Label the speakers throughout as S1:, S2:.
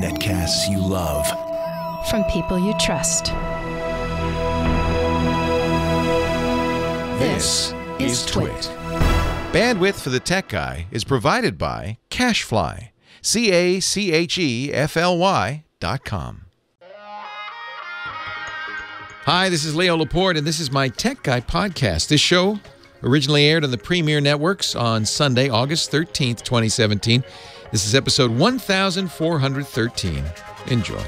S1: Netcasts you love.
S2: From people you trust.
S1: This is Twit.
S3: Bandwidth for the Tech Guy is provided by CacheFly. CacheFly.com. Hi, this is Leo Laporte, and this is my Tech Guy podcast. This show originally aired on the Premier Networks on Sunday, August 13th, 2017. This is episode 1413. Enjoy.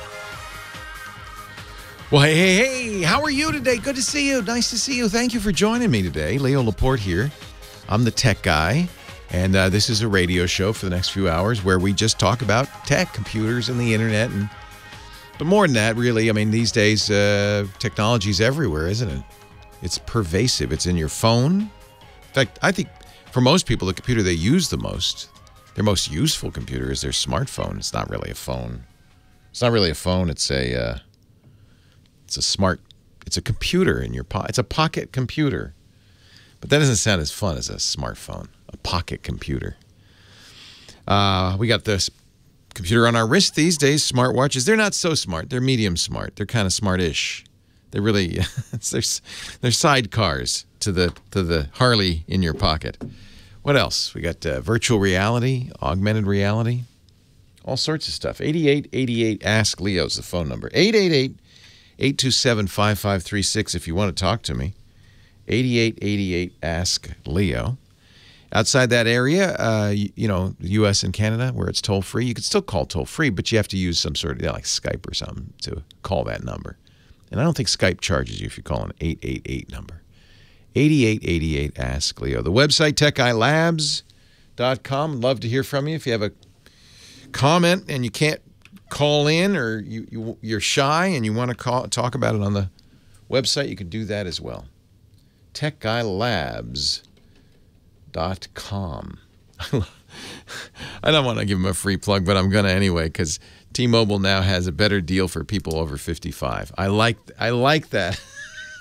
S3: Well, hey, how are you today? Good to see you. Nice to see you. Thank you for joining me today. Leo Laporte here. I'm the Tech Guy, and this is a radio show for the next few hours where we just talk about tech, computers, and the internet, but more than that, really. I mean, these days, technology's everywhere, isn't it? It's pervasive. It's in your phone. In fact, I think for most people, the computer they use the most, their most useful computer is their smartphone. It's not really a phone. It's not really a phone. It's a computer in your pocket. It's a pocket computer. But that doesn't sound as fun as a smartphone, a pocket computer. We got this computer on our wrist these days, smartwatches. They're not so smart. They're medium smart. They're kind of smart-ish. They're really, they're sidecars to the Harley in your pocket. What else? We got virtual reality, augmented reality, all sorts of stuff. 8888 Ask Leo is the phone number. 888-827-5536 if you want to talk to me. 8888 Ask Leo. Outside that area, you know, the U.S. and Canada, where it's toll-free, you can still call toll-free, but you have to use some sort of, like Skype or something to call that number. And I don't think Skype charges you if you call an 888 number. 8888 Ask Leo. The website, techguylabs.com. Love to hear from you. If you have a comment and you can't call in, or you're shy and you want to talk about it on the website, you can do that as well. techguylabs.com. I don't want to give them a free plug, but I'm going to anyway, because T-Mobile now has a better deal for people over 55. I like that.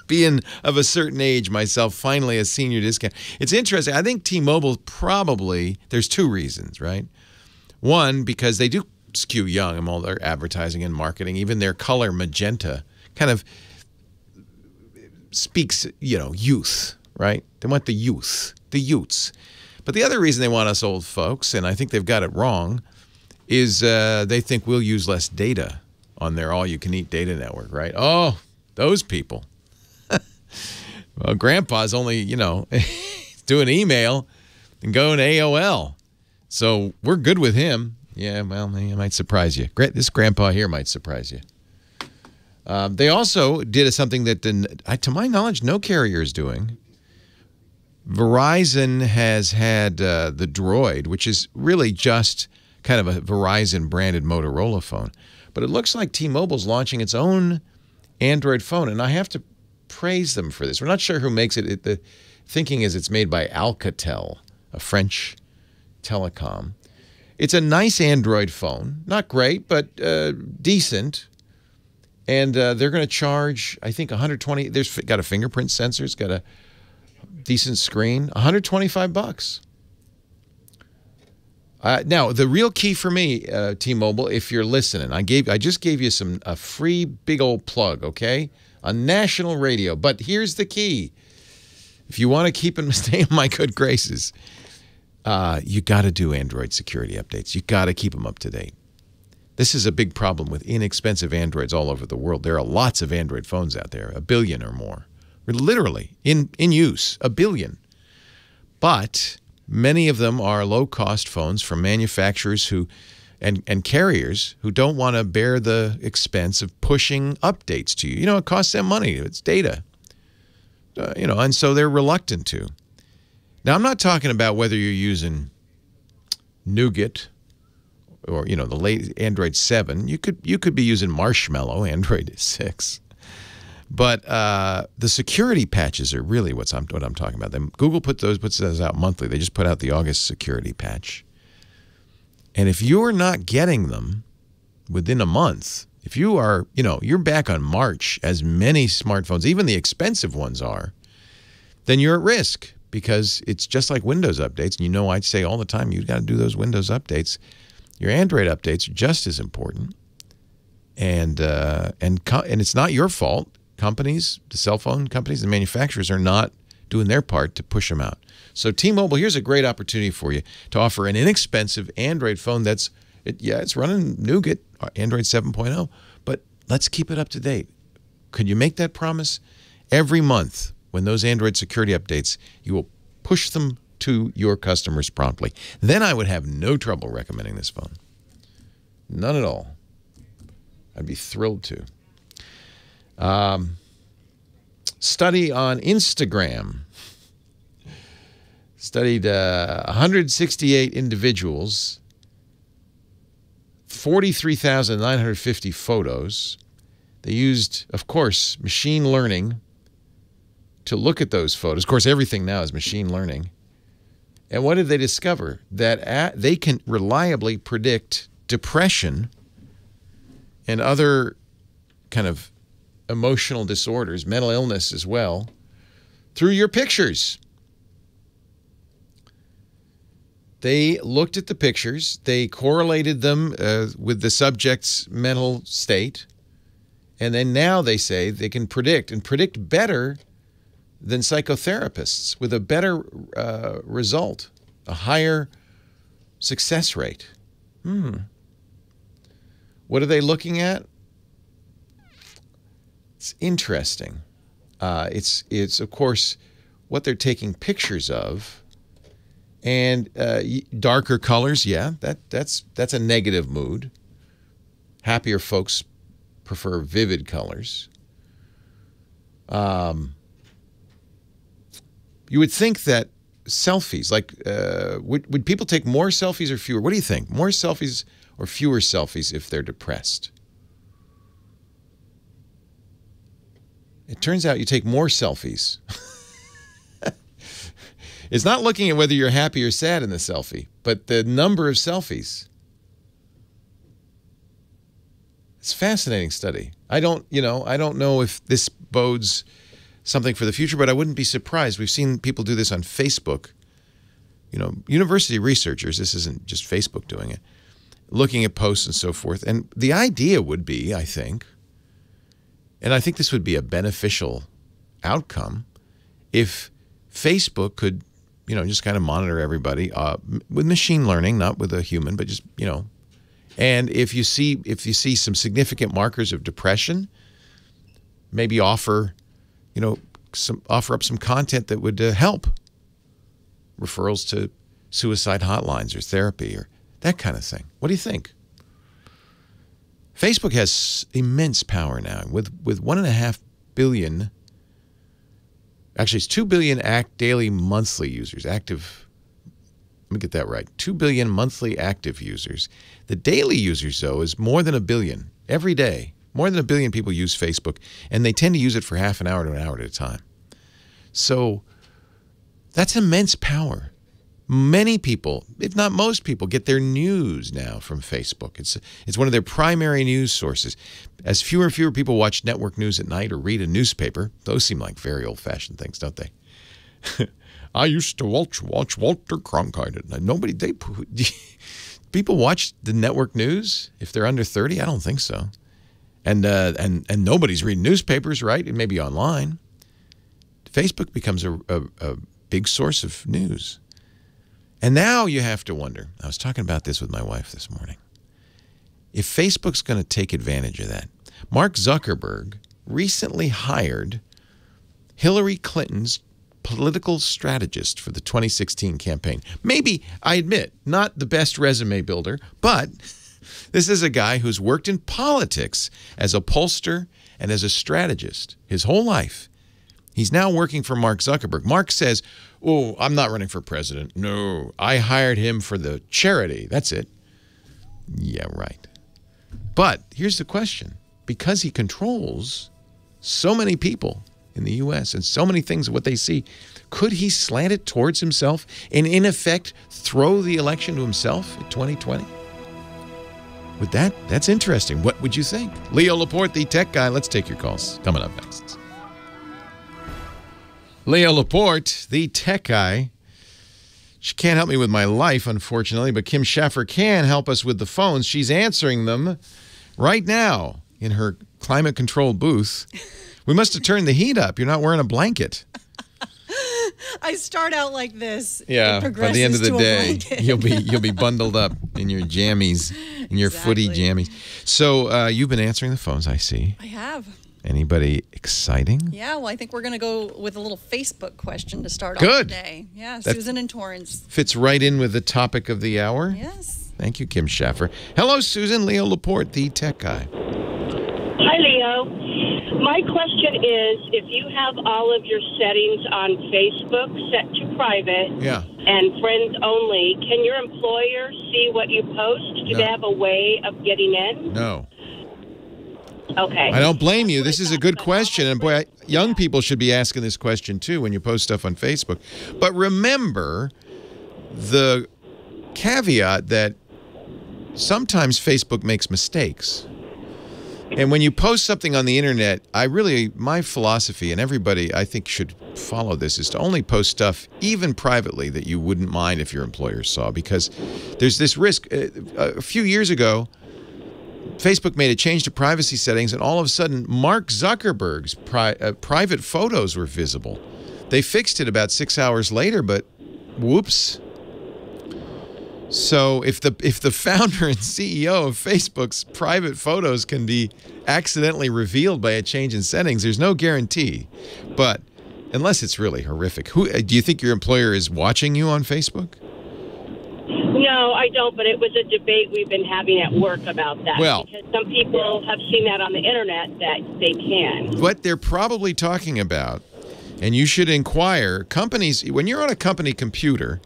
S3: Being of a certain age myself, finally a senior discount. It's interesting. I think T-Mobile probably, there's two reasons, right? One, because they do skew young in all their advertising and marketing. Even their color magenta kind of speaks, youth, right? They want the youth, the youths. But the other reason they want us old folks, and I think they've got it wrong, is they think we'll use less data on their all-you-can-eat data network, right? Oh, those people. Well, Grandpa's only, doing email and going to AOL. So we're good with him. Yeah, well, it might surprise you. This Grandpa here might surprise you. They also did something that, to my knowledge, no carrier is doing. Verizon has had the Droid, which is really just kind of a Verizon-branded Motorola phone. But it looks like T-Mobile's launching its own Android phone, and I have to praise them for this. We're not sure who makes it. The thinking is it's made by Alcatel, a French telecom. It's a nice Android phone. Not great, but decent. And they're going to charge, I think, $120. There's got a fingerprint sensor. It's got a decent screen. $125. Now, the real key for me, T-Mobile, if you're listening, I just gave you a free big old plug, okay, on national radio. But here's the key: if you want to stay in my good graces, you got to do Android security updates. You got to keep them up to date. This is a big problem with inexpensive Androids all over the world. There are lots of Android phones out there, 1 billion or more. Literally, in use, 1 billion. But many of them are low-cost phones from manufacturers and carriers who don't want to bear the expense of pushing updates to you. It costs them money. It's data. And so they're reluctant to. Now, I'm not talking about whether you're using Nougat or, the late Android 7. You could be using Marshmallow, Android 6. But the security patches are really what I'm talking about. Google puts those out monthly. They just put out the August security patch. And if you're not getting them within a month, if you are, you're back on March, as many smartphones, even the expensive ones are, then you're at risk, because it's just like Windows updates. And you know, I say all the time, you've got to do those Windows updates. Your Android updates are just as important. And it's not your fault. Companies, the cell phone companies, the manufacturers are not doing their part to push them out. So T-Mobile, here's a great opportunity for you to offer an inexpensive Android phone it's running Nougat, Android 7.0, but let's keep it up to date. Could you make that promise? Every month, when those Android security updates, you will push them to your customers promptly. Then I would have no trouble recommending this phone. None at all. I'd be thrilled to. Study on Instagram studied 168 individuals, 43,950 photos. They used, of course, machine learning to look at those photos. Of course, everything now is machine learning. And what did they discover? That they can reliably predict depression and other kind of emotional disorders, mental illness as well, through your pictures. They looked at the pictures. They correlated them with the subject's mental state. And then now they say they can predict better than psychotherapists with a better result, a higher success rate. What are they looking at? It's interesting. It's of course what they're taking pictures of, and darker colors. Yeah, that's a negative mood. Happier folks prefer vivid colors. You would think that selfies, like would people take more selfies or fewer? What do you think? More selfies or fewer selfies if they're depressed? It turns out you take more selfies. It's not looking at whether you're happy or sad in the selfie, but the number of selfies. It's a fascinating study. I don't know if this bodes something for the future, but I wouldn't be surprised. We've seen people do this on Facebook. University researchers, this isn't just Facebook doing it, looking at posts and so forth. And the idea would be, I think, and I think this would be a beneficial outcome, if Facebook could, just kind of monitor everybody with machine learning, not with a human, but just, and if you see some significant markers of depression, maybe offer up some content that would help. Referrals to suicide hotlines or therapy or that kind of thing. What do you think? Facebook has immense power now with 1.5 billion. Actually, it's 2 billion daily monthly users, active. Let me get that right. 2 billion monthly active users. The daily users, though, is more than 1 billion every day. More than 1 billion people use Facebook, and they tend to use it for half an hour to an hour at a time. So that's immense power. Many people, if not most people, get their news now from Facebook. It's one of their primary news sources. As fewer and fewer people watch network news at night or read a newspaper, those seem like very old-fashioned things, don't they? I used to watch Walter Cronkite. People watch the network news if they're under 30? I don't think so. And nobody's reading newspapers, right? It may be online. Facebook becomes a big source of news. And now you have to wonder, I was talking about this with my wife this morning, if Facebook's going to take advantage of that. Mark Zuckerberg recently hired Hillary Clinton's political strategist for the 2016 campaign. Maybe, I admit, not the best resume builder, but this is a guy who's worked in politics as a pollster and as a strategist his whole life. He's now working for Mark Zuckerberg. Mark says, "Oh, I'm not running for president. No, I hired him for the charity. That's it." Yeah, right. But here's the question. Because he controls so many people in the U.S. and so many things of what they see, could he slant it towards himself and, in effect, throw the election to himself in 2020? That's interesting. What would you think? Leo Laporte, the tech guy. Let's take your calls. Coming up next. Leo Laporte, the tech guy. She can't help me with my life, unfortunately, but Kim Schaffer can help us with the phones. She's answering them right now in her climate-controlled booth. We must have turned the heat up. You're not wearing a blanket.
S4: I start out like this.
S3: Yeah, by the end of the day, you'll be bundled up in your jammies, in your footy jammies. So you've been answering the phones, I see.
S4: I have.
S3: Anybody exciting?
S4: Yeah, well, I think we're going to go with a little Facebook question to start off
S3: Good.
S4: today. Yeah,
S3: That
S4: Susan in Torrance.
S3: Fits right in with the topic of the hour.
S4: Yes.
S3: Thank you, Kim Schaffer. Hello, Susan. Leo Laporte, the tech guy.
S5: Hi, Leo. My question is, if you have all of your settings on Facebook set to private and friends only, can your employer see what you post? Do they have a way of getting in?
S3: No.
S5: Okay.
S3: I don't blame you. This is a good question. And boy, young people should be asking this question too when you post stuff on Facebook. But remember the caveat that sometimes Facebook makes mistakes. And when you post something on the internet, my philosophy, and everybody I think should follow this, is to only post stuff, even privately, that you wouldn't mind if your employer saw. Because there's this risk. A few years ago, Facebook made a change to privacy settings, and all of a sudden, Mark Zuckerberg's private photos were visible. They fixed it about 6 hours later, but whoops. So if the founder and CEO of Facebook's private photos can be accidentally revealed by a change in settings, there's no guarantee. But unless it's really horrific, do you think your employer is watching you on Facebook?
S5: No, I don't, but it was a debate we've been having at work about that.
S3: Well,
S5: because some people have seen that on the internet that they can.
S3: What they're probably talking about, and you should inquire, companies, when you're on a company computer,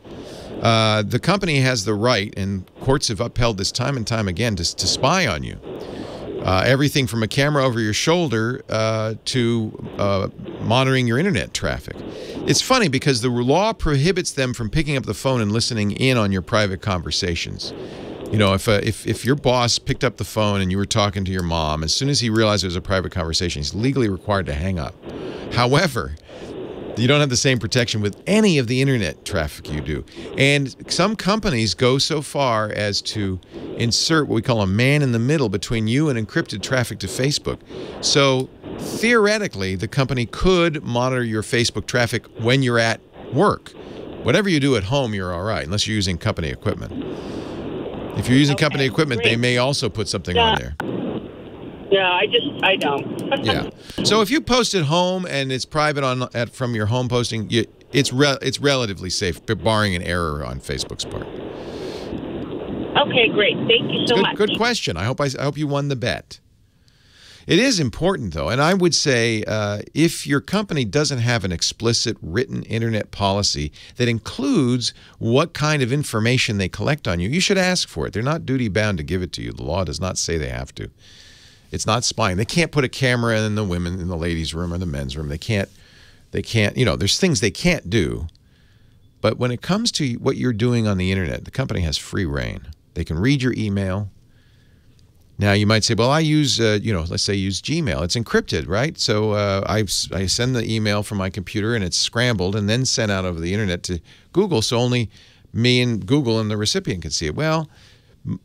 S3: the company has the right, and courts have upheld this time and time again, to spy on you. Everything from a camera over your shoulder to monitoring your internet traffic. It's funny because the law prohibits them from picking up the phone and listening in on your private conversations. You know, if your boss picked up the phone and you were talking to your mom, as soon as he realized it was a private conversation, he's legally required to hang up. However, you don't have the same protection with any of the internet traffic you do. And some companies go so far as to insert what we call a man in the middle between you and encrypted traffic to Facebook. So theoretically, the company could monitor your Facebook traffic when you're at work. Whatever you do at home, you're all right, unless you're using company equipment. If you're using company equipment, they may also put something on there.
S5: No, I don't.
S3: Yeah. So if you post at home and it's private from your home posting, it's relatively safe, barring an error on Facebook's part.
S5: Okay, great. Thank you so much.
S3: Good question. I hope you won the bet. It is important, though, and I would say if your company doesn't have an explicit written internet policy that includes what kind of information they collect on you, you should ask for it. They're not duty-bound to give it to you. The law does not say they have to. It's not spying. They can't put a camera in the ladies' room or the men's room. They can't, you know, there's things they can't do. But when it comes to what you're doing on the internet, the company has free reign. They can read your email. Now, you might say, well, I use, let's say use Gmail. It's encrypted, right? So I send the email from my computer and it's scrambled and then sent out over the internet to Google, so only me and Google and the recipient can see it. Well,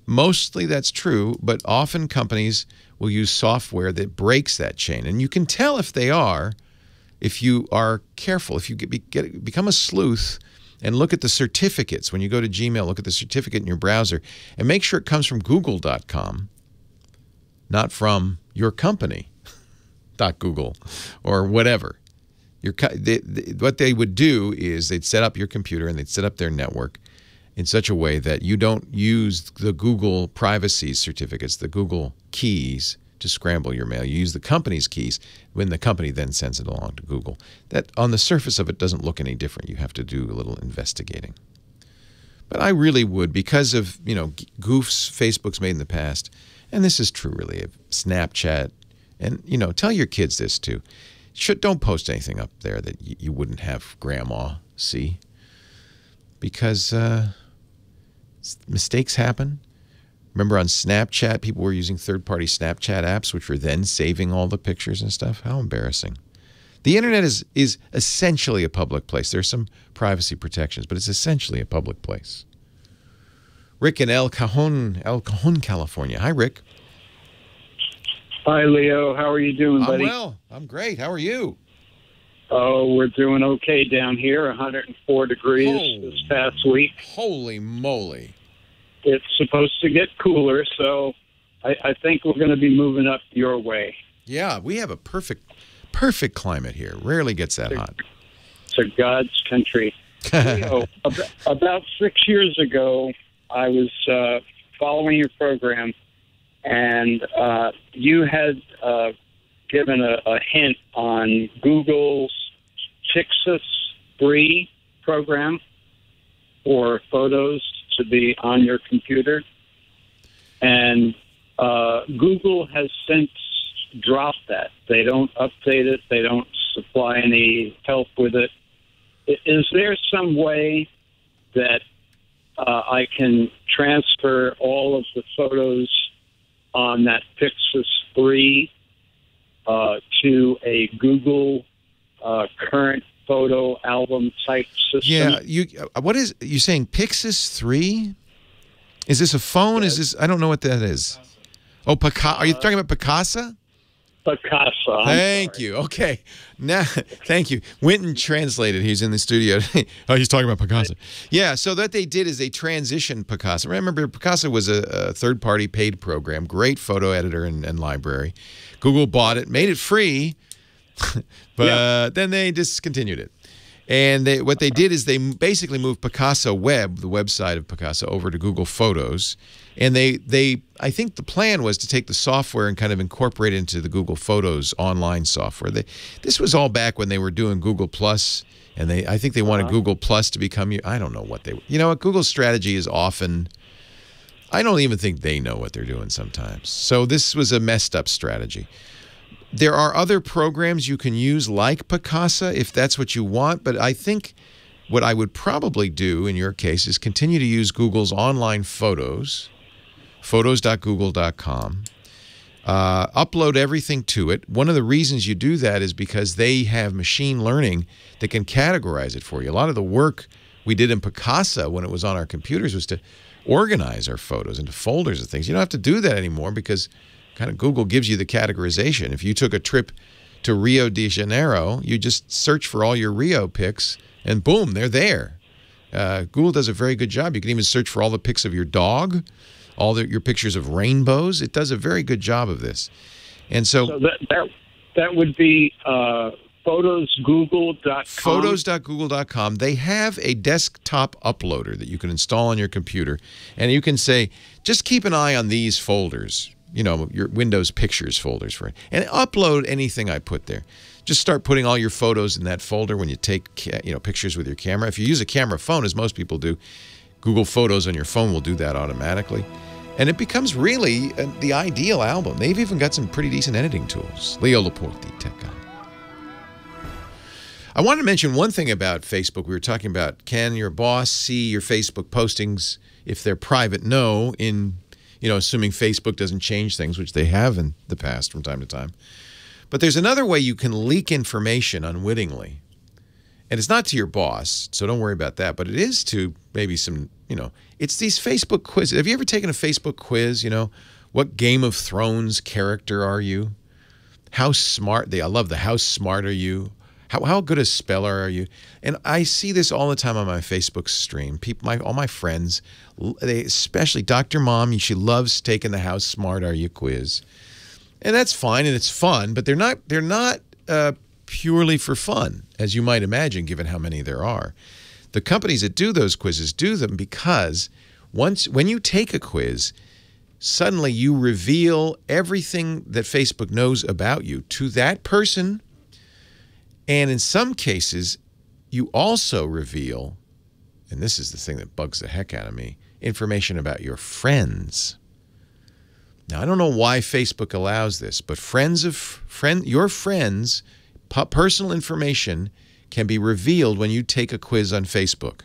S3: mostly that's true, but often companies will use software that breaks that chain. And you can tell if they are, if you are careful, if you become a sleuth and look at the certificates. When you go to Gmail, look at the certificate in your browser and make sure it comes from google.com, not from your company, .google or whatever. What they would do is they'd set up your computer and they'd set up their network in such a way that you don't use the Google privacy certificates, the Google keys, to scramble your mail. You use the company's keys when the company then sends it along to Google. That, on the surface of it, doesn't look any different. You have to do a little investigating. But I really would, because of, goofs Facebook's made in the past, and this is true really of Snapchat, and, tell your kids this too. Don't post anything up there that you wouldn't have grandma see, because mistakes happen. Remember on Snapchat, people were using third-party Snapchat apps, which were then saving all the pictures and stuff? How embarrassing. The internet is essentially a public place. There's some privacy protections, but it's essentially a public place. Rick in El Cajon, California. Hi, Rick.
S6: Hi, Leo. How are you doing, buddy?
S3: I'm well. I'm great. How are you?
S6: Oh, we're doing okay down here. 104 degrees this past week.
S3: Holy moly.
S6: It's supposed to get cooler, so I think we're going to be moving up your way.
S3: Yeah, we have a perfect climate here. Rarely gets that hot.
S6: It's a God's country. Leo, about 6 years ago, I was following your program, and you had given a hint on Google's Pixis 3 program for photos to be on your computer. And Google has since dropped that. They don't update it. They don't supply any help with it. Is there some way that I can transfer all of the photos on that Pixis 3 to a Google current photo album type system?
S3: Yeah, what is you saying? Pixis 3? Is this a phone? Is this? I don't know what that is. Oh, are you talking about Picasa?
S6: Picasa.
S3: Thank you. Okay. Now, thank you. Winton translated. He's in the studio. Oh, he's talking about Picasa. Yeah, so what they did is they transitioned Picasa. Remember, Picasa was a third-party paid program, great photo editor and library. Google bought it, made it free, but then they discontinued it. And what they did is they basically moved Picasa Web, the website of Picasa, over to Google Photos. And I think the plan was to take the software and kind of incorporate it into the Google Photos online software. This was all back when they were doing Google Plus, and I think they wanted Google Plus to become, I don't know what you know what, Google's strategy is often, I don't even think they know what they're doing sometimes. So this was a messed up strategy. There are other programs you can use like Picasa if that's what you want, but I think what I would probably do in your case is continue to use Google's online photos, photos.google.com, upload everything to it. One of the reasons you do that is because they have machine learning that can categorize it for you. A lot of the work we did in Picasa when it was on our computers was to organize our photos into folders and things. You don't have to do that anymore because kind of Google gives you the categorization. If you took a trip to Rio de Janeiro, you just search for all your Rio pics, and boom, they're there. Google does a very good job. You can even search for all the pics of your dog, your pictures of rainbows. It does a very good job of this. And so
S6: that would be photosgoogle.com.
S3: Photos.google.com. They have a desktop uploader that you can install on your computer, and you can say, just keep an eye on these folders. You know, your Windows Pictures folders for it. And upload anything I put there. Just start putting all your photos in that folder when you take pictures with your camera. If you use a camera phone, as most people do, Google Photos on your phone will do that automatically. And it becomes really the ideal album. They've even got some pretty decent editing tools. Leo Laporte, Tech Guy. I wanted to mention one thing about Facebook. We were talking about, can your boss see your Facebook postings if they're private? No, assuming Facebook doesn't change things, which they have in the past from time to time. But there's another way you can leak information unwittingly. And it's not to your boss, so don't worry about that. But it is to maybe some, it's these Facebook quizzes. Have you ever taken a Facebook quiz, what Game of Thrones character are you? How smart, I love the how smart are you? How good a speller are you? And I see this all the time on my Facebook stream. All my friends, especially Dr. Mom, she loves taking the how smart are you quiz. And that's fine, and it's fun, but they're not purely for fun, as you might imagine, given how many there are. The companies that do those quizzes do them because when you take a quiz, suddenly you reveal everything that Facebook knows about you to that person. And in some cases, you also reveal, and this is the thing that bugs the heck out of me, information about your friends. Now, I don't know why Facebook allows this, but your friends' personal information can be revealed when you take a quiz on Facebook.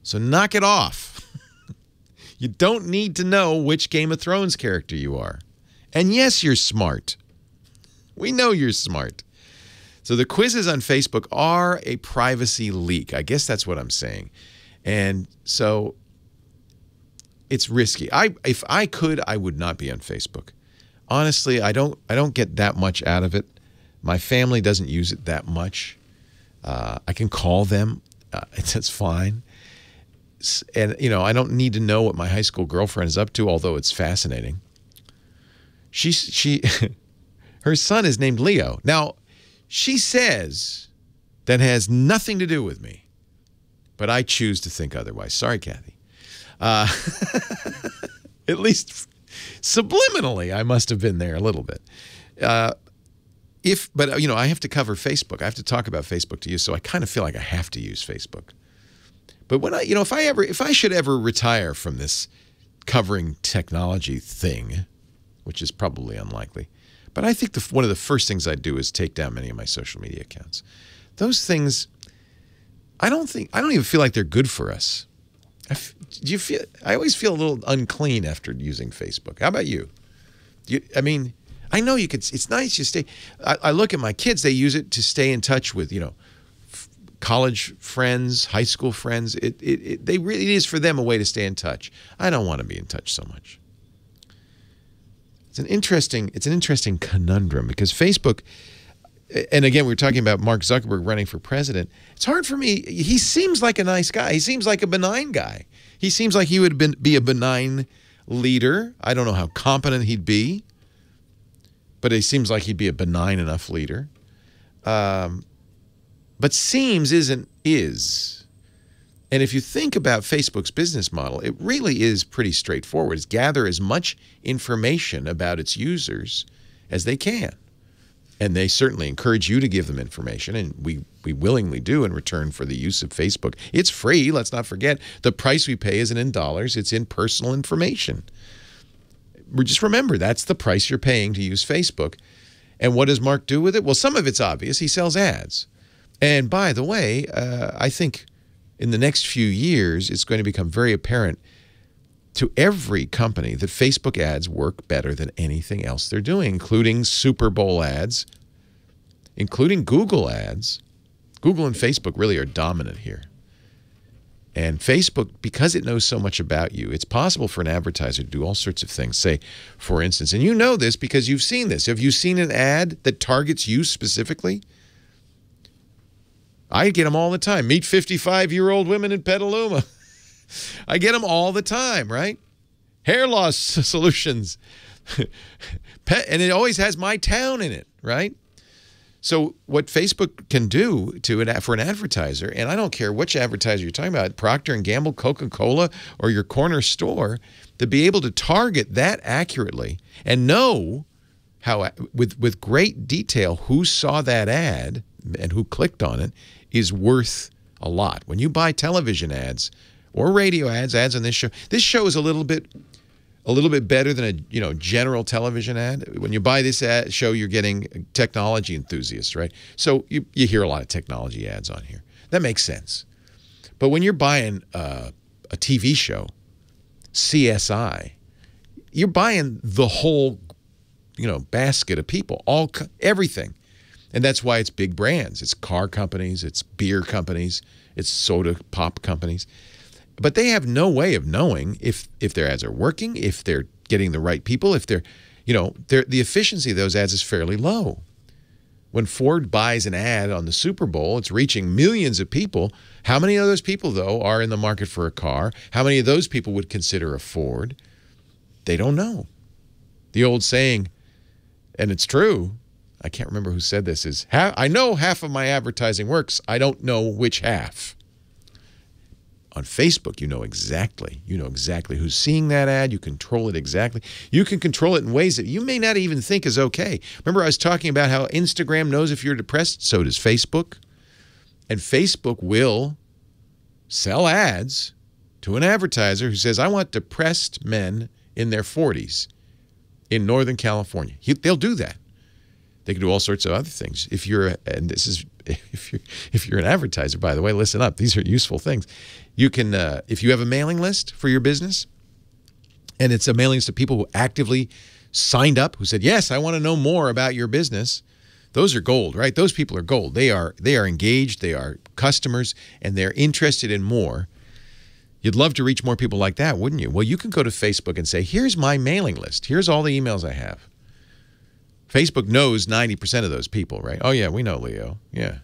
S3: So knock it off. You don't need to know which Game of Thrones character you are. And yes, you're smart. We know you're smart. So the quizzes on Facebook are a privacy leak. I guess that's what I'm saying. And so it's risky. If I could, I would not be on Facebook. Honestly, I don't get that much out of it. My family doesn't use it that much. I can call them. That's fine. And, you know, I don't need to know what my high school girlfriend is up to, although it's fascinating. Her son is named Leo. Now, she says that has nothing to do with me, but I choose to think otherwise. Sorry, Kathy. At least subliminally, I must have been there a little bit. But you know, I have to cover Facebook. I have to talk about Facebook to you, so I kind of feel like I have to use Facebook. But when if I should ever retire from this covering technology thing, which is probably unlikely, but I think one of the first things I'd do is take down many of my social media accounts. Those things, I don't even feel like they're good for us. Do you feel? I always feel a little unclean after using Facebook. How about you? I mean, I know you could. It's nice you stay. I look at my kids; they use it to stay in touch with college friends, high school friends. It is for them a way to stay in touch. I don't want to be in touch so much. It's an interesting conundrum because Facebook. And again, we were talking about Mark Zuckerberg running for president. It's hard for me. He seems like a nice guy. He seems like a benign guy. He seems like he would be a benign leader. I don't know how competent he'd be, but he seems like he'd be a benign enough leader. But seems isn't is. And if you think about Facebook's business model, it really is pretty straightforward. It's gather as much information about its users as they can. And they certainly encourage you to give them information, and we willingly do in return for the use of Facebook. It's free, let's not forget. The price we pay isn't in dollars, it's in personal information. Just remember, that's the price you're paying to use Facebook. And what does Mark do with it? Well, some of it's obvious. He sells ads. And by the way, I think in the next few years, it's going to become very apparent to every company that Facebook ads work better than anything else they're doing, including Super Bowl ads, including Google ads. Google and Facebook really are dominant here. And Facebook, because it knows so much about you, it's possible for an advertiser to do all sorts of things. Say, for instance, and you know this because you've seen this. Have you seen an ad that targets you specifically? I get them all the time. Meet 55-year-old women in Petaluma. I get them all the time, right? Hair loss solutions. And it always has my town in it, right? So what Facebook can do for an advertiser, and I don't care which advertiser you're talking about, Procter & Gamble, Coca-Cola, or your corner store, to be able to target that accurately and know how, with great detail, who saw that ad and who clicked on it is worth a lot. When you buy television ads or radio ads on this show is a little bit better than a general television ad. When you buy this show, you're getting technology enthusiasts, right? So you hear a lot of technology ads on here. That makes sense. But when you're buying a TV show, CSI, you're buying the whole basket of people, everything. And that's why it's big brands. It's car companies, it's beer companies, it's soda pop companies. But they have no way of knowing if their ads are working, if they're getting the right people, if the efficiency of those ads is fairly low. When Ford buys an ad on the Super Bowl, it's reaching millions of people. How many of those people, though, are in the market for a car? How many of those people would consider a Ford? They don't know. The old saying, and it's true, I can't remember who said this, is, I know half of my advertising works. I don't know which half. On Facebook, you know exactly who's seeing that ad. You control it exactly. You can control it in ways that you may not even think is okay. Remember I was talking about how Instagram knows if you're depressed? So does Facebook. And Facebook will sell ads to an advertiser who says, I want depressed men in their 40s in Northern California. They'll do that. They can do all sorts of other things. If you're an advertiser, by the way, listen up. These are useful things. You can, if you have a mailing list for your business, and it's a mailing list of people who actively signed up, who said, yes, I want to know more about your business, Those are gold, right? Those people are gold. They are engaged, they are customers, and they're interested in more. You'd love to reach more people like that, wouldn't you? Well, you can go to Facebook and say, here's my mailing list. Here's all the emails I have. Facebook knows 90% of those people, right? Oh, yeah, we know, Leo. Yeah.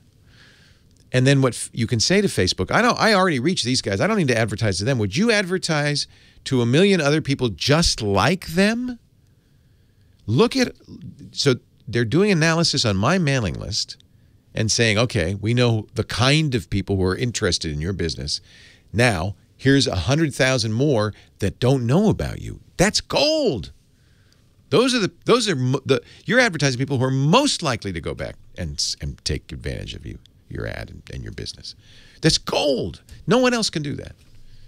S3: And then what you can say to Facebook, I already reached these guys. I don't need to advertise to them. Would you advertise to 1 million other people just like them? So they're doing analysis on my mailing list and saying, okay, we know the kind of people who are interested in your business. Now, here's 100,000 more that don't know about you. That's gold. You're advertising people who are most likely to go back and take advantage of your ad and your business. That's gold. No one else can do that.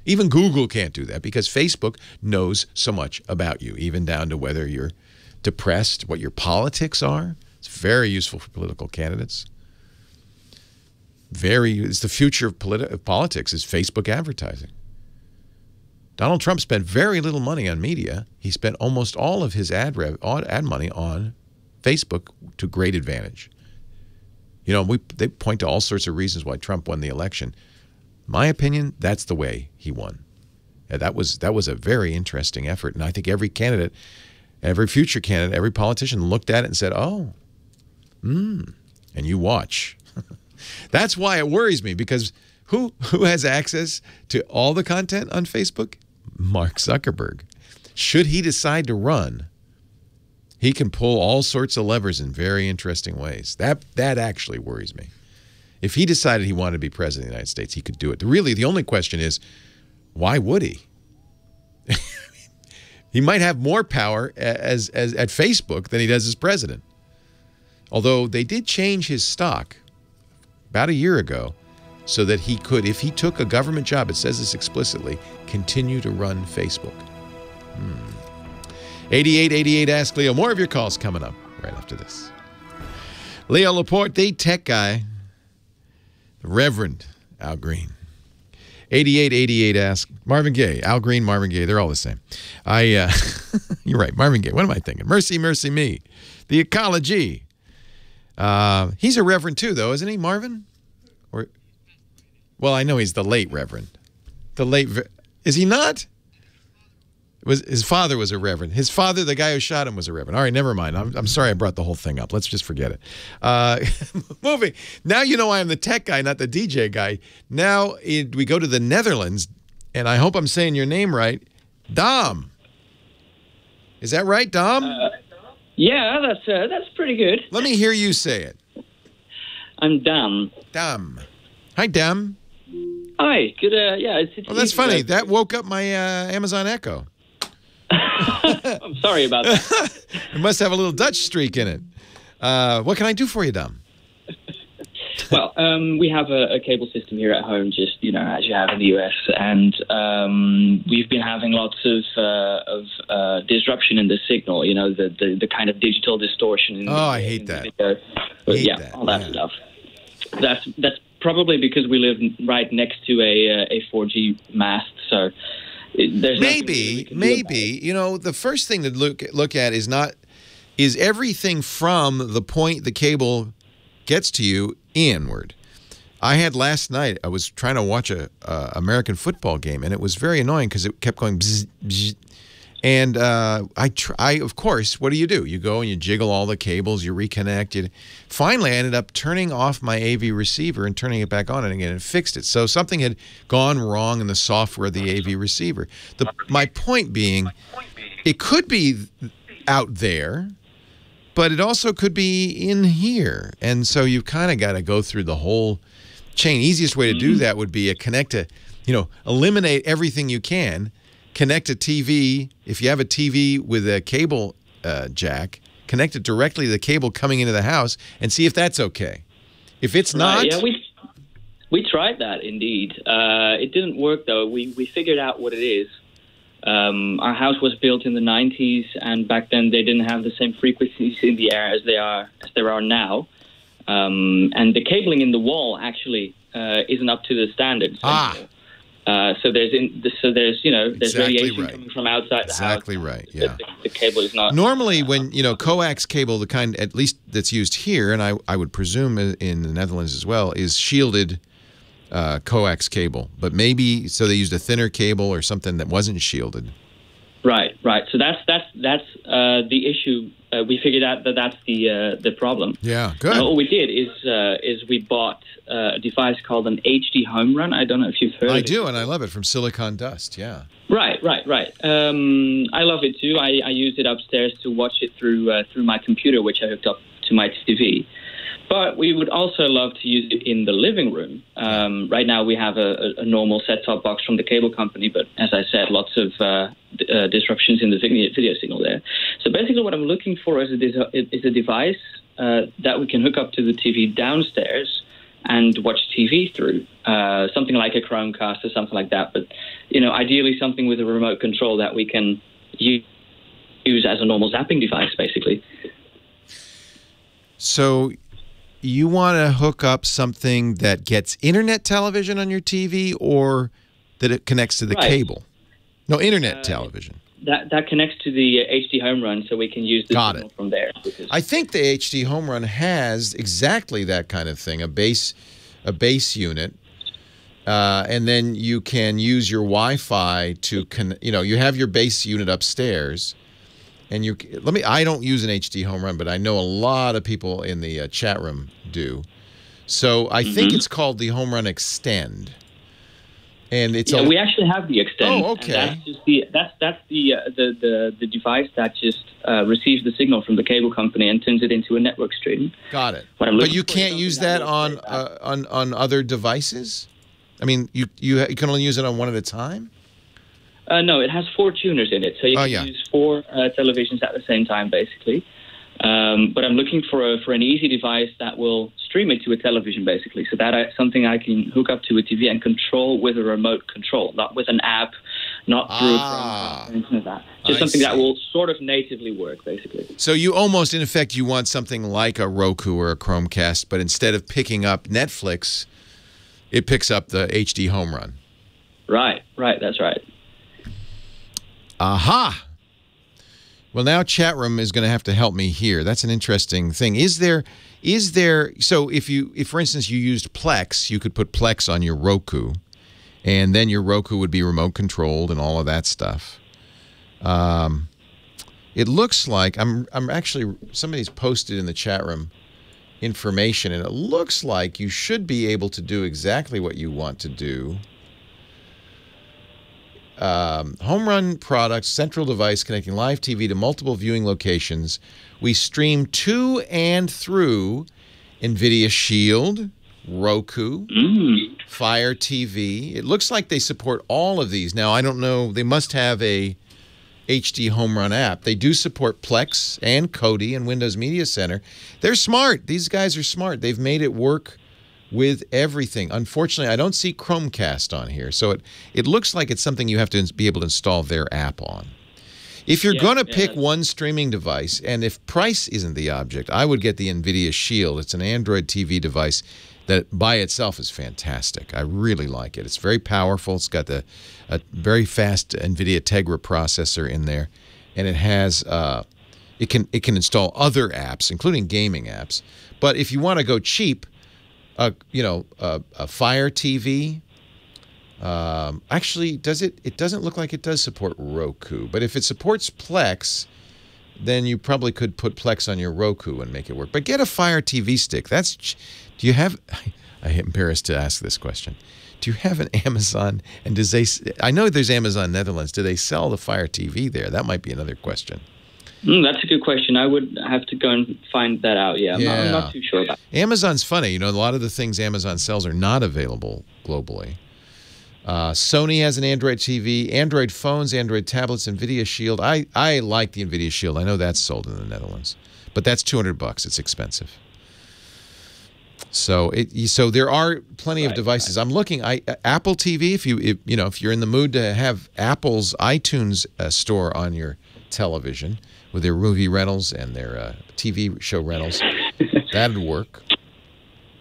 S3: Even Google can't do that because Facebook knows so much about you, even down to whether you're depressed, what your politics are. It's very useful for political candidates. It's the future of politics is Facebook advertising. Donald Trump spent very little money on media. He spent almost all of his ad money on Facebook to great advantage. You know, they point to all sorts of reasons why Trump won the election. My opinion, that's the way he won. That was a very interesting effort, and I think every candidate, every future candidate, every politician looked at it and said, "Oh, and you watch." That's why it worries me, because who has access to all the content on Facebook? Mark Zuckerberg. Should he decide to run, he can pull all sorts of levers in very interesting ways. That actually worries me. If he decided he wanted to be president of the United States, he could do it. Really, the only question is, why would he? He might have more power as at Facebook than he does as president. Although they did change his stock about a year ago so that he could, if he took a government job, it says this explicitly, continue to run Facebook. 8888 Ask Leo. More of your calls coming up right after this. Leo Laporte, the tech guy. The Reverend Al Green. 8888 Ask Marvin Gaye. Al Green, Marvin Gaye, they're all the same. You're right, Marvin Gaye. What am I thinking? Mercy, Mercy Me. The Ecology. He's a reverend too, though, isn't he, Marvin? Well, I know he's the late reverend. Is he not? His father was a reverend. His father, the guy who shot him, was a reverend. All right, never mind. I'm sorry I brought the whole thing up. Let's just forget it. Moving. Now you know I am the tech guy, not the DJ guy. Now we go to the Netherlands, and I hope I'm saying your name right. Dom. Is that right, Dom?
S7: Yeah, that's pretty good.
S3: Let me hear you say it.
S7: I'm Dam.
S3: Dam. Hi, Dam.
S7: Hi. Good. Yeah.
S3: Well, that's funny. That woke up my Amazon Echo.
S7: I'm sorry about that.
S3: It must have a little Dutch streak in it. What can I do for you, Dom?
S7: Well, we have a cable system here at home, just as you have in the US, and we've been having lots of disruption in the signal. The kind of digital distortion.
S3: I hate that.
S7: All that stuff. That's probably because we live right next to a 4G mast, so there's maybe.
S3: The first thing to look at is everything from the point the cable gets to you inward. I had last night, I was trying to watch a American football game, and it was very annoying because it kept going bzz, bzz. And of course, what do? You go and you jiggle all the cables, you reconnect. Finally, I ended up turning off my AV receiver and turning it back on again and fixed it. So something had gone wrong in the software of the AV receiver. My point being, it could be out there, but it also could be in here. And so you've kind of got to go through the whole chain. Easiest way to do that would be eliminate everything you can. Connect a TV. If you have a TV with a cable jack, connect it directly to the cable coming into the house and see if that's okay. If it's not...
S7: Yeah, we tried that, indeed. It didn't work, though. We figured out what it is. Our house was built in the 90s, and back then they didn't have the same frequencies in the air as there are now. And the cabling in the wall actually isn't up to the standards. So there's
S3: Exactly
S7: radiation
S3: right.
S7: coming from outside the house.
S3: Exactly right. Yeah.
S7: The cable is not
S3: Normally, when coax cable, the kind at least that's used here, and I would presume in the Netherlands as well, is shielded coax cable. But maybe so they used a thinner cable or something that wasn't shielded.
S7: Right. So that's the issue. We figured out that's the problem.
S3: Yeah, good.
S7: All we did is we bought a device called an HD home run. I don't know if you've heard.
S3: I do, and I love it, from Silicon Dust. Yeah.
S7: Right. I love it too. I use it upstairs to watch it through my computer, which I hooked up to my TV. But we would also love to use it in the living room. Right now we have a normal set-top box from the cable company, but as I said, lots of disruptions in the video signal there. So basically what I'm looking for is a device that we can hook up to the TV downstairs and watch TV through, something like a Chromecast or something like that. But, ideally something with a remote control that we can use as a normal zapping device, basically.
S3: So you want to hook up something that gets internet television on your TV, or that it connects to the cable? No, internet television.
S7: That connects to the HD home run, so we can use the signal from there.
S3: I think the HD home run has exactly that kind of thing, a base unit, and then you can use your Wi-Fi to you have your base unit upstairs. And I don't use an HD home run, but I know a lot of people in the chat room do. So I think it's called the Home Run Extend. And it's
S7: we actually have the Extend.
S3: Oh, okay.
S7: And that's the device that just receives the signal from the cable company and turns it into a network stream.
S3: Got it. But you can't use that on other devices? I mean, you can only use it on one at a time?
S7: No, it has 4 tuners in it, so you can use 4 televisions at the same time, basically. But I'm looking for an easy device that will stream it to a television, basically, so that something I can hook up to a TV and control with a remote control, not with an app, not through or anything like that. Just something that will sort of natively work, basically.
S3: So you almost, in effect, you want something like a Roku or a Chromecast, but instead of picking up Netflix, it picks up the HD home run. Right,
S7: that's right.
S3: Aha! Well, now chat room is going to have to help me here. That's an interesting thing. Is there so if for instance you used Plex, you could put Plex on your Roku, and then your Roku would be remote controlled and all of that stuff. It looks like I'm actually, somebody's posted in the chat room information, and it looks like you should be able to do exactly what you want to do. Home run products, central device connecting live TV to multiple viewing locations. We stream to and through NVIDIA Shield, Roku, Fire TV. It looks like they support all of these. Now, I don't know. They must have a HD home run app. They do support Plex and Kodi and Windows Media Center. They're smart. These guys are smart. They've made it work with everything. Unfortunately, I don't see Chromecast on here, so it looks like it's something you have to be able to install their app on. If you're going to pick one streaming device, and if price isn't the object, I would get the NVIDIA Shield. It's an Android TV device that by itself is fantastic. I really like it. It's very powerful. It's got a very fast NVIDIA Tegra processor in there, and it has it can install other apps, including gaming apps. But if you want to go cheap, a Fire TV. Actually, it doesn't look like it does support Roku, but if it supports Plex, then you probably could put Plex on your Roku and make it work. But get a Fire TV stick. Do you have? I'm embarrassed to ask this question. Do you have an Amazon? And does they? I know there's Amazon Netherlands. Do they sell the Fire TV there? That might be another question.
S7: That's a good question. I would have to go and find that out. I'm not too sure about it.
S3: Amazon's funny. A lot of the things Amazon sells are not available globally. Sony has an Android TV, Android phones, Android tablets, NVIDIA Shield. I like the NVIDIA Shield. I know that's sold in the Netherlands, but that's $200. It's expensive. So there are plenty of devices. I'm looking. Apple TV. If you're in the mood to have Apple's iTunes store on your television with their movie rentals and their TV show rentals, that'd work.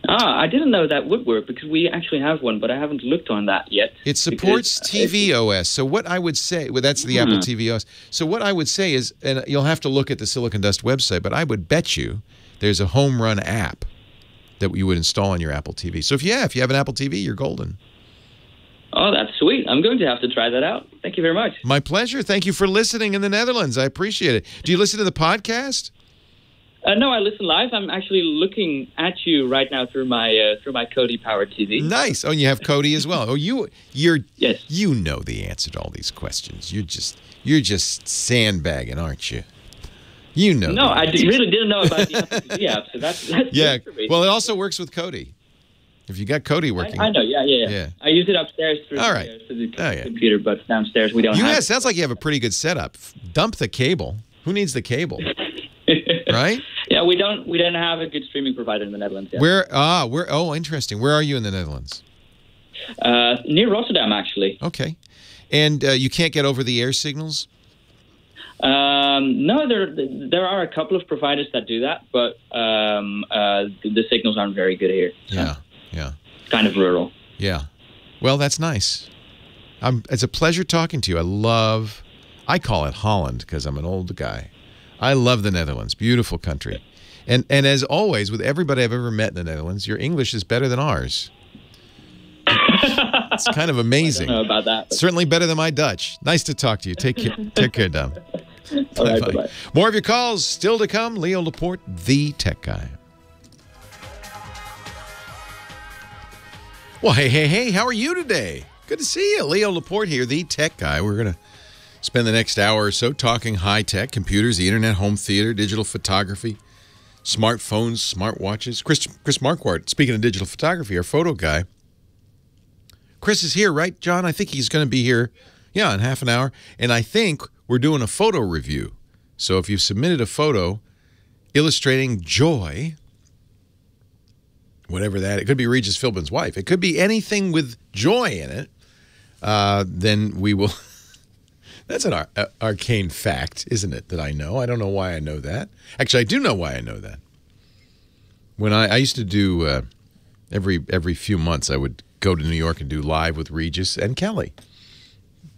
S7: Oh, I didn't know that would work because we actually have one, but I haven't looked on that yet.
S3: It supports TV OS. So what I would say, well, that's the Apple TV OS. So what I would say is, and you'll have to look at the Silicon Dust website, but I would bet you there's a home run app that you would install on your Apple TV. So if you have an Apple TV, you're golden.
S7: Oh, that's sweet. I'm going to have to try that out. Thank you very much.
S3: My pleasure. Thank you for listening in the Netherlands. I appreciate it. Do you listen to the podcast?
S7: No, I listen live. I'm actually looking at you right now through my Kodi powered TV.
S3: Nice. Oh, and you have Kodi as well. Oh, you're
S7: yes.
S3: You know the answer to all these questions. You're just sandbagging, aren't you? You know.
S7: No, I really didn't know about the Apple TV app. So that's
S3: yeah. Well, it also works with Kodi. If you got Kodi working,
S7: I know. Yeah. I use it upstairs through the computer, but downstairs we don't.
S3: Yeah, sounds like you have a pretty good setup. Dump the cable. Who needs the cable? Right?
S7: Yeah, we don't have a good streaming provider in the Netherlands yet.
S3: Oh, interesting. Where are you in the Netherlands?
S7: Near Rotterdam, actually.
S3: Okay. And you can't get over-the-air signals?
S7: No, there are a couple of providers that do that, but the signals aren't very good here. So
S3: Yeah.
S7: It's kind of rural.
S3: Yeah. Well, that's nice. It's a pleasure talking to you. I call it Holland because I'm an old guy. I love the Netherlands. Beautiful country. And as always, with everybody I've ever met in the Netherlands, your English is better than ours. It's kind of amazing.
S7: I don't know about that.
S3: Certainly better than my Dutch. Nice to talk to you. Take care, Dom.
S7: All right, bye-bye.
S3: More of your calls still to come. Leo Laporte, the tech guy. Well, hey, how are you today? Good to see you. Leo Laporte here, the tech guy. We're going to spend the next hour or so talking high-tech, computers, the internet, home theater, digital photography, smartphones, smartwatches. Chris Marquardt, speaking of digital photography, our photo guy. Chris is here, right, John? I think he's going to be here, in half an hour. And I think we're doing a photo review. So if you've submitted a photo illustrating joy, whatever that, it could be Regis Philbin's wife. It could be anything with joy in it. Then we will. That's an arcane fact, isn't it, that I know? I don't know why I know that. Actually, I do know why I know that. When I used to do, every few months, I would go to New York and do live with Regis and Kelly.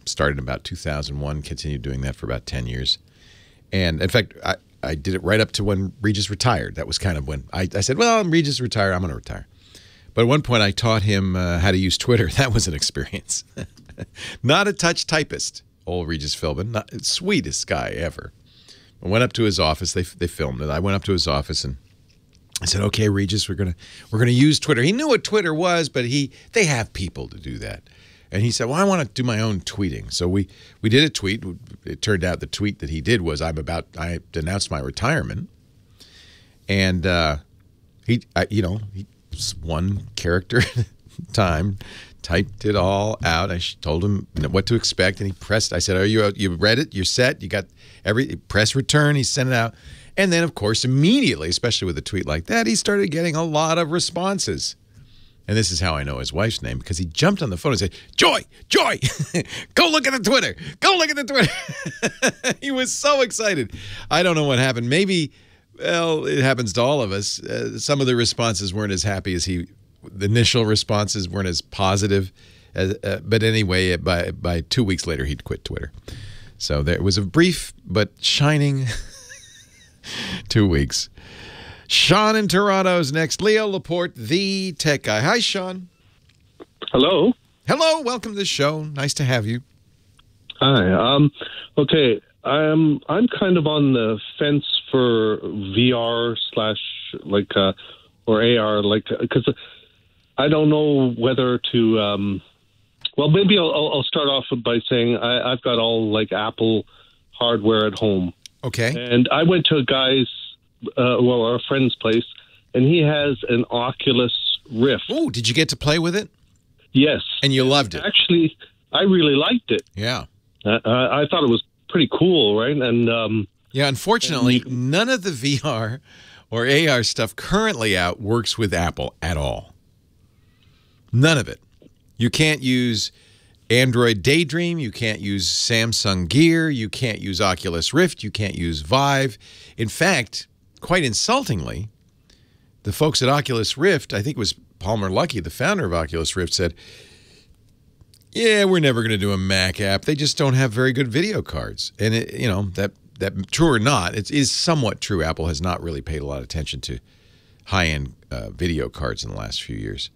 S3: Started in about 2001, continued doing that for about 10 years. And, in fact, I did it right up to when Regis retired. That was kind of when I said, well, Regis retired, I'm going to retire. But at one point, I taught him how to use Twitter. That was an experience. Not a touch typist. Old Regis Philbin, sweetest guy ever. I went up to his office. They filmed it. I went up to his office and I said, "Okay, Regis, we're gonna use Twitter." He knew what Twitter was, but they have people to do that. And he said, "Well, I want to do my own tweeting." So we did a tweet. It turned out the tweet that he did was, I announced my retirement, and he one character at a time. Typed it all out. I told him what to expect, and he pressed. I said, you read it? You're set? You got press return." He sent it out. And then, of course, immediately, especially with a tweet like that, he started getting a lot of responses. And this is how I know his wife's name, because he jumped on the phone and said, Joy, go look at the Twitter. Go look at the Twitter. He was so excited. I don't know what happened. Maybe, well, it happens to all of us. Some of the responses weren't as happy as the initial responses weren't as positive. But anyway, by 2 weeks later, he'd quit Twitter. So there was a brief but shining 2 weeks. Sean in Toronto is next. Leo Laporte, the tech guy. Hi, Sean.
S8: Hello.
S3: Hello. Welcome to the show. Nice to have you.
S8: Hi. Okay. I'm kind of on the fence for VR or AR, because I don't know whether to. Well, maybe I'll start off by saying I've got all Apple hardware at home.
S3: Okay.
S8: And I went to a friend's place, and he has an Oculus Rift.
S3: Oh, did you get to play with it?
S8: Yes.
S3: And you loved it?
S8: Actually, I really liked it.
S3: Yeah.
S8: I thought it was pretty cool, right? And
S3: yeah, unfortunately, none of the VR or AR stuff currently out works with Apple at all. None of it. You can't use Android Daydream. You can't use Samsung Gear. You can't use Oculus Rift. You can't use Vive. In fact, quite insultingly, the folks at Oculus Rift, I think it was Palmer Luckey, the founder of Oculus Rift, said, yeah, we're never going to do a Mac app. They just don't have very good video cards. And, that true or not, it is somewhat true. Apple has not really paid a lot of attention to high-end video cards in the last few years.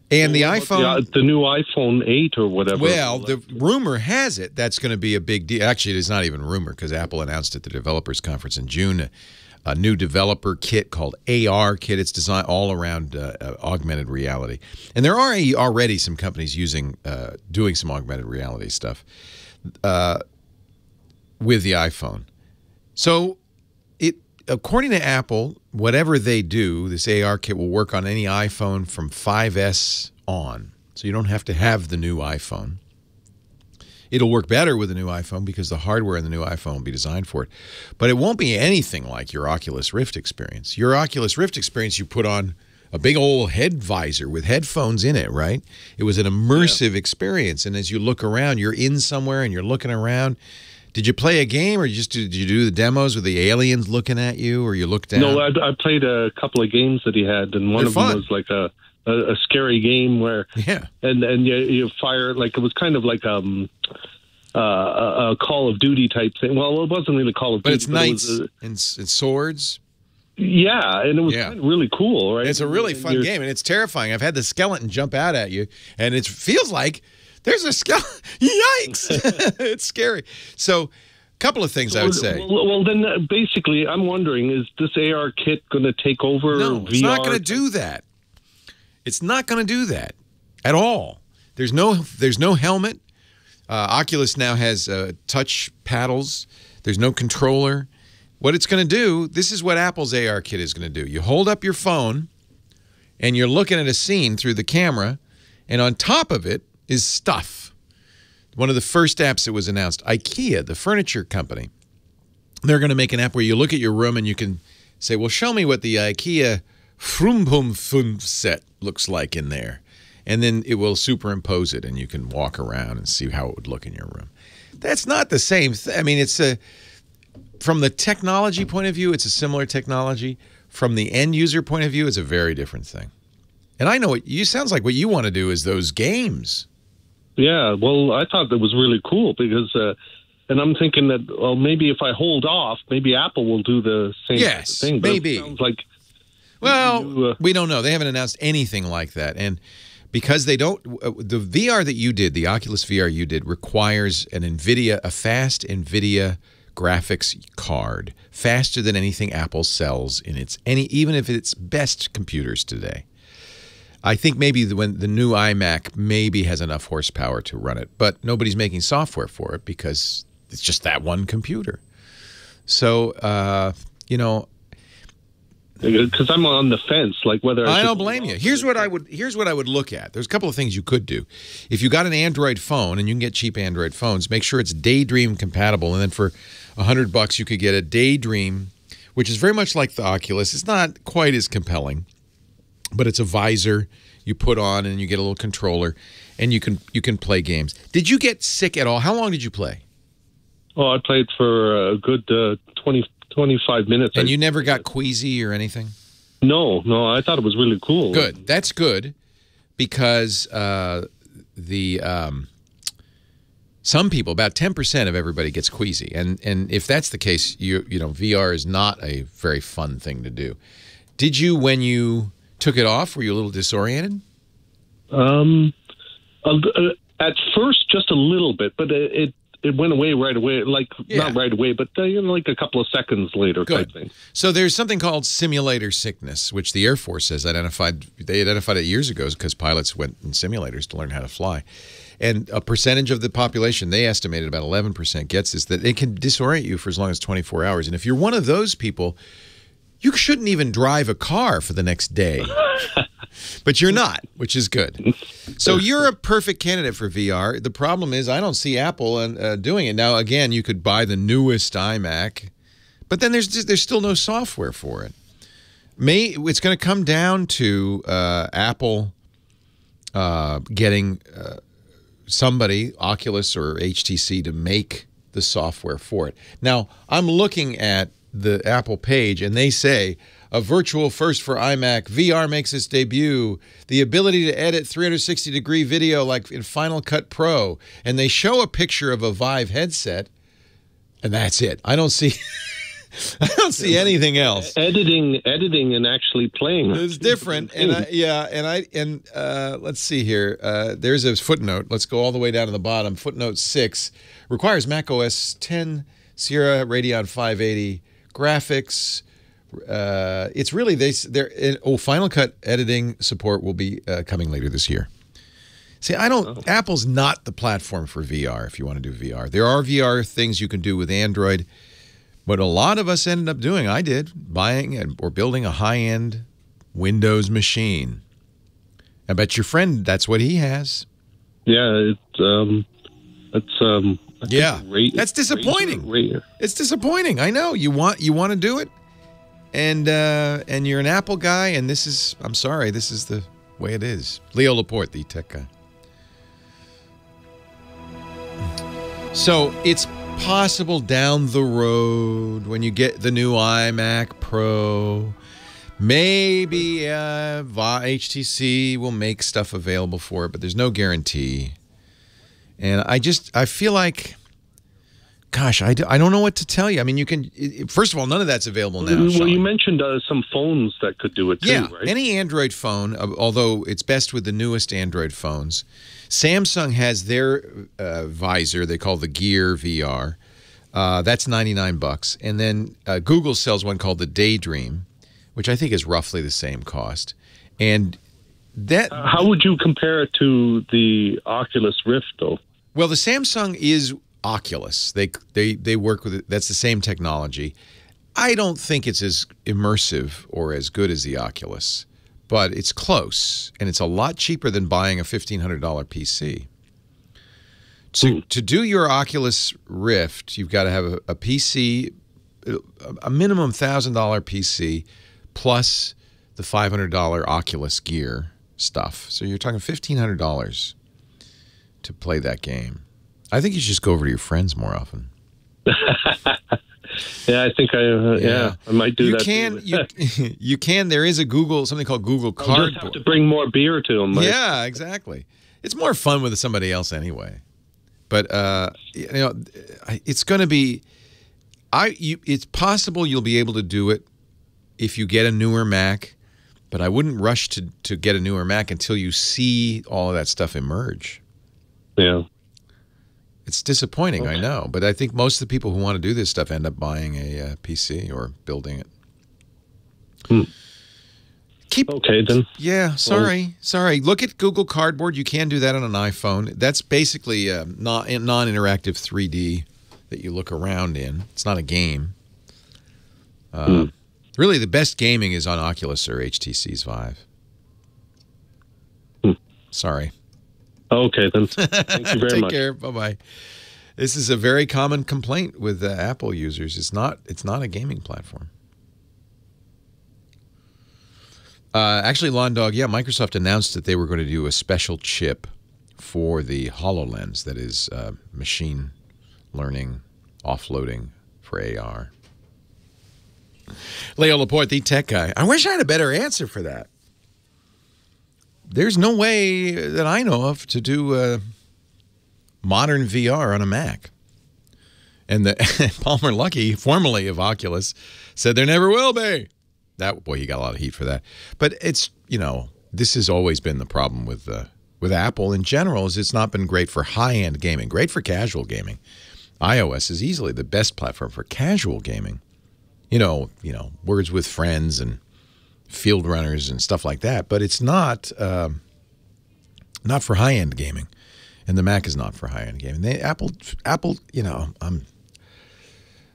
S3: And the iPhone...
S8: the new iPhone 8 or whatever.
S3: Well, the rumor has it that's going to be a big deal. Actually, it is not even rumor because Apple announced at the Developers Conference in June a new developer kit called AR Kit. It's designed all around augmented reality. And there are already some companies doing some augmented reality stuff with the iPhone. So, according to Apple, whatever they do, this AR kit will work on any iPhone from 5S on. So you don't have to have the new iPhone. It'll work better with the new iPhone because the hardware in the new iPhone will be designed for it. But it won't be anything like your Oculus Rift experience. Your Oculus Rift experience, you put on a big old head visor with headphones in it, right? It was an immersive experience. And as you look around, you're in somewhere and you're looking around. Did you play a game, or did you do the demos with the aliens looking at you, or you looked down?
S8: No, I played a couple of games that he had, and one of them was like a scary game where, and you fire, like, it was kind of like a Call of Duty type thing. Well, it wasn't really Call of Duty,
S3: but it's knights and swords.
S8: Yeah, and it was kind of really cool, right?
S3: It's a really fun game, and it's terrifying. I've had the skeleton jump out at you, and it feels like there's a skeleton. Yikes! It's scary. So, a couple of things I would say.
S8: Well, then basically, I'm wondering, is this AR kit going to take over
S3: No,
S8: VR?
S3: it's not going to do that. It's not going to do that at all. There's no helmet. Oculus now has touch paddles. There's no controller. What it's going to do, this is what Apple's AR kit is going to do. You hold up your phone, and you're looking at a scene through the camera, and on top of it is stuff. One of the first apps that was announced, IKEA, the furniture company, they're going to make an app where you look at your room and you can say, well, show me what the IKEA Frumpum set looks like in there. And then it will superimpose it, and you can walk around and see how it would look in your room. That's not the same thing. I mean, from the technology point of view, it's a similar technology. From the end user point of view, it's a very different thing. And I know sounds like what you want to do is those games.
S8: Yeah, well, I thought that was really cool because, and I'm thinking that, well, maybe if I hold off, maybe Apple will do the same thing. But
S3: maybe.
S8: It sounds like,
S3: well, we don't know. They haven't announced anything like that. And because they don't, the VR that you did, the Oculus VR you did, requires a fast NVIDIA graphics card, faster than anything Apple sells in even if it's best computers today. I think maybe when the new iMac maybe has enough horsepower to run it, but nobody's making software for it because it's just that one computer. So,
S8: because I'm on the fence, like whether
S3: I don't blame you. Here's what I would look at. There's a couple of things you could do. If you got an Android phone, and you can get cheap Android phones, make sure it's Daydream compatible, and then for $100 you could get a Daydream, which is very much like the Oculus. It's not quite as compelling, but it's a visor you put on, and you get a little controller, and you can play games. Did you get sick at all? How long did you play?
S8: Oh, I played for a good 25 minutes.
S3: And you never got queasy or anything?
S8: No, I thought it was really cool.
S3: Good. That's good because some people, about 10% of everybody gets queasy. And if that's the case, VR is not a very fun thing to do. Did you, when you took it off, were you a little disoriented?
S8: At first, just a little bit, but it went away right away. Not right away, but like a couple of seconds later.
S3: Good.
S8: Type thing.
S3: So there's something called simulator sickness, which the Air Force has identified. They identified it years ago because pilots went in simulators to learn how to fly. And a percentage of the population, they estimated about 11% gets this, that it can disorient you for as long as 24 hours. And if you're one of those people, you shouldn't even drive a car for the next day. But you're not, which is good. So you're a perfect candidate for VR. The problem is I don't see Apple doing it. Now, again, you could buy the newest iMac, but then there's still no software for it. It's going to come down to Apple getting somebody, Oculus or HTC, to make the software for it. Now, I'm looking at the Apple page, and they say, a virtual first for iMac, VR makes its debut, the ability to edit 360-degree video like in Final Cut Pro, and they show a picture of a Vive headset, and that's it. I don't see I don't see anything else.
S8: Editing and actually playing.
S3: It's different. And let's see here. There's a footnote. Let's go all the way down to the bottom. Footnote 6 requires Mac OS 10 Sierra Radeon 580 graphics. It's really Final Cut editing support will be coming later this year. See, Apple's not the platform for VR if you want to do VR. There are VR things you can do with Android, but a lot of us ended up doing, I did, buying or building a high-end Windows machine. I bet your friend, that's what he has.
S8: Yeah,
S3: that's disappointing. It's disappointing. I know. You want to do it, and you're an Apple guy, and I'm sorry, this is the way it is. Leo Laporte, the tech guy. So it's possible down the road when you get the new iMac Pro, maybe HTC will make stuff available for it, but there's no guarantee. And I feel like, gosh, I don't know what to tell you. I mean, you can, first of all, none of that's available now.
S8: Well, you mentioned some phones that could do it too, right?
S3: Any Android phone, although it's best with the newest Android phones. Samsung has their visor they call the Gear VR. That's $99. And then Google sells one called the Daydream, which I think is roughly the same cost. And that
S8: how would you compare it to the Oculus Rift, though?
S3: Well, the Samsung is Oculus. They work with it. That's the same technology. I don't think it's as immersive or as good as the Oculus, but it's close, and it's a lot cheaper than buying a $1,500 PC. To do your Oculus Rift, you've got to have a PC, a minimum $1,000 PC, plus the $500 Oculus Gear stuff. So you're talking $1,500 to play that game. I think you should just go over to your friends more often.
S8: Yeah, I think I might do that.
S3: You can. There is something called Google Cardboard.
S8: You just have to bring more beer to them.
S3: Yeah, exactly. It's more fun with somebody else anyway. But it's going to be. It's possible you'll be able to do it if you get a newer Mac, but I wouldn't rush to get a newer Mac until you see all of that stuff emerge.
S8: Yeah.
S3: It's disappointing, I know, but I think most of the people who want to do this stuff end up buying a PC or building it.
S8: Okay, then.
S3: Yeah, sorry. Look at Google Cardboard. You can do that on an iPhone. That's basically non-interactive 3D that you look around in. It's not a game. Really, the best gaming is on Oculus or HTC's Vive. Sorry.
S8: Okay, then. Thank you very much.
S3: Take care. Bye-bye. This is a very common complaint with Apple users. It's not a gaming platform. Actually, Lawn Dog, yeah, Microsoft announced that they were going to do a special chip for the HoloLens that is machine learning, offloading for AR. Leo Laporte, the tech guy. I wish I had a better answer for that. There's no way that I know of to do modern VR on a Mac. And Palmer Luckey, formerly of Oculus, said there never will be. Boy, he got a lot of heat for that. But it's, this has always been the problem with Apple in general, is it's not been great for high-end gaming, great for casual gaming. iOS is easily the best platform for casual gaming. Words with friends and field runners and stuff like that, but it's not for high-end gaming, and the Mac is not for high-end gaming. Apple,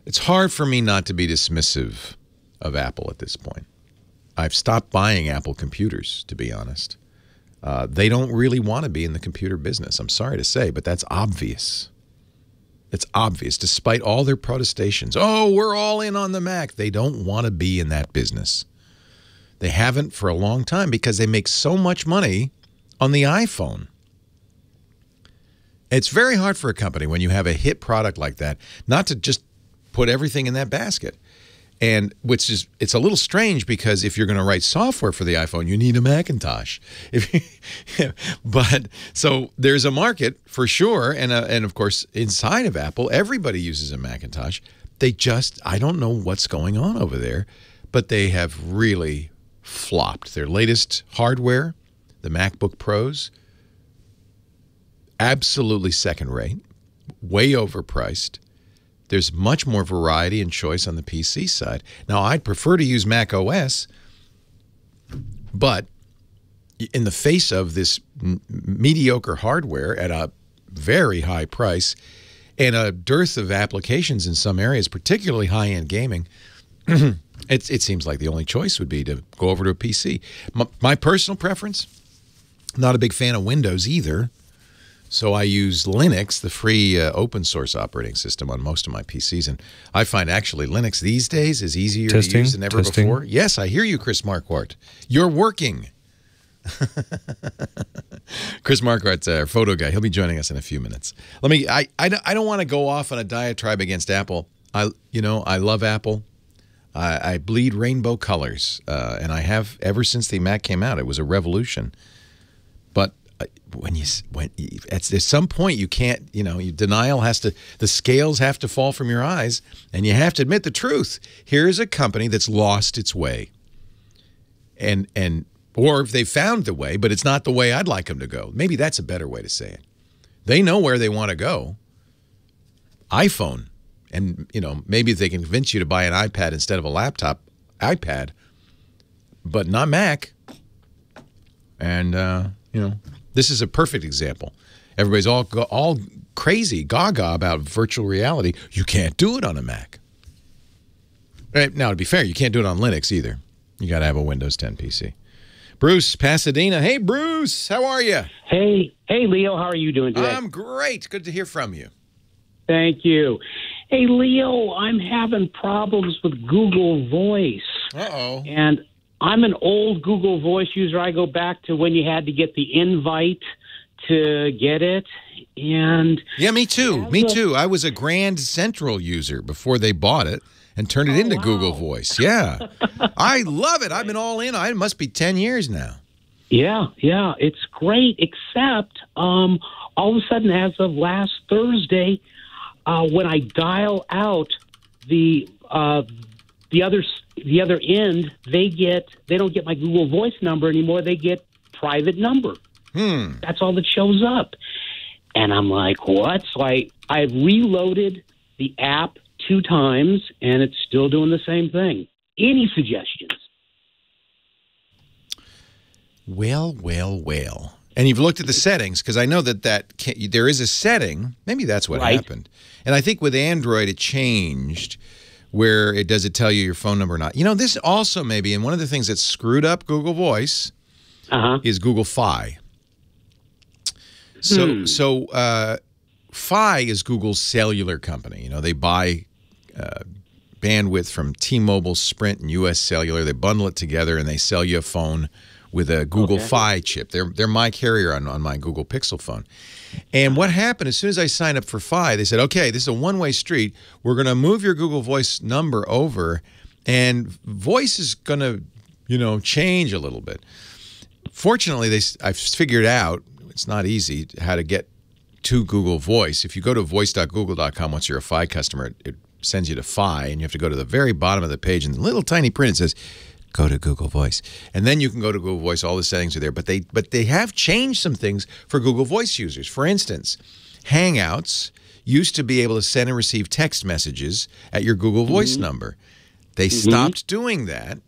S3: it's hard for me not to be dismissive of Apple at this point. I've stopped buying Apple computers, to be honest. They don't really want to be in the computer business. I'm sorry to say, but that's obvious. It's obvious, despite all their protestations. Oh, we're all in on the Mac. They don't want to be in that business. They haven't for a long time because they make so much money on the iPhone. It's very hard for a company when you have a hit product like that not to just put everything in that basket. And it's a little strange because if you're going to write software for the iPhone, you need a Macintosh. But so there's a market for sure, and of course inside of Apple, everybody uses a Macintosh. I don't know what's going on over there, but they have really flopped. Their latest hardware, the MacBook Pros, absolutely second rate, way overpriced. There's much more variety and choice on the PC side. Now, I'd prefer to use Mac OS, but in the face of this mediocre hardware at a very high price and a dearth of applications in some areas, particularly high-end gaming, it seems like the only choice would be to go over to a PC. My personal preference, not a big fan of Windows either. So I use Linux, the free open source operating system, on most of my PCs. And I find actually Linux these days is easier to use than ever before. Yes, I hear you, Chris Marquardt. You're working. Chris Marquardt's our photo guy. He'll be joining us in a few minutes. I don't want to go off on a diatribe against Apple. I love Apple. I bleed rainbow colors, and I have ever since the Mac came out. It was a revolution. But at some point you can't, denial has to, the scales have to fall from your eyes, and you have to admit the truth. Here's a company that's lost its way, or if they found the way, but it's not the way I'd like them to go. Maybe that's a better way to say it. They know where they want to go. iPhone, and maybe they can convince you to buy an iPad instead of a laptop, iPad, but not Mac. And this is a perfect example. Everybody's all crazy, gaga about virtual reality. You can't do it on a Mac. Right, now, to be fair, you can't do it on Linux either. You got to have a Windows 10 PC. Bruce, Pasadena. Hey, Bruce, how are you?
S9: Hey, Leo, how are you doing today?
S3: I'm great. Good to hear from you.
S9: Thank you. Hey, Leo, I'm having problems with Google Voice.
S3: Uh-oh.
S9: And I'm an old Google Voice user. I go back to when you had to get the invite to get it. And
S3: yeah, me too. Me too. I was a Grand Central user before they bought it and turned it into Google Voice. Yeah. I love it. I've been all in. It must be 10 years now.
S9: Yeah, it's great, except all of a sudden, as of last Thursday, when I dial out the other end, they don't get my Google Voice number anymore. They get private number. That's all that shows up. And I'm like, what? So I've reloaded the app 2 times, and it's still doing the same thing. Any suggestions?
S3: Well. And you've looked at the settings, because I know that there is a setting. Maybe that's what happened. And I think with Android it changed where does it tell you your phone number or not. This also maybe, and one of the things that screwed up Google Voice is Google Fi. So Fi is Google's cellular company. They buy bandwidth from T-Mobile, Sprint, and U.S. Cellular. They bundle it together, and they sell you a phone with a Google Fi chip. They're my carrier on my Google Pixel phone. And what happened, as soon as I signed up for Fi, they said, okay, this is a one-way street. We're going to move your Google Voice number over, and voice is going to, change a little bit. Fortunately, I've figured out, it's not easy, how to get to Google Voice. If you go to voice.google.com, once you're a Fi customer, it sends you to Fi, and you have to go to the very bottom of the page, and the little tiny print, it says, go to Google Voice. And then you can go to Google Voice. All the settings are there. But they have changed some things for Google Voice users. For instance, Hangouts used to be able to send and receive text messages at your Google Voice number. They stopped doing that.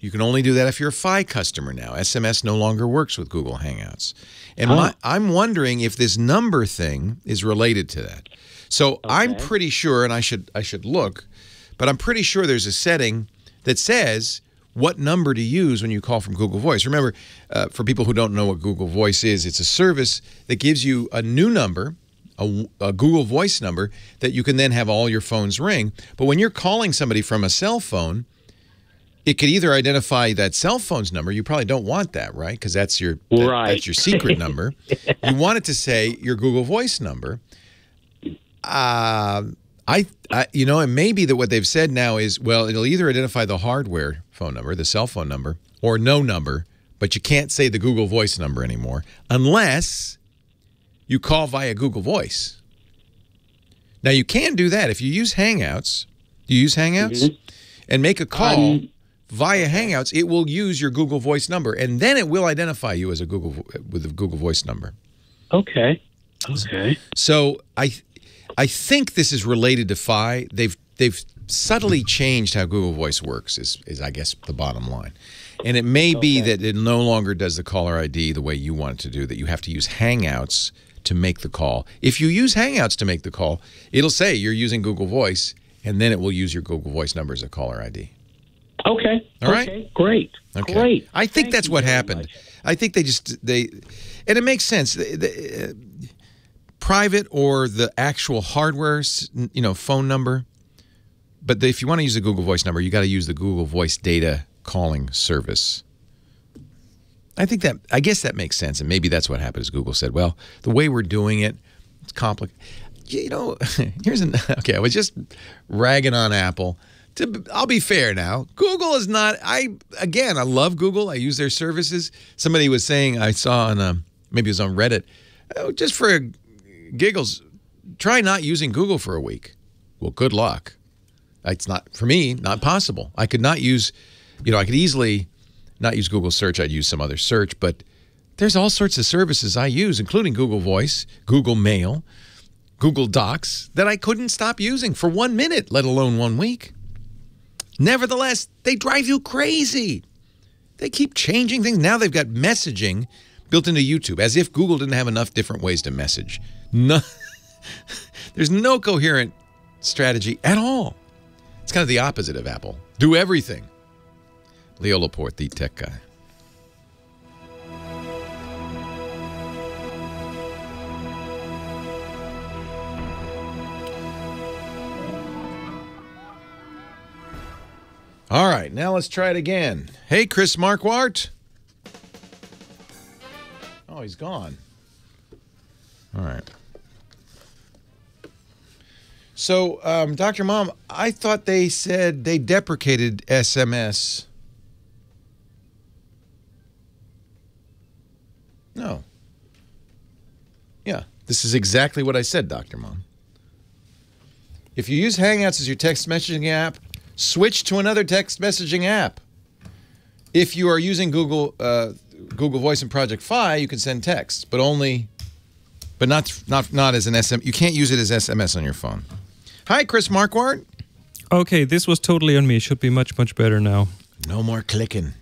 S3: You can only do that if you're a Fi customer now. SMS no longer works with Google Hangouts. And I'm wondering if this number thing is related to that. So I'm pretty sure, and I should look, but I'm pretty sure there's a setting that says what number to use when you call from Google Voice. Remember, for people who don't know what Google Voice is, it's a service that gives you a new number, a Google Voice number, that you can then have all your phones ring. But when you're calling somebody from a cell phone, it could either identify that cell phone's number. You probably don't want that, right? Because that's your secret number. You want it to say your Google Voice number. You know, it may be that what they've said now is, well, it'll either identify the hardware phone number, the cell phone number, or no number, but you can't say the Google Voice number anymore unless you call via Google Voice. Now, you can do that. If you use Hangouts, do you use Hangouts? And make a call via Hangouts, it will use your Google Voice number, and then it will identify you as a with a Google Voice number.
S9: Okay. Okay.
S3: So I think this is related to Fi. They've subtly changed how Google Voice works, is I guess the bottom line. And it may be that it no longer does the caller ID the way you want it to do, that you have to use Hangouts to make the call. If you use Hangouts to make the call, it'll say you're using Google Voice, and then it will use your Google Voice number as a caller ID.
S9: Okay.
S3: All right.
S9: Okay. Great.
S3: Okay.
S9: Great.
S3: I think that's what happened. I think and it makes sense. Private or the actual hardware, phone number. But if you want to use the Google Voice number, you got to use the Google Voice data calling service. I guess that makes sense, and maybe that's what happened. Is Google said, well, the way we're doing it, it's complicated. Okay, I was just ragging on Apple. I'll be fair now. Google is not. I love Google. I use their services. Somebody was saying, I saw on maybe it was on Reddit, just for giggles, try not using Google for a week. Well, good luck. It's not, for me, not possible. I could not use, I could easily not use Google Search. I'd use some other search, but there's all sorts of services I use, including Google Voice, Google Mail, Google Docs, that I couldn't stop using for 1 minute, let alone 1 week. Nevertheless, they drive you crazy. They keep changing things. Now they've got messaging built into YouTube, as if Google didn't have enough different ways to message. No, there's no coherent strategy at all. It's kind of the opposite of Apple. Do everything. Leo Laporte, the tech guy. All right, now let's try it again. Hey, Chris Marquardt. Oh, he's gone. All right. So, Dr. Mom, I thought they said they deprecated SMS. No. Yeah, this is exactly what I said, Dr. Mom. If you use Hangouts as your text messaging app, switch to another text messaging app. If you are using Google Voice and Project Fi, you can send text, but not as an SMS. You can't use it as SMS on your phone. Hi, Chris Marquardt.
S10: Okay, this was totally on me. It should be much, much better now.
S3: No more clicking.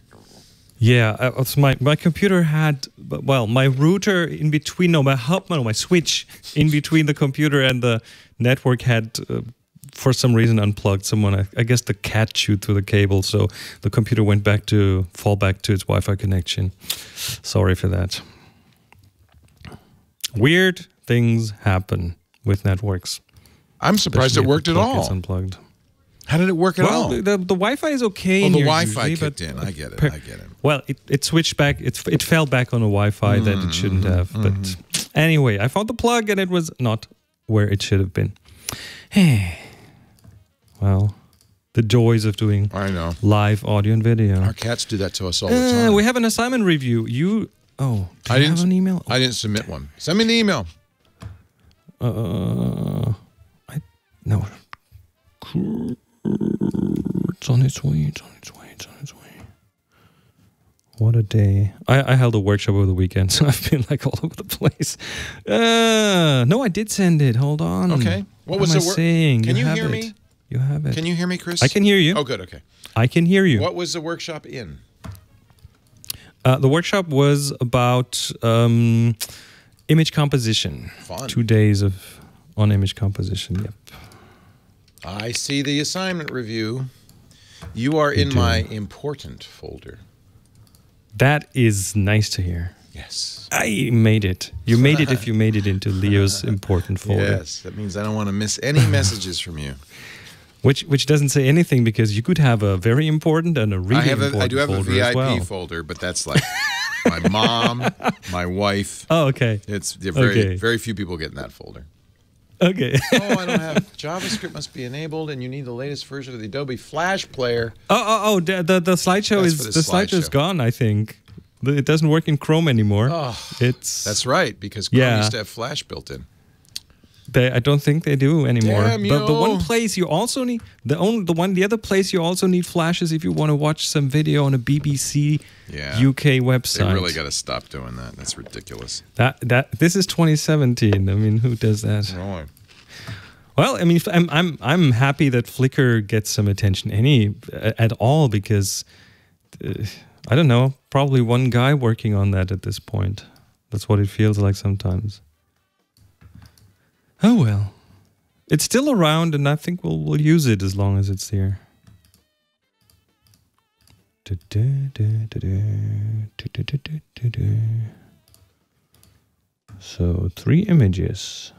S10: Yeah, my computer had, well, my router in between, my switch in between the computer and the network had, for some reason, unplugged. I guess the cat chewed through the cable, so the computer went fall back to its Wi-Fi connection. Sorry for that. Weird things happen with networks.
S3: I'm surprised it worked at all.
S10: It's unplugged.
S3: How did it work at all?
S10: Well, the Wi-Fi is okay.
S3: Oh,
S10: in
S3: the
S10: here
S3: Wi-Fi
S10: usually,
S3: kicked in. I get it.
S10: Well, it switched back. It fell back on the Wi-Fi that it shouldn't have. But anyway, I found the plug and it was not where it should have been. Well, the joys of doing live audio and video.
S3: Our cats do that to us all the time.
S10: We have an assignment review. Do you have an email?
S3: I didn't submit one. Send me an email.
S10: No. It's on its way. What a day. I held a workshop over the weekend, so I've been like all over the place. No, I did send it. Hold on.
S3: Okay. What was
S10: the word saying?
S3: Can you hear me?
S10: You have it.
S3: Can you hear me, Chris?
S10: I can hear you.
S3: Oh, good. Okay.
S10: I can hear you.
S3: What was the workshop in?
S10: The workshop was about image composition.
S3: Fun.
S10: 2 days on image composition. Yep.
S3: I see the assignment review. You are in my important folder.
S10: That is nice to hear.
S3: Yes.
S10: I made it. You made it if you made it into Leo's important folder.
S3: Yes, that means I don't want to miss any messages from you.
S10: Which doesn't say anything because you could have a very important and a really important folder.
S3: I do have a VIP folder, but that's like my mom, my wife.
S10: Oh, okay.
S3: It's very few people get in that folder.
S10: Okay.
S3: Oh, I don't have JavaScript must be enabled, and you need the latest version of the Adobe Flash player.
S10: The slideshow is gone. I think it doesn't work in Chrome anymore.
S3: Oh, that's right, because Chrome used to have Flash built in.
S10: I don't think they do anymore.
S3: Damn you.
S10: The one place you also need the other place you also need Flash is if you want to watch some video on a BBC UK website.
S3: They really got to stop doing that. That's ridiculous.
S10: This is 2017. I mean, who does that?
S3: Right.
S10: Well, I mean, I'm happy that Flickr gets some attention at all because I don't know, probably one guy working on that at this point. That's what it feels like sometimes. Oh well, it's still around, and I think we'll use it as long as it's here. So 3 images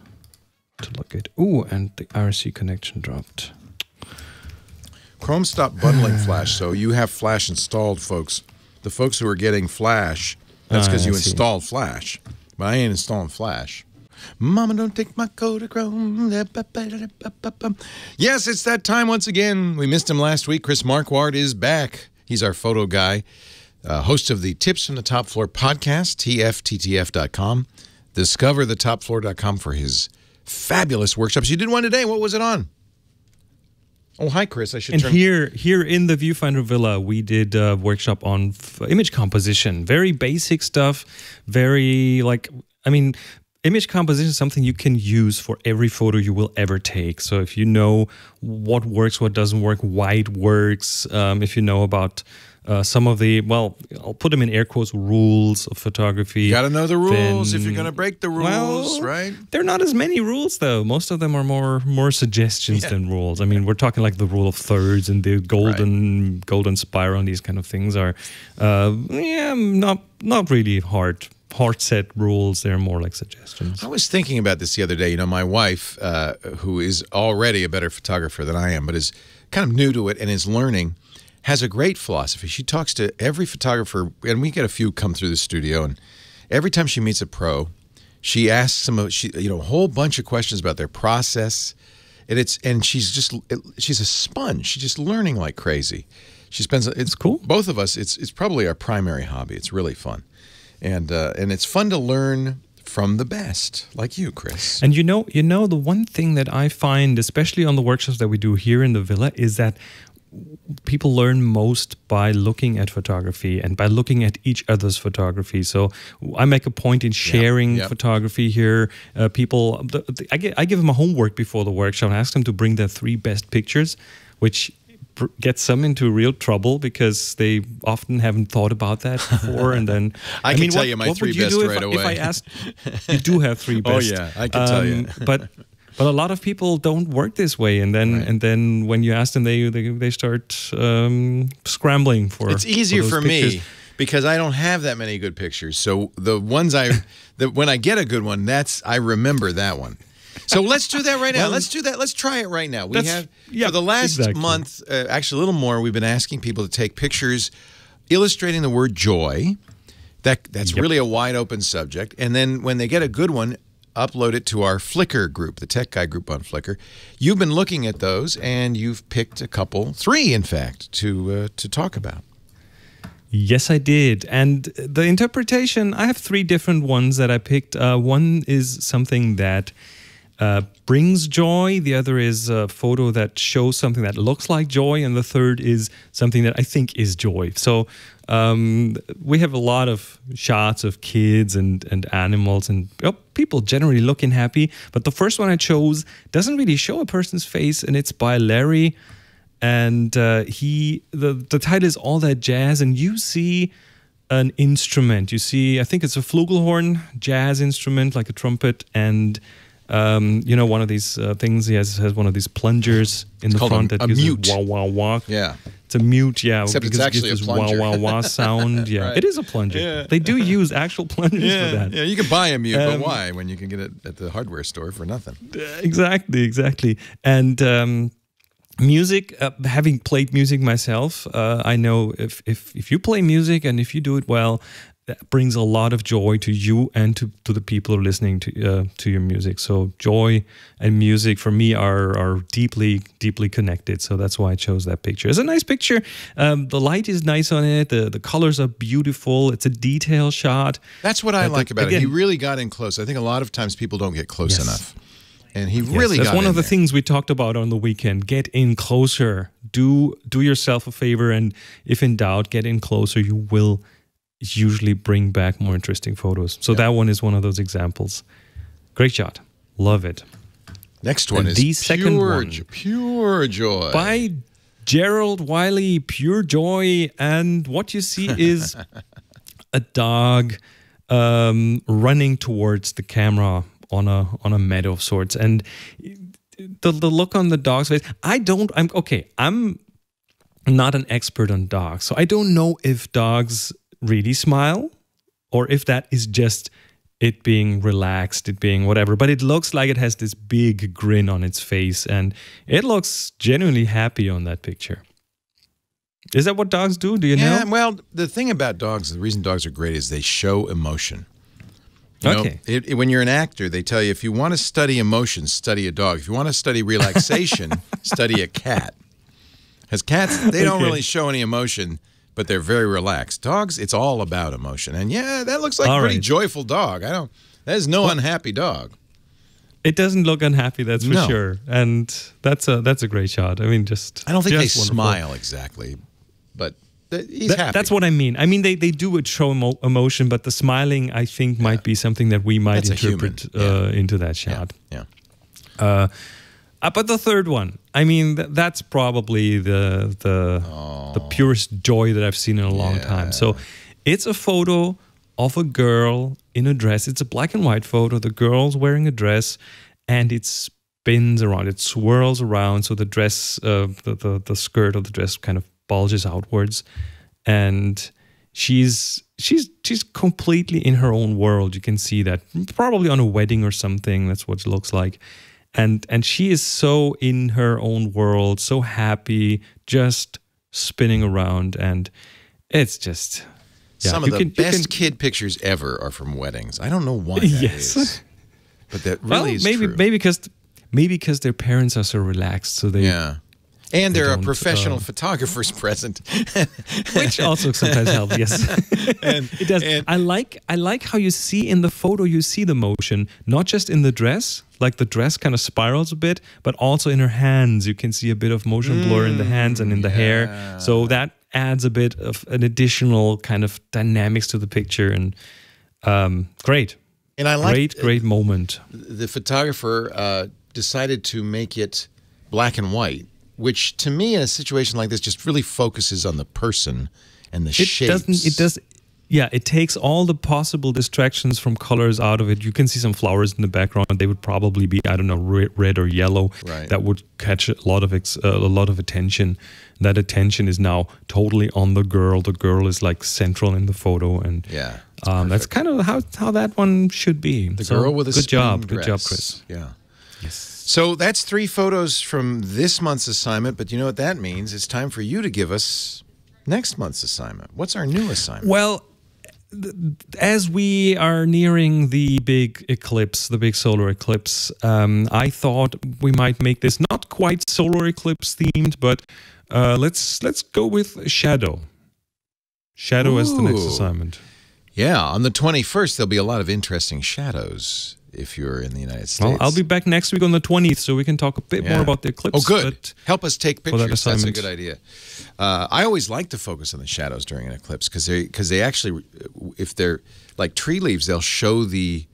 S10: to look at. Ooh, and the RC connection dropped.
S3: Chrome stopped bundling Flash, so you have Flash installed, folks. The folks who are getting Flash, that's because you installed Flash. But I ain't installing Flash. Mama, don't take my Kodachrome. Yes, it's that time once again. We missed him last week. Chris Marquardt is back. He's our photo guy, host of the Tips from the Top Floor podcast, tfttf.com. Discoverthetopfloor.com for his fabulous workshops. You did one today. What was it on? Oh, hi, Chris. I should turn...
S10: here in the Viewfinder Villa, we did a workshop on image composition. Very basic stuff. Image composition is something you can use for every photo you will ever take. So if you know what works, what doesn't work, why it works, if you know about some of the, I'll put them in air quotes, rules of photography. You
S3: got to know the rules if you're going to break the rules, right?
S10: There are not as many rules, though. Most of them are more suggestions than rules. I mean, we're talking like the rule of thirds and the golden spiral and these kind of things are, not really hard set rules. They're more like suggestions.
S3: I was thinking about this the other day. You know, my wife, who is already a better photographer than I am, but is kind of new to it and is learning, has a great philosophy. She talks to every photographer, and we get a few come through the studio, and every time she meets a pro, she asks them a whole bunch of questions about their process, and she's a sponge. She's just learning like crazy. It's
S10: cool.
S3: Both of us, it's probably our primary hobby. It's really fun. And it's fun to learn from the best, like you, Chris.
S10: And you know, the one thing that I find, especially on the workshops that we do here in the villa, is that people learn most by looking at photography and by looking at each other's photography. So I make a point in sharing photography here. I give them a homework before the workshop and ask them to bring their 3 best pictures, which gets some into real trouble because they often haven't thought about that before. And then
S3: I can tell you my 3 best right away.
S10: If I asked, you do have 3 best.
S3: Oh yeah, I can tell you.
S10: But a lot of people don't work this way, and then when you ask them, they start scrambling for.
S3: It's easier for
S10: pictures.
S3: me because I don't have that many good pictures. So the ones when I get a good one, I remember that one. So let's do that right now. Let's do that. Let's try it right now. We have for the last month, actually a little more. We've been asking people to take pictures illustrating the word joy. That's really a wide open subject. And then when they get a good one, upload it to our Flickr group, the Tech Guy group on Flickr. You've been looking at those, and you've picked a couple, 3 in fact, to talk about.
S10: Yes, I did. And the interpretation, I have 3 different ones that I picked. One is something that brings joy. The other is a photo that shows something that looks like joy. And the third is something that I think is joy. So we have a lot of shots of kids and animals and people generally looking happy. But the first one I chose doesn't really show a person's face, and it's by Larry. And the title is All That Jazz, and you see an instrument. You see, I think it's a flugelhorn jazz instrument, like a trumpet, and one of these things. He has one of these plungers in the front that gives
S3: mute.
S10: Wah wah wah.
S3: Yeah,
S10: it's a mute. Yeah,
S3: except it's actually a plunger.
S10: Wah wah wah sound. Yeah,
S3: right.
S10: It is a plunger. Yeah. They do use actual plungers for that.
S3: Yeah, you can buy a mute, but why when you can get it at the hardware store for nothing?
S10: Exactly. And music, having played music myself, I know if you play music and if you do it well, that brings a lot of joy to you and to the people who are listening to your music. So joy and music for me are deeply, deeply connected. So that's why I chose that picture. It's a nice picture. The light is nice on it. The colors are beautiful. It's a detail shot.
S3: That's what I like about it. He really got in close. I think a lot of times people don't get close enough. And he really got in.
S10: That's one of the things we talked about on the weekend. Get in closer. Do yourself a favor, and if in doubt, get in closer. You will usually bring back more interesting photos. So that one is one of those examples. Great shot. Love it.
S3: Next one is
S10: the second one,
S3: Pure Joy.
S10: By Gerald Wiley, Pure Joy. And what you see is a dog running towards the camera on a meadow of sorts. And the look on the dog's face, I'm not an expert on dogs, so I don't know if dogs really smile or if that is just it being relaxed, it being whatever, but it looks like it has this big grin on its face, and it looks genuinely happy on that picture. Is that what dogs do? Do you know?
S3: Yeah, well, the thing about dogs, the reason dogs are great is they show emotion. You know, when you're an actor, they tell you if you want to study emotion, study a dog. If you want to study relaxation, study a cat. Because cats, they don't really show any emotion, but they're very relaxed. Dogs, it's all about emotion. And yeah, that looks like a pretty joyful dog. That is no unhappy dog.
S10: It doesn't look unhappy, that's for sure. And that's a great shot. I mean,
S3: I don't think they smile exactly, but he's happy.
S10: That's what I mean. I mean, they do show emotion, but the smiling, I think, might be something that we might interpret into that shot.
S3: Yeah.
S10: But the third one, I mean, that's probably the purest joy that I've seen in a long time. So it's a photo of a girl in a dress. It's a black and white photo. The girl's wearing a dress, and it spins around. It swirls around. So the dress, the skirt of the dress kind of bulges outwards. And she's completely in her own world. You can see that. Probably on a wedding or something. That's what it looks like. And she is so in her own world, so happy, just spinning around, and it's just
S3: some of the best kid pictures ever are from weddings. I don't know why that is, but that really is true.
S10: Maybe because their parents are so relaxed, so they
S3: and there are professional photographers present,
S10: which also sometimes helps. Yes,
S3: and
S10: it does. And I like how you see in the photo, you see the motion, not just in the dress, like the dress kind of spirals a bit, but also in her hands. You can see a bit of motion blur in the hands and in the hair. So that adds a bit of an additional kind of dynamics to the picture, and great. And I like great moment.
S3: The photographer decided to make it black and white, which to me in a situation like this just really focuses on the person and the shapes.
S10: It takes all the possible distractions from colors out of it. You can see some flowers in the background. They would probably be, I don't know, red or yellow. Right. That would catch a lot of attention. That attention is now totally on the girl. The girl is like central in the photo, and that's kind of how that one should be.
S3: The girl with a
S10: good job,
S3: dress.
S10: Good job, Chris.
S3: Yeah. Yes. So that's 3 photos from this month's assignment, but you know what that means? It's time for you to give us next month's assignment. What's our new assignment?
S10: Well, as we are nearing the big eclipse, the big solar eclipse, I thought we might make this not quite solar eclipse themed, but let's go with shadow. Shadow as the next assignment.
S3: Yeah, on the 21st, there'll be a lot of interesting shadows if you're in the United States.
S10: Well, I'll be back next week on the 20th, so we can talk a bit more about the eclipse.
S3: Oh, good. Help us take pictures.
S10: That's
S3: a good idea. I always like to focus on the shadows during an eclipse because they actually, if they're like tree leaves, they'll show the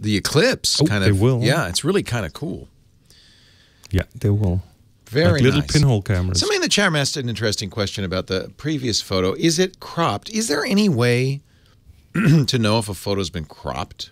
S3: eclipse.
S10: They will.
S3: Yeah, it's really kind of cool.
S10: Yeah, they will.
S3: Very
S10: like little
S3: nice.
S10: Pinhole cameras.
S3: Somebody in the chat room asked an interesting question about the previous photo. Is it cropped? Is there any way to know if a photo's been cropped?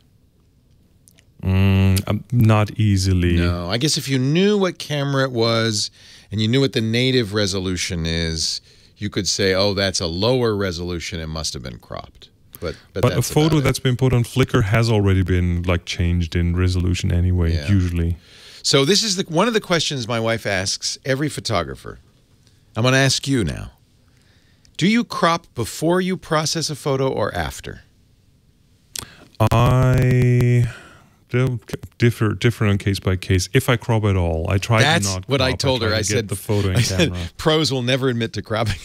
S10: Not easily.
S3: No, I guess if you knew what camera it was and you knew what the native resolution is, you could say, oh, that's a lower resolution, it must have been cropped. But
S10: a photo that's been put on Flickr has already been like changed in resolution anyway, usually.
S3: So this is one of the questions my wife asks every photographer. I'm going to ask you now. Do you crop before you process a photo or after?
S10: They'll differ on case by case. If I crop at all, I try
S3: That's
S10: to not.
S3: What
S10: crop.
S3: I told her. I said
S10: the photo in
S3: I said,
S10: camera.
S3: pros will never admit to cropping.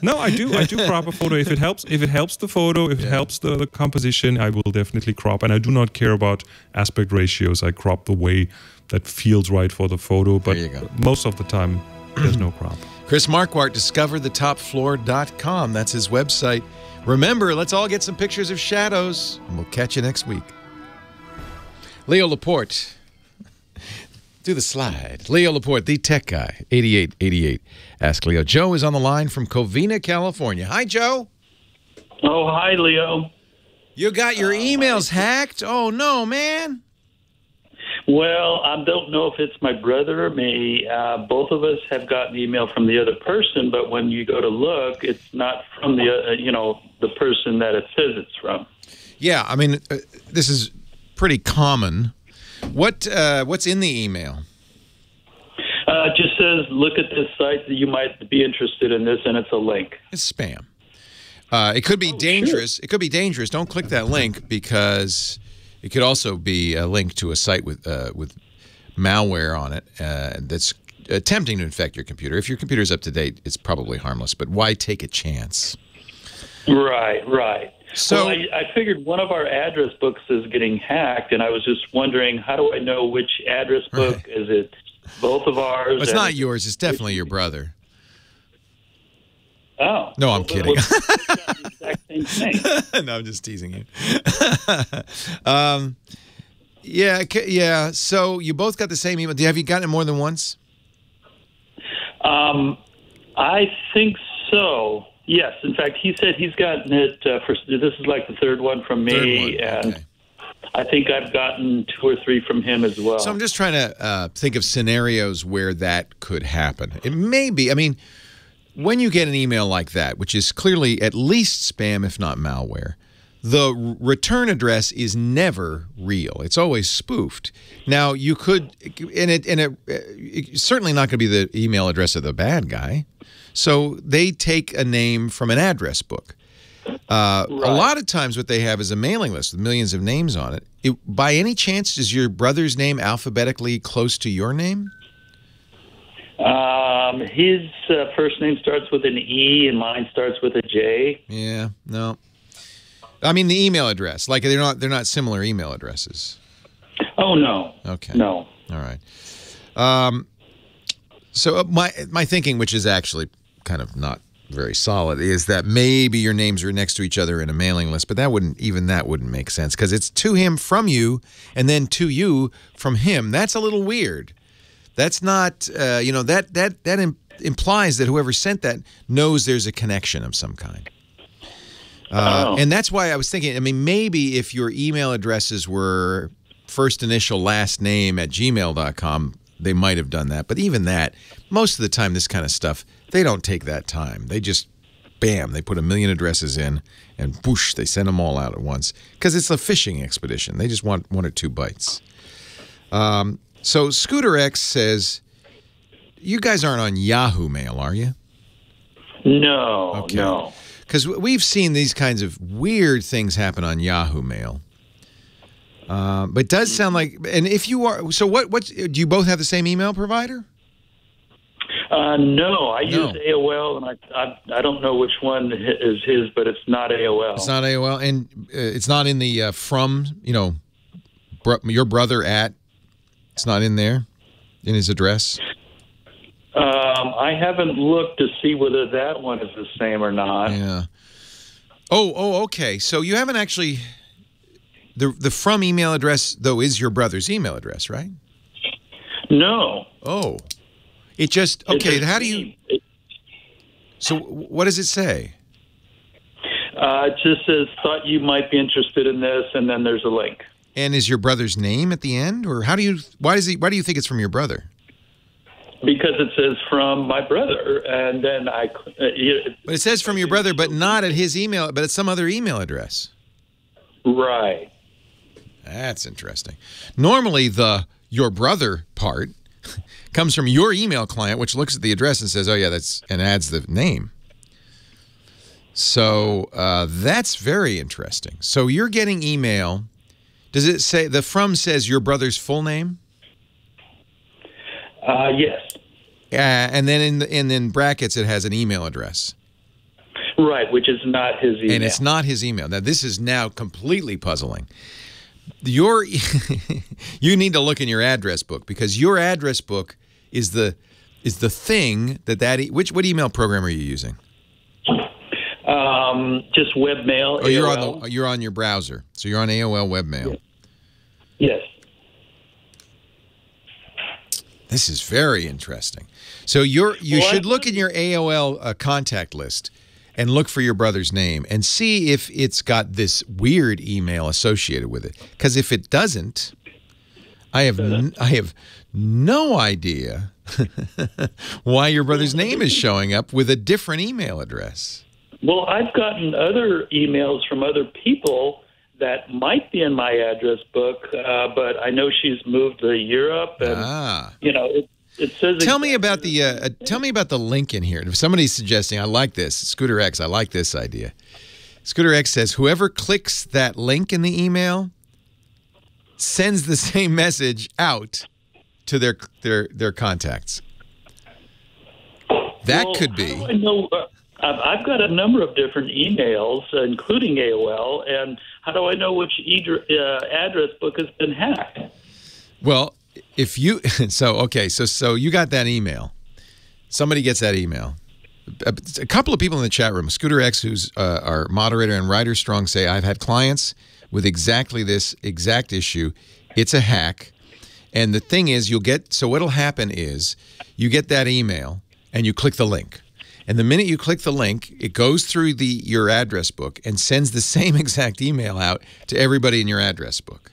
S10: No, I do crop a photo if it helps. If it helps the photo, if it helps the composition, I will definitely crop. And I do not care about aspect ratios. I crop the way that feels right for the photo. But most of the time, there's no crop.
S3: Chris Marquardt, discoverthetopfloor.com. That's his website. Remember, let's all get some pictures of shadows, and we'll catch you next week. Leo Laporte. Do the slide. Leo Laporte, the tech guy, 8888. Ask Leo. Joe is on the line from Covina, California. Hi, Joe.
S11: Oh, hi, Leo.
S3: You got your emails hacked? Oh, no, man.
S11: Well, I don't know if it's my brother or me. Both of us have gotten email from the other person, but when you go to look, it's not from the the person that it says it's from.
S3: Yeah, I mean, this is pretty common. What's in the email?
S11: It just says, look at this site that you might be interested in this, and it's a link.
S3: It's spam. It could be dangerous. Sure. It could be dangerous. Don't click that link because it could also be a link to a site with malware on it that's attempting to infect your computer. If your computer's up to date, it's probably harmless, but why take a chance?
S11: Right.
S3: So
S11: well, I figured one of our address books is getting hacked, and I was just wondering, how do I know which address book? Right. Is it both of ours?
S3: Well, it's not yours. It's definitely your brother.
S11: Oh.
S3: No, I'm kidding.
S11: The exact same thing.
S3: No, I'm just teasing you. Yeah. So you both got the same email. Have you gotten it more than once?
S11: I think so. Yes. In fact, he said he's gotten it this is like the third one from me, and I think I've gotten 2 or 3 from him as well.
S3: So I'm just trying to think of scenarios where that could happen. It may be, I mean, when you get an email like that, which is clearly at least spam, if not malware, the return address is never real. It's always spoofed. Now, you could, it's certainly not going to be the email address of the bad guy. So they take a name from an address book. Right. A lot of times what they have is a mailing list with millions of names on it. By any chance, is your brother's name alphabetically close to your name?
S11: His first name starts with an E and mine starts with a J.
S3: Yeah, no. I mean the email address. Like they're not similar email addresses.
S11: Oh no.
S3: Okay.
S11: No.
S3: All right. So my thinking, which is actually kind of not very solid, is that maybe your names are next to each other in a mailing list, but that wouldn't make sense because it's to him from you and then to you from him. That's a little weird. That's not, that implies that whoever sent that knows there's a connection of some kind. And that's why I was thinking, I mean, maybe if your email addresses were first initial last name at gmail.com, they might have done that. But even that, most of the time, this kind of stuff, they don't take that time. They just, bam, they put 1 million addresses in and whoosh, they send them all out at once. Because it's a phishing expedition. They just want 1 or 2 bytes. So Scooter X says, you guys aren't on Yahoo Mail, are you?
S11: No,
S3: okay.
S11: No.
S3: Because we've seen these kinds of weird things happen on Yahoo Mail. But it does sound like, and if you are, so what do you both have the same email provider?
S11: No, I use AOL, and I don't know which one is his, but it's not AOL.
S3: It's not AOL, and it's not in the from, your brother at, it's not in there, in his address?
S11: I haven't looked to see whether that one is the same or not.
S3: Yeah. Oh, okay. So you haven't actually... The from email address, though, is your brother's email address, right?
S11: No.
S3: Oh. It just... Okay, how do you... So what does it say?
S11: It just says, thought you might be interested in this, and then there's a link.
S3: And is your brother's name at the end? Or how do you... Why do you think it's from your brother?
S11: Because it says from my brother, and then
S3: but it says from your brother, but not at his email, but at some other email address.
S11: Right.
S3: That's interesting. Normally, the your brother part comes from your email client, which looks at the address and says, "Oh yeah, that's," and adds the name. So that's very interesting. So you're getting email. Does it say, the from says your brother's full name?
S11: Yes.
S3: And then in brackets, it has an email address.
S11: Right, which is not his email.
S3: And it's not his email. Now, this is now completely puzzling. You need to look in your address book, because your address book is the thing what email program are you using?
S11: Just webmail.
S3: Oh, you're on your browser. So you're on AOL webmail.
S11: Yes.
S3: This is very interesting. So you should look in your AOL contact list and look for your brother's name and see if it's got this weird email associated with it. Because if it doesn't, I have no idea why your brother's name is showing up with a different email address.
S11: Well, I've gotten other emails from other people that might be in my address book, but I know she's moved to Europe, and it says.
S3: Tell me about the link in here. If somebody's suggesting, I like this, Scooter X, I like this idea. Scooter X says whoever clicks that link in the email sends the same message out to their contacts. That could be.
S11: How do I know? I've got a number of different emails, including AOL, and how do I know which address book has been hacked?
S3: Well, if you so you got that email. Somebody gets that email. A couple of people in the chat room, Scooter X, who's our moderator, and Ryder Strong, say I've had clients with exactly this exact issue. It's a hack, and the thing is, what'll happen is you get that email and you click the link. And the minute you click the link, it goes through your address book and sends the same exact email out to everybody in your address book.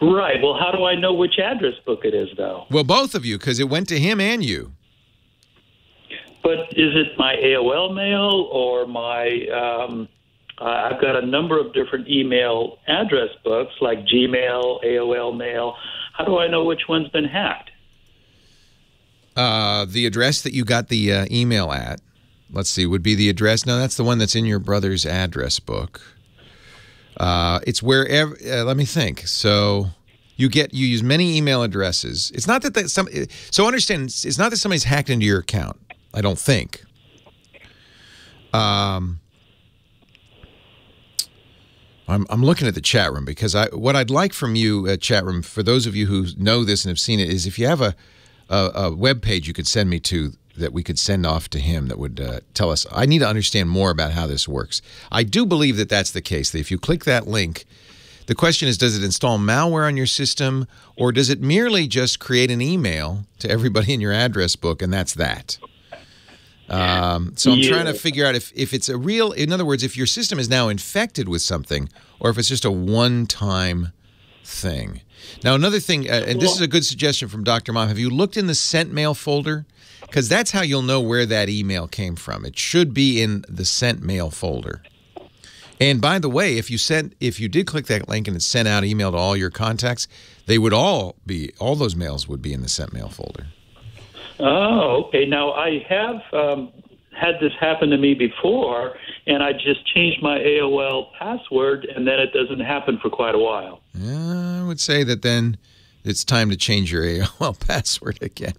S11: Right. Well, how do I know which address book it is, though?
S3: Well, both of you, because it went to him and you.
S11: But is it my AOL mail or my... I've got a number of different email address books, like Gmail, AOL mail. How do I know which one's been hacked?
S3: The address that you got the email at, let's see, would be the address. No, that's the one that's in your brother's address book. It's wherever. Let me think. So you use many email addresses. It's not that so understand. It's not that somebody's hacked into your account. I don't think. I'm looking at the chat room because what I'd like from you, chat room, for those of you who know this and have seen it, is if you have a web page you could send me to that we could send off to him that would tell us. I need to understand more about how this works. I do believe that that's the case, that if you click that link, the question is, does it install malware on your system, or does it merely just create an email to everybody in your address book, and that's that? So I'm trying to figure out if it's a real, in other words, if your system is now infected with something, or if it's just a one-time thing. Now, another thing, and this is a good suggestion from Dr. Mom, have you looked in the sent mail folder? Because that's how you'll know where that email came from. It should be in the sent mail folder. And by the way, if you did click that link and it sent out email to all your contacts, they would all those mails would be in the sent mail folder.
S11: Oh, okay. Now, I have had this happen to me before, and I just changed my AOL password, and then it doesn't happen for quite a while.
S3: I would say that then it's time to change your AOL password again.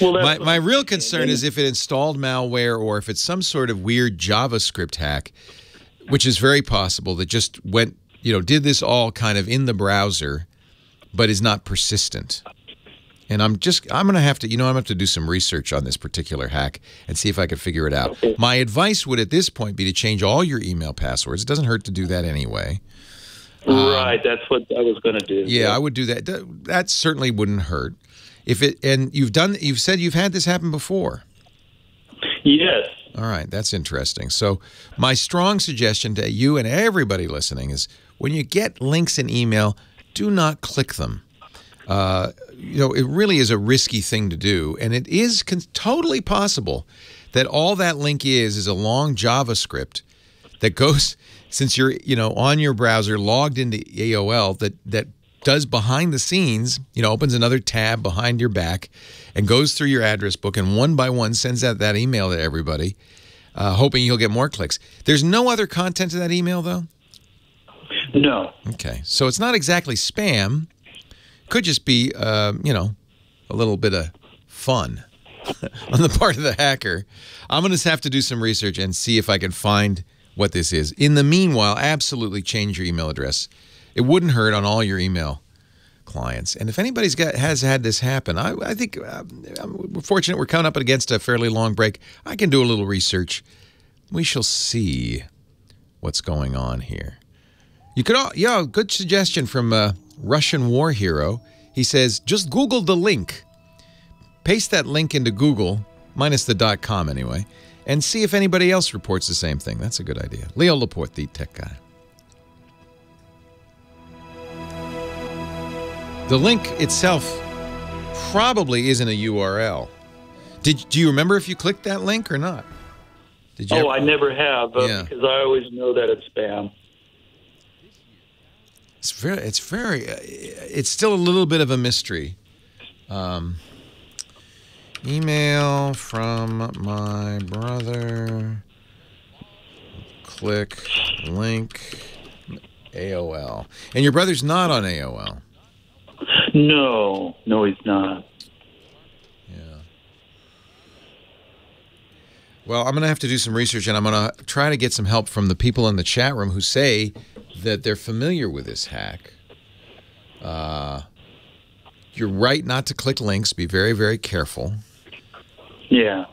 S3: Well, my real concern is if it installed malware or if it's some sort of weird JavaScript hack, which is very possible, that just went, did this all kind of in the browser, but is not persistent. And I'm going to have to, I'm going to have to do some research on this particular hack and see if I can figure it out. Okay. My advice would at this point be to change all your email passwords. It doesn't hurt to do that anyway.
S11: Right, that's what I was going to do.
S3: Yeah, I would do that. That certainly wouldn't hurt. You've said you've had this happen before.
S11: Yes.
S3: All right, that's interesting. So my strong suggestion to you and everybody listening is when you get links in email, do not click them. It really is a risky thing to do, and it is totally possible that all that link is a long JavaScript that goes, since you're on your browser logged into AOL, that does behind the scenes, opens another tab behind your back and goes through your address book and one by one sends out that email to everybody. hoping you'll get more clicks. There's no other content in that email, though?
S11: No.
S3: Okay, so it's not exactly spam. Could just be, you know, a little bit of fun on the part of the hacker. I'm going to have to do some research and see if I can find what this is. In the meanwhile, absolutely change your email address. It wouldn't hurt on all your email clients. And if anybody's has had this happen, I think we're fortunate we're coming up against a fairly long break. I can do a little research. We shall see what's going on here. You could, good suggestion from a Russian war hero. He says, just Google the link. Paste that link into Google, minus the .com anyway, and see if anybody else reports the same thing. That's a good idea. Leo Laporte, the tech guy. The link itself probably isn't a URL. Do you remember if you clicked that link or not? Did you
S11: I never have, because I always know that it's spam.
S3: It's still a little bit of a mystery. Email from my brother. Click link AOL. And your brother's not on AOL.
S11: No, he's not.
S3: Yeah. Well, I'm going to have to do some research, and I'm going to try to get some help from the people in the chat room who say that they're familiar with this hack. You're right not to click links. Be very, very careful.
S11: Yeah.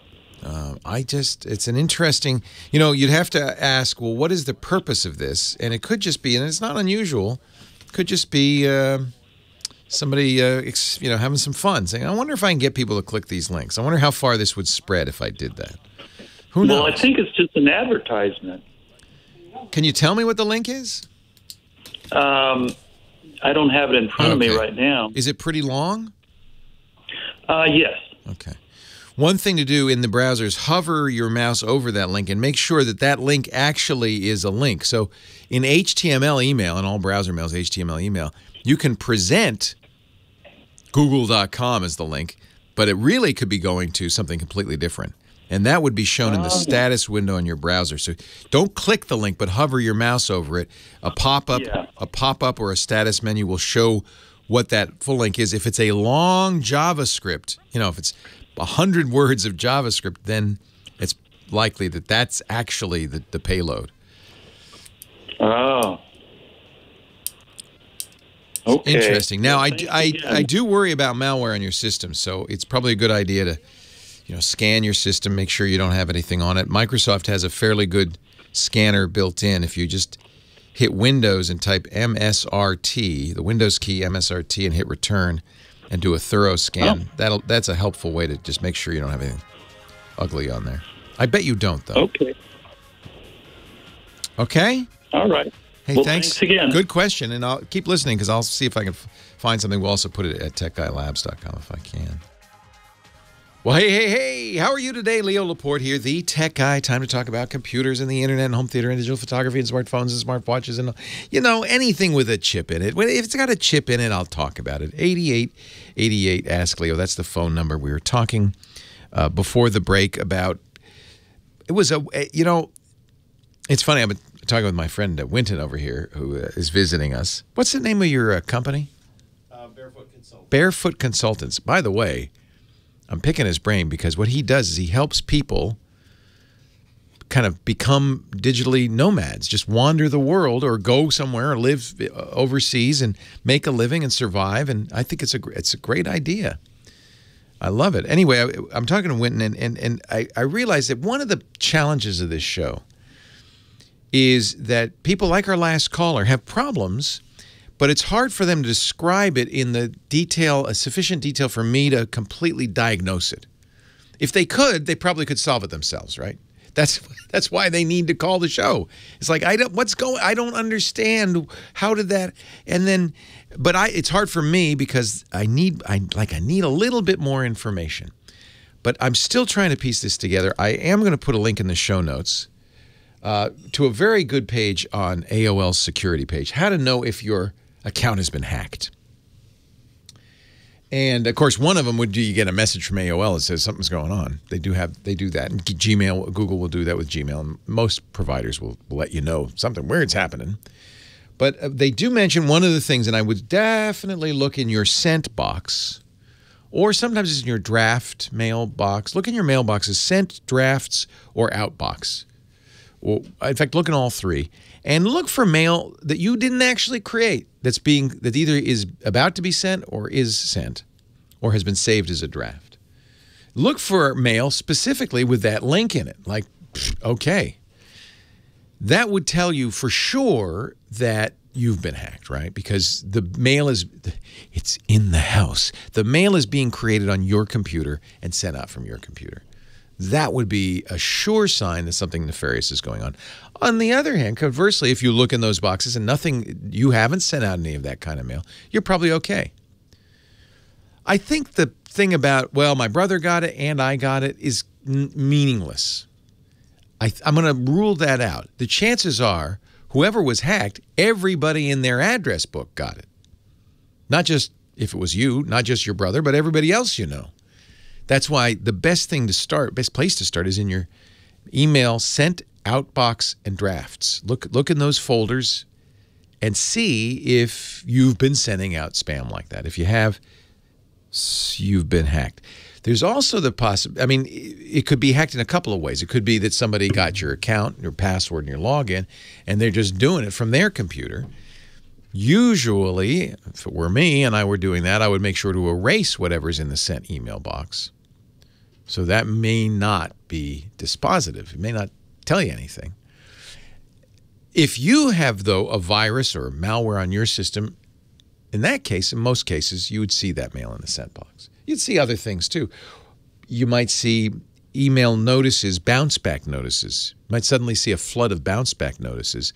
S3: It's an interesting, you'd have to ask, well, what is the purpose of this? And it could just be, and it's not unusual, could just be somebody, having some fun, saying, I wonder if I can get people to click these links. I wonder how far this would spread if I did that. Who knows?
S11: Well, I think it's just an advertisement.
S3: Can you tell me what the link is?
S11: I don't have it in front of me right now.
S3: Is it pretty long?
S11: Yes.
S3: Okay. One thing to do in the browser is hover your mouse over that link and make sure that that link actually is a link. So in HTML email, in all browser mails, HTML email, you can present google.com as the link, but it really could be going to something completely different. And that would be shown in the status window in your browser. So don't click the link, but hover your mouse over it. A pop-up or a status menu will show what that full link is. If it's a long JavaScript, if it's 100 words of JavaScript, then it's likely that that's actually the payload.
S11: Oh. Okay.
S3: Interesting. Now, I do worry about malware on your system, so it's probably a good idea to scan your system, make sure you don't have anything on it. Microsoft has a fairly good scanner built in. If you just hit Windows and type MSRT, the Windows key MSRT, and hit return and do a thorough scan, that's a helpful way to just make sure you don't have anything ugly on there. I bet you don't, though.
S11: Okay.
S3: Okay?
S11: All right.
S3: Hey,
S11: well,
S3: thanks
S11: again.
S3: Good question, and I'll keep listening because I'll see if I can find something. We'll also put it at techguylabs.com if I can. Well, hey, how are you today? Leo Laporte here, the tech guy. Time to talk about computers and the internet and home theater and digital photography and smartphones and smartwatches and, anything with a chip in it. If it's got a chip in it, I'll talk about it. 8888 Ask Leo. That's the phone number. We were talking before the break about, it's funny. I've been talking with my friend Winton over here who is visiting us. What's the name of your company?
S12: Barefoot Consultants.
S3: Barefoot Consultants. By the way, I'm picking his brain because what he does is he helps people kind of become digitally nomads, just wander the world or go somewhere or live overseas and make a living and survive. And I think it's a great idea. I love it. Anyway, I'm talking to Winton, and I realized that one of the challenges of this show is that people like our last caller have problems, but it's hard for them to describe it in the sufficient detail for me to completely diagnose it. If they could, they probably could solve it themselves, right? That's why they need to call the show. It's like, I don't understand. How did that? And then, but it's hard for me because I need a little bit more information. But I'm still trying to piece this together. I am going to put a link in the show notes to a very good page on AOL's security page. How to know if your account has been hacked. And of course, one of them would be you get a message from AOL that says something's going on. They do that. And Gmail, Google will do that with Gmail. And most providers will let you know something weird's happening. But they do mention one of the things, and I would definitely look in your sent box, or sometimes it's in your draft mailbox. Look in your mailboxes, sent, drafts, or outbox. Well, in fact, look in all three. And look for mail that you didn't actually create that either is about to be sent or is sent or has been saved as a draft. Look for mail specifically with that link in it. Like, okay. That would tell you for sure that you've been hacked, right? Because the mail it's in the house. The mail is being created on your computer and sent out from your computer. That would be a sure sign that something nefarious is going on. On the other hand, conversely, if you look in those boxes and you haven't sent out any of that kind of mail, you're probably okay. I think the thing about, well, my brother got it and I got it is meaningless. I'm going to rule that out. The chances are, whoever was hacked, everybody in their address book got it. Not just if it was you, not just your brother, but everybody else you know. That's why the best place to start is in your email sent, outbox, and drafts. Look in those folders and see if you've been sending out spam like that. If you have, you've been hacked. There's also the possibility, I mean, it could be hacked in a couple of ways. It could be that somebody got your account, your password, and your login, and they're just doing it from their computer. Usually, if it were me and I were doing that, I would make sure to erase whatever's in the sent email box. So that may not be dispositive. It may not tell you anything. If you have, though, a virus or malware on your system, in that case, in most cases, you would see that mail in the sent box. You'd see other things, too. You might see email notices, bounce back notices. You might suddenly see a flood of bounce back notices.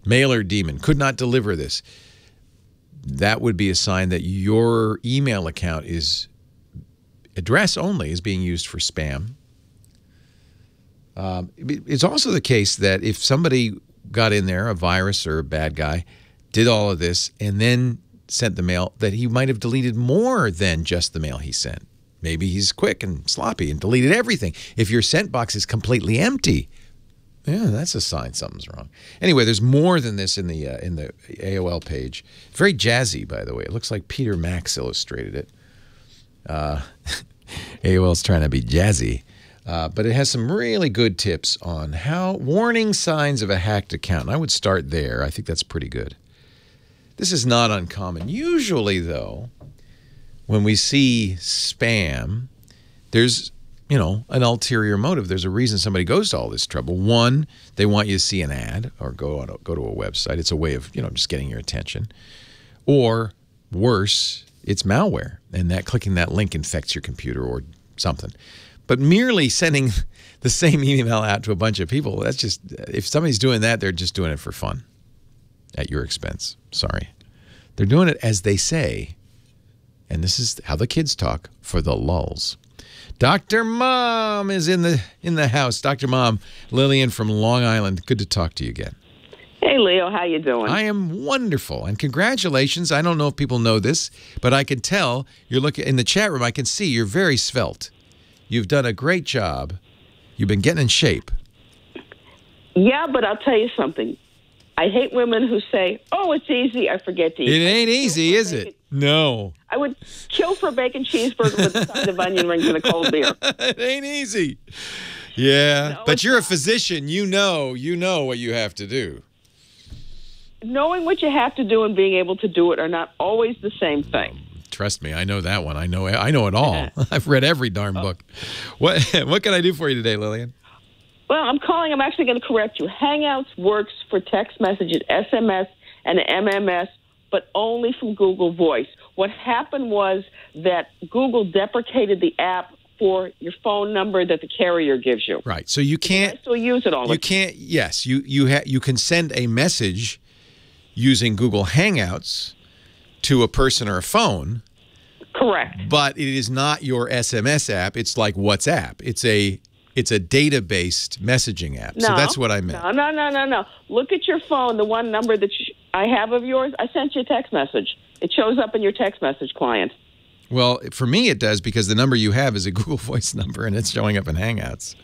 S3: Mailer demon, could not deliver this. That would be a sign that your email account is address only is being used for spam. It's also the case that if somebody got in there, a virus or a bad guy, did all of this and then sent the mail, that he might have deleted more than just the mail he sent. Maybe he's quick and sloppy and deleted everything. If your sent box is completely empty, yeah, that's a sign something's wrong. Anyway, there's more than this in the AOL page. Very jazzy, by the way. It looks like Peter Max illustrated it. AOL's trying to be jazzy. But it has some really good tips on warning signs of a hacked account. And I would start there. I think that's pretty good. This is not uncommon. Usually, though, when we see spam, there's an ulterior motive. There's a reason somebody goes to all this trouble. One, they want you to see an ad or go to a website. It's a way of, just getting your attention. Or worse, it's malware, and clicking that link infects your computer or something. But merely sending the same email out to a bunch of people, that's just, if somebody's doing that, they're just doing it for fun at your expense. Sorry. They're doing it, as they say, and this is how the kids talk, for the lulz. Dr. Mom is in the house. Dr. Mom, Lillian from Long Island. Good to talk to you again.
S13: Hey, Leo. How you doing?
S3: I am wonderful. And congratulations. I don't know if people know this, but I can tell you're looking in the chat room. I can see you're very svelte. You've done a great job. You've been getting in shape.
S13: Yeah, but I'll tell you something. I hate women who say, oh, it's easy. I forget to eat.
S3: It ain't easy, is it? No.
S13: I would kill for a bacon cheeseburger with a side of onion rings and a cold beer.
S3: It ain't easy. Yeah, no, but you're a physician. You know what you have to do.
S13: Knowing what you have to do and being able to do it are not always the same thing.
S3: Trust me, I know that one. I know it all. I've read every darn book. What can I do for you today, Lillian?
S13: Well, I'm actually going to correct you. Hangouts works for text messages, SMS, and MMS, but only from Google Voice. What happened was that Google deprecated the app for your phone number that the carrier gives you.
S3: Right. So you can't.
S13: I still use it all the time.
S3: You can't. Yes, you can send a message using Google Hangouts to a person or a phone.
S13: Correct.
S3: But it is not your SMS app. It's like WhatsApp. It's a data-based messaging app.
S13: No,
S3: so that's what I meant.
S13: No. Look at your phone, the one number that I have of yours. I sent you a text message. It shows up in your text message client.
S3: Well, for me it does because the number you have is a Google Voice number and it's showing up in Hangouts.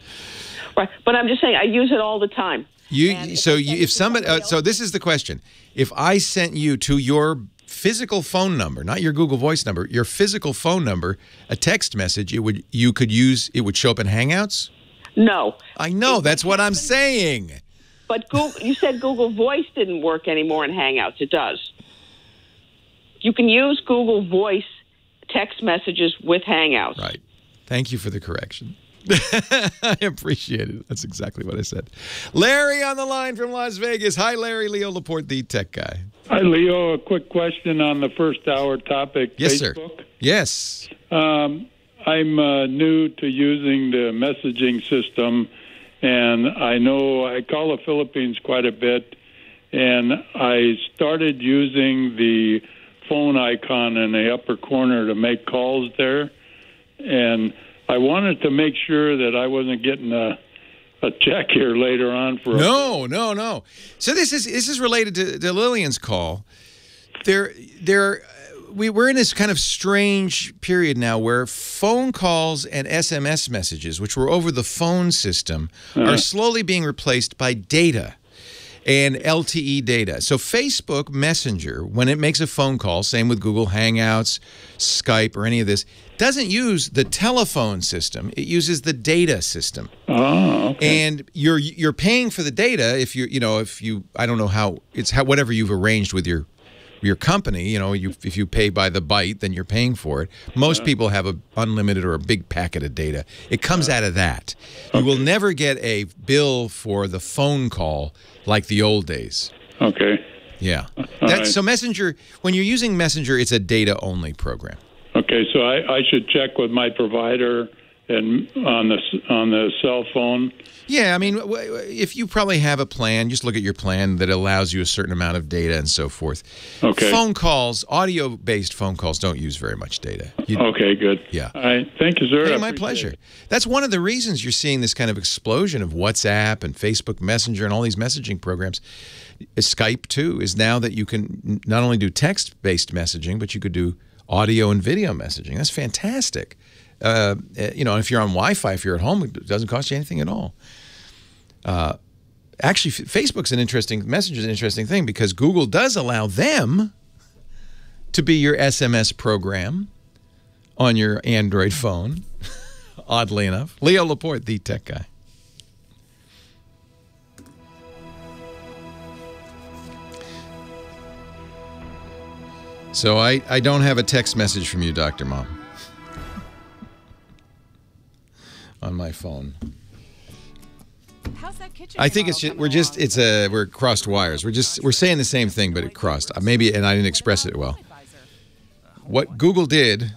S13: Right, but I'm just saying I use it all the time.
S3: If somebody, so this is the question: if I sent you to your physical phone number, not your Google Voice number, your physical phone number, a text message, it would show up in Hangouts?
S13: No.
S3: I know, that's what I'm saying.
S13: But you said Google Voice didn't work anymore in Hangouts. It does. You can use Google Voice text messages with Hangouts.
S3: Right. Thank you for the correction. I appreciate it. That's exactly what I said. Larry on the line from Las Vegas. Hi, Larry. Leo Laporte, the tech guy.
S14: Hi, Leo. A quick question on the first hour topic.
S3: Yes,
S14: Facebook.
S3: sir. Yes.
S14: I'm new to using the messaging system, and I know I call the Philippines quite a bit, and I started using the phone icon in the upper corner to make calls there, and I wanted to make sure that I wasn't getting a check here later on for
S3: No. So this is related to Lillian's call. We're in this kind of strange period now where phone calls and SMS messages, which were over the phone system, are slowly being replaced by data and LTE data. So Facebook Messenger, when it makes a phone call, same with Google Hangouts, Skype, or any of this, doesn't use the telephone system. It uses the data system.
S14: Oh, okay.
S3: And you're paying for the data if I don't know how whatever you've arranged with your company, if you pay by the byte, then you're paying for it. Most people have a unlimited or a big packet of data. It comes out of that. You will never get a bill for the phone call like the old days.
S14: Okay.
S3: Yeah.
S14: Right.
S3: So Messenger, when you're using Messenger, it's a data-only program.
S14: Okay, so I should check with my provider and on the cell phone.
S3: Yeah, I mean, if you probably have a plan, just look at your plan that allows you a certain amount of data and so forth.
S14: Okay.
S3: Phone calls, audio-based phone calls don't use very much data.
S14: Okay, good.
S3: Yeah.
S14: All right. Thank you, sir.
S3: Hey, my pleasure. That's one of the reasons you're seeing this kind of explosion of WhatsApp and Facebook Messenger and all these messaging programs. Skype, too, is now that you can not only do text-based messaging, but you could do audio and video messaging. That's fantastic. If you're on Wi-Fi, if you're at home, it doesn't cost you anything at all. Actually, Messenger's an interesting thing because Google does allow them to be your SMS program on your Android phone, oddly enough. Leo Laporte, the tech guy. So I don't have a text message from you, Dr. Mom, on my phone.
S15: How's that kitchen?
S3: I think we're crossed wires. We're saying the same thing, but it crossed. Maybe, and I didn't express it well. What Google did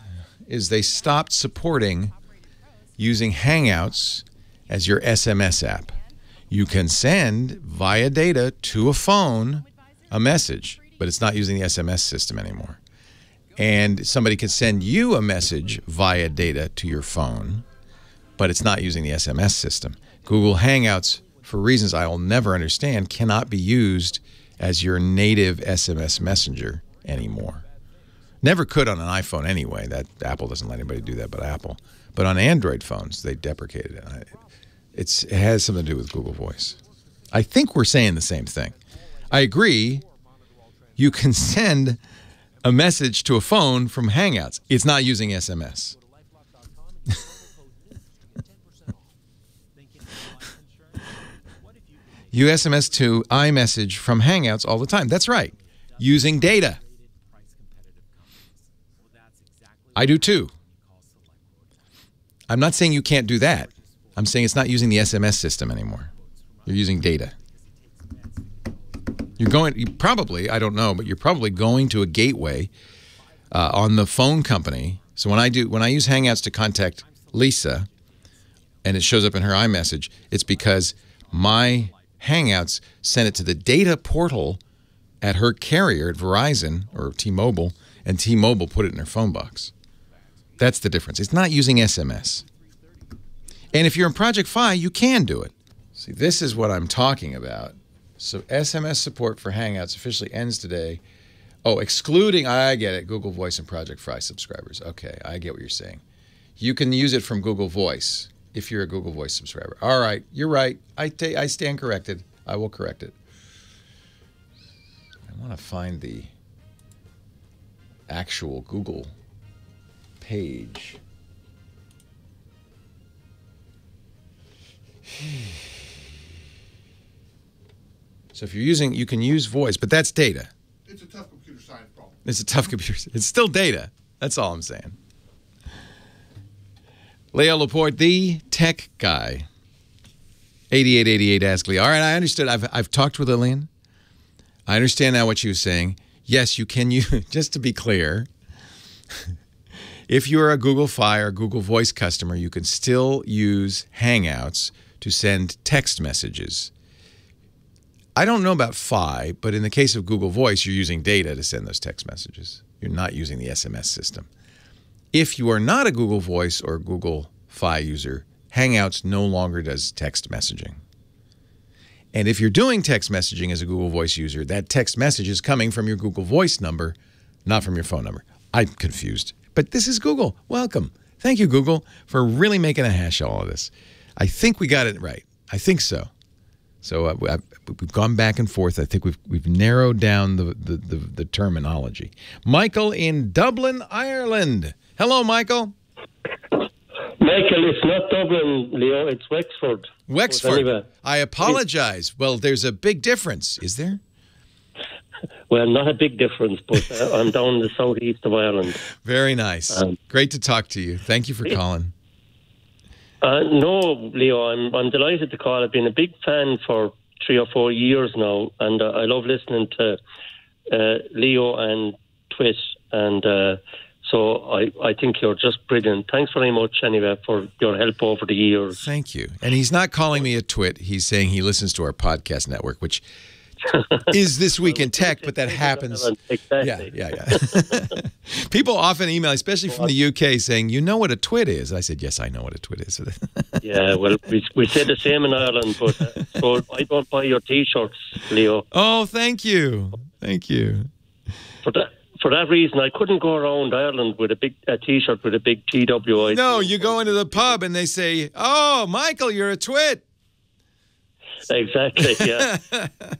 S3: is they stopped supporting using Hangouts as your SMS app. You can send via data to a phone a message, but it's not using the SMS system anymore. And somebody can send you a message via data to your phone, but it's not using the SMS system. Google Hangouts, for reasons I will never understand, cannot be used as your native SMS messenger anymore. Never could on an iPhone anyway. That Apple doesn't let anybody do that but Apple. But on Android phones, they deprecated it. It has something to do with Google Voice. I think we're saying the same thing. I agree. You can send a message to a phone from Hangouts. It's not using SMS. You SMS to iMessage from Hangouts all the time. That's right. Using data. I do too. I'm not saying you can't do that. I'm saying it's not using the SMS system anymore. You're using data. You probably, I don't know, but you're probably going to a gateway on the phone company. So when I use Hangouts to contact Lisa and it shows up in her iMessage, it's because my Hangouts sent it to the data portal at her carrier at Verizon or T-Mobile, and T-Mobile put it in her phone box. That's the difference. It's not using SMS. And if you're in Project Fi, you can do it. See, this is what I'm talking about. So SMS support for Hangouts officially ends today. Oh, excluding, I get it, Google Voice and Project Fi subscribers. Okay, I get what you're saying. You can use it from Google Voice if you're a Google Voice subscriber. All right, you're right. I stand corrected. I will correct it. I want to find the actual Google page. So if you're using, you can use voice, but that's data.
S16: It's a tough computer science problem.
S3: It's a tough computer. It's still data. That's all I'm saying. Leo Laporte, the tech guy. 8888 Ask Leo. All right, I understood. I've talked with Lillian. I understand now what she was saying. Yes, you can use, just to be clear, if you're a Google Fi or Google Voice customer, you can still use Hangouts to send text messages. I don't know about Fi, but in the case of Google Voice, you're using data to send those text messages. You're not using the SMS system. If you are not a Google Voice or Google Fi user, Hangouts no longer does text messaging. And if you're doing text messaging as a Google Voice user, that text message is coming from your Google Voice number, not from your phone number. I'm confused. But this is Google. Welcome. Thank you, Google, for really making a hash of all of this. I think we got it right. I think so. So we've gone back and forth. I think we've narrowed down the terminology. Michael in Dublin, Ireland. Hello, Michael.
S17: Michael, it's not Dublin, Leo. It's Wexford.
S3: Wexford.
S17: Anyway.
S3: I apologize. Well, there's a big difference. Is there?
S17: Well, not a big difference, but I'm down in the southeast of Ireland.
S3: Very nice. Great to talk to you. Thank you for calling.
S17: No, Leo, I'm delighted to call. I've been a big fan for 3 or 4 years now, and I love listening to Leo and Twit, and so I think you're just brilliant. Thanks very much, anyway, for your help over the years.
S3: Thank you. And he's not calling me a twit. He's saying he listens to our podcast network, which is This Week in Tech, but that happens.
S17: Exactly.
S3: Yeah. People often email, especially from the UK, saying, you know what a twit is? I said, yes, I know what a twit is.
S17: Yeah, well, we say the same in Ireland, but so I don't buy your T-shirts, Leo.
S3: Oh, thank you. Thank you.
S17: For that reason, I couldn't go around Ireland with a T-shirt with a big TWI.
S3: No, you go into the pub and they say, oh, Michael, you're a twit.
S17: Exactly, yeah.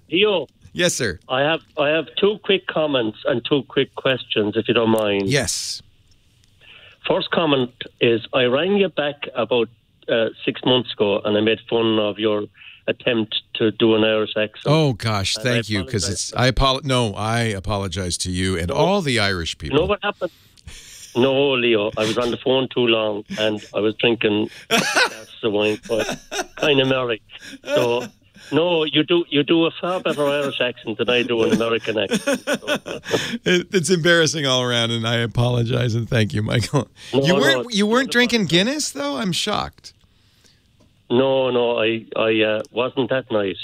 S17: Leo.
S3: Yes, sir.
S17: I have 2 quick comments and 2 quick questions, if you don't mind.
S3: Yes.
S17: First comment is, I rang you back about 6 months ago, and I made fun of your attempt to do an Irish accent.
S3: Oh, gosh, thank you, because I apologize to you and all the Irish people.
S17: You know what happened? No, Leo, I was on the phone too long, and I was drinking glasses of wine, kind of merry. So, no, you do a far better Irish accent than I do an American accent. So.
S3: It's embarrassing all around, and I apologize and thank you, Michael. You weren't drinking Guinness, though? I'm shocked.
S17: No, I wasn't that night.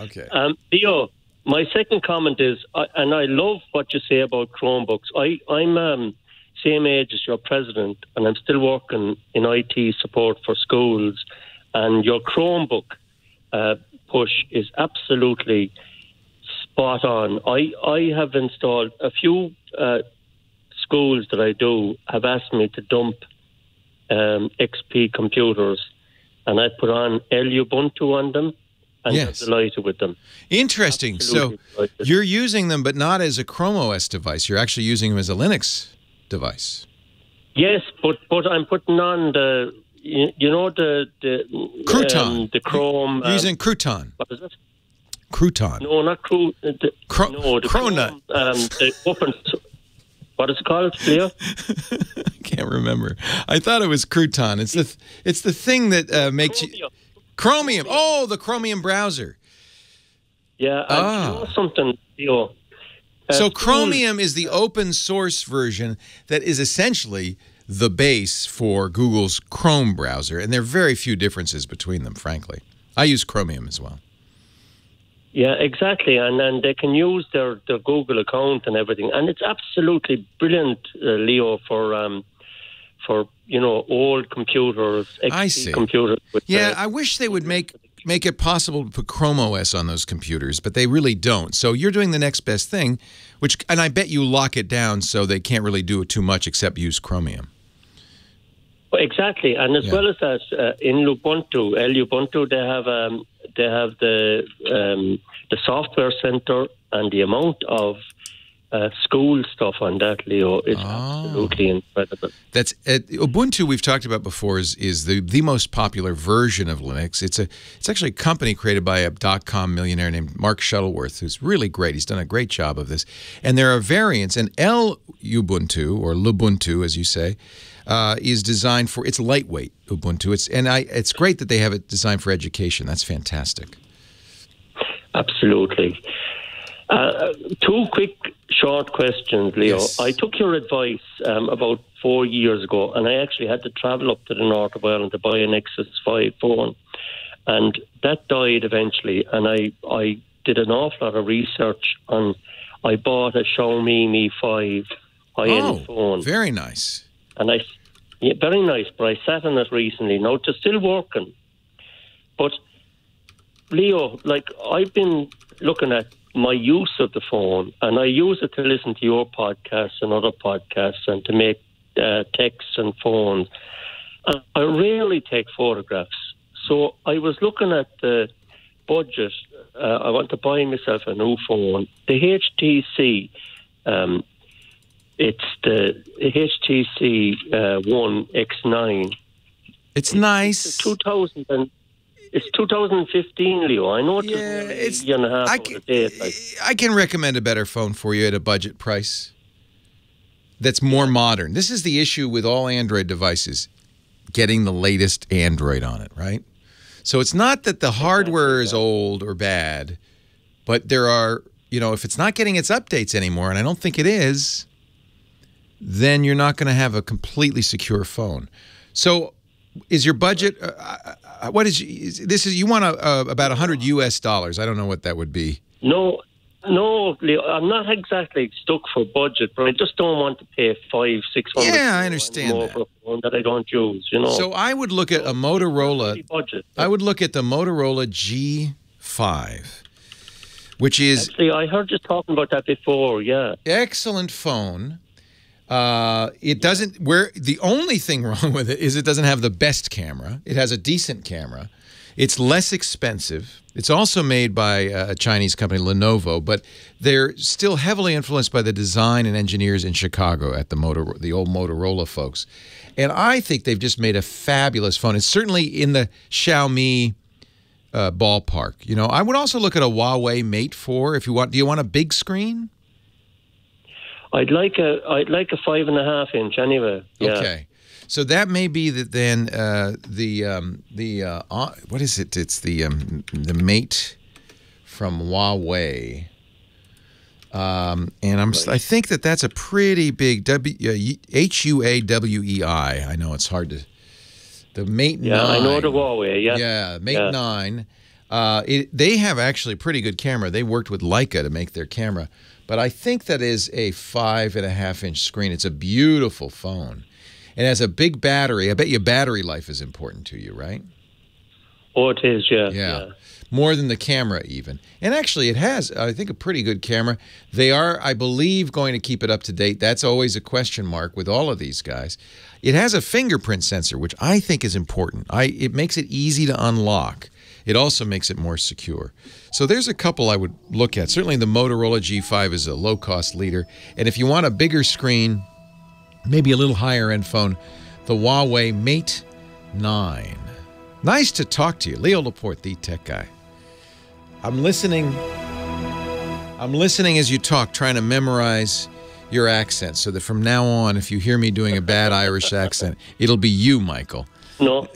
S3: Okay.
S17: Leo, my second comment is, and I love what you say about Chromebooks. I'm same age as your president, and I'm still working in IT support for schools, and your Chromebook push is absolutely spot on. I have installed a few schools that I do have asked me to dump XP computers, and I put on Ubuntu on them, and
S3: yes.
S17: I'm delighted with them.
S3: Interesting. Absolutely so delighted. You're using them, but not as a Chrome OS device. You're actually using them as a Linux device.
S17: Yes, but I'm putting on the
S3: Crouton.
S17: The Chrome.
S3: You're using Crouton.
S17: What is it?
S3: Crouton.
S17: No, not Crouton. The
S3: Cronut.
S17: The open. What is it called, Leo?
S3: I can't remember. I thought it was Crouton. It's the thing that makes
S17: Chromium.
S3: you Chromium. Oh, the Chromium browser.
S17: Yeah. You know something, Leo.
S3: So Chromium is the open source version that is essentially the base for Google's Chrome browser, and there are very few differences between them, frankly. I use Chromium as well.
S17: Yeah, exactly, and then they can use their Google account and everything, and it's absolutely brilliant, Leo, for old computers, XP computers.
S3: I wish they would make make it possible to put Chrome OS on those computers, but they really don't. So you're doing the next best thing, and I bet you lock it down so they can't really do it too much except use Chromium.
S17: Well, exactly, and as well as that, in Lubuntu, they have the software center, and the amount of school stuff on that, Leo, is absolutely incredible.
S3: That's Ubuntu. We've talked about before is the most popular version of Linux. It's actually a company created by a .com millionaire named Mark Shuttleworth, who's really great. He's done a great job of this. And there are variants. And Ubuntu, or Lubuntu, as you say, is designed for, it's lightweight Ubuntu. It's great that they have it designed for education. That's fantastic.
S17: Absolutely. Two quick, short questions, Leo. Yes. I took your advice about 4 years ago, and I actually had to travel up to the north of Ireland to buy a Nexus 5 phone, and that died eventually. And I did an awful lot of research, and I bought a Xiaomi Mi 5 high-end phone.
S3: Very nice.
S17: And very nice, but I sat on it recently. Now, it's still working. But, Leo, I've been looking at my use of the phone, and I use it to listen to your podcasts and other podcasts and to make texts and phones. And I rarely take photographs. So I was looking at the budget. I want to buy myself a new phone. The HTC, it's the HTC One X9.
S3: It's nice.
S17: It's 2015, Leo. I know it's a year and a half out of date.
S3: I can recommend a better phone for you at a budget price that's more modern. This is the issue with all Android devices, getting the latest Android on it, right? So it's not that the hardware is old or bad, but there are, if it's not getting its updates anymore, and I don't think it is, then you're not going to have a completely secure phone. So is your budget, what is this? You want about $100 US. I don't know what that would be.
S17: No, Leo, I'm not exactly stuck for budget, but I just don't want to pay $500-600.
S3: Yeah, I understand that.
S17: For a phone that I don't use,
S3: So I would look at a Motorola.
S17: Budget.
S3: I would look at the Motorola G5, which is.
S17: Actually, I heard you talking about that before. Yeah,
S3: excellent phone. It doesn't. The only thing wrong with it is it doesn't have the best camera. It has a decent camera. It's less expensive. It's also made by a Chinese company, Lenovo, but they're still heavily influenced by the design and engineers in Chicago at the old Motorola folks. And I think they've just made a fabulous phone. It's certainly in the Xiaomi ballpark. I would also look at a Huawei Mate 4 if you want. Do you want a big screen?
S17: I'd like a 5.5 inch anyway. Yeah.
S3: Okay, so that may be then what is it? It's the Mate from Huawei, and I think that's a pretty big HUAWEI. I know it's hard to. The Mate 9.
S17: Yeah, I know the Huawei. Yeah.
S3: Yeah, Mate 9. They have actually a pretty good camera. They worked with Leica to make their camera. But I think that is a 5.5 inch screen. It's a beautiful phone. It has a big battery. I bet your battery life is important to you, right?
S17: Oh, it is, yeah.
S3: Yeah. More than the camera even. And actually it has, I think, a pretty good camera. They are, I believe, going to keep it up to date. That's always a question mark with all of these guys. It has a fingerprint sensor, which I think is important. It makes it easy to unlock. It also makes it more secure. So there's a couple I would look at. Certainly the Motorola G5 is a low-cost leader. And if you want a bigger screen, maybe a little higher-end phone, the Huawei Mate 9. Nice to talk to you. Leo Laporte, the tech guy. I'm listening as you talk, trying to memorize your accent so that from now on, if you hear me doing a bad Irish accent, it'll be you, Michael.
S17: No,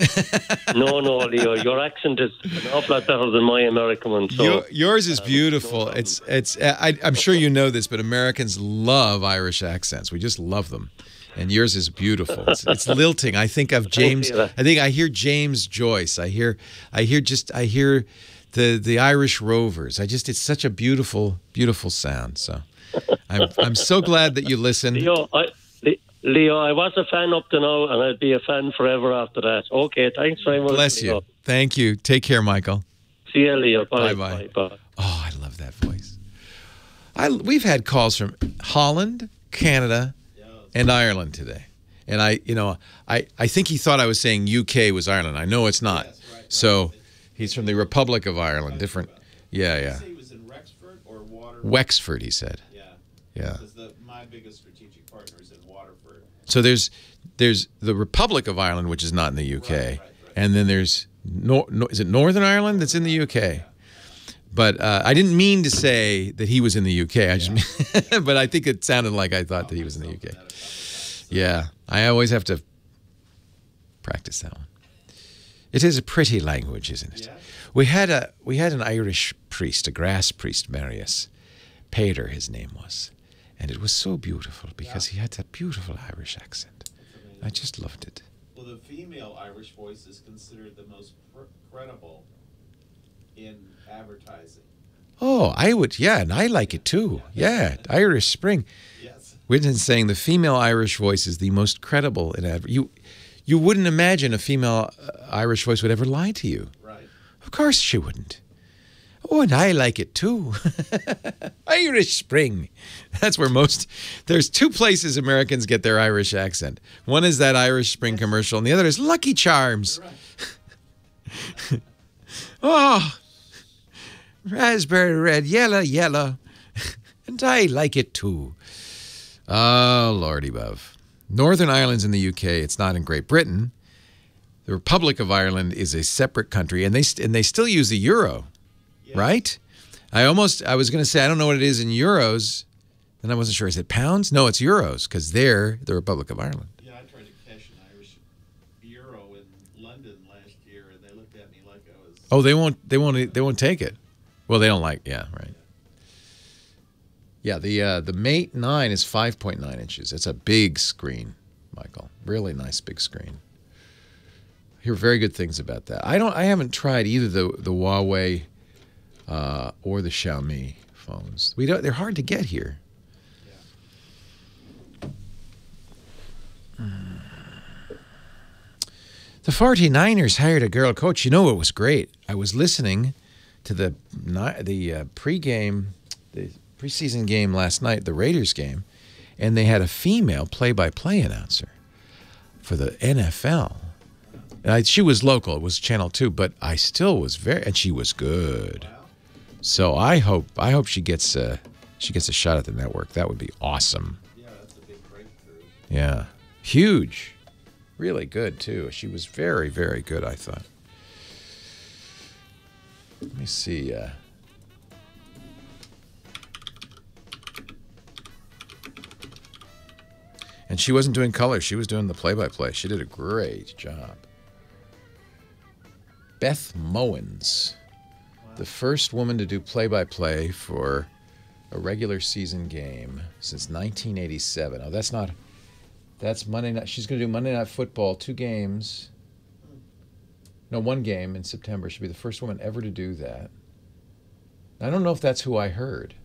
S17: Leo. Your accent is an awful lot better than my American one. So
S3: yours is beautiful. I'm sure you know this, but Americans love Irish accents. We just love them, and yours is beautiful. It's lilting. I think of James. I think I hear James Joyce. I hear the Irish Rovers. It's such a beautiful, beautiful sound. So I'm so glad that you listen.
S17: Leo, I was a fan up to now, and I'd be a fan forever after that. Okay, thanks very much.
S3: Bless you. Thank you. Take care, Michael.
S17: See you, Leo. Bye.
S3: Bye-bye.
S17: Bye.
S3: Oh, I love that voice. We've had calls from Holland, Canada, and Ireland today. And I think he thought I was saying UK was Ireland. I know it's not.
S12: Yes, right.
S3: So he's from the Republic of Ireland. Different. Yeah,
S12: Did
S3: yeah.
S12: you say he was in Wexford or Waterford?
S3: Wexford, he said.
S12: Yeah.
S3: Yeah.
S12: Because my biggest strategic partner is in Waterford.
S3: So there's the Republic of Ireland, which is not in the UK,
S12: Right.
S3: and then there's is it Northern Ireland that's in the UK? But I didn't mean to say that he was in the UK. I just, but I think it sounded like I thought that he was in the UK. Yeah, I always have to practice that one. It is a pretty language, isn't it?
S12: Yeah.
S3: We had an Irish priest, a grass priest, marry us. Peter, his name was, and it was so beautiful because he had that beautiful Irish accent. I just loved it.
S12: Well, the female Irish voice is considered the most credible in advertising.
S3: Oh, I would, yeah, and I like it too. Yeah, Irish Spring.
S12: Yes.
S3: Whitten's saying the female Irish voice is the most credible in You wouldn't imagine a female Irish voice would ever lie to you.
S12: Right.
S3: Of course she wouldn't. Oh, and I like it too. Irish Spring. That's where there's two places Americans get their Irish accent. One is that Irish Spring commercial, and the other is Lucky Charms.
S12: Right.
S3: Oh, raspberry red, yellow, yellow. And I like it too. Oh, Lordy above. Northern Ireland's in the UK. It's not in Great Britain. The Republic of Ireland is a separate country, and they still use the euro, right? I was going to say, I don't know what it is in euros. Then I wasn't sure. Is it pounds? No, it's euros, because they're the Republic of Ireland.
S12: Yeah, I tried to cash an Irish euro in London last year, and they looked at me like I was...
S3: Oh, they won't take it. Well, they don't like, yeah, right. Yeah, the Mate 9 is 5.9 inches. It's a big screen, Michael. Really nice big screen. I hear very good things about that. I haven't tried either the Huawei or the Xiaomi phones. They're hard to get here. The 49ers hired a girl coach. You know what was great? I was listening to the pregame, the preseason game last night, the Raiders game, and they had a female play-by-play announcer for the NFL. She was local. It was Channel 2, but I still was and she was good. So I hope she gets a shot at the network. That would be awesome.
S12: Yeah, that's a big breakthrough.
S3: Yeah, huge. Really good, too. She was very, very good, I thought. Let me see. And she wasn't doing color. She was doing the play-by-play. She did a great job. Beth Mowens, the first woman to do play-by-play for a regular season game since 1987. Oh, that's Monday night. She's going to do Monday Night Football, 2 games. No, 1 game in September. She'll be the first woman ever to do that. I don't know if that's who I heard.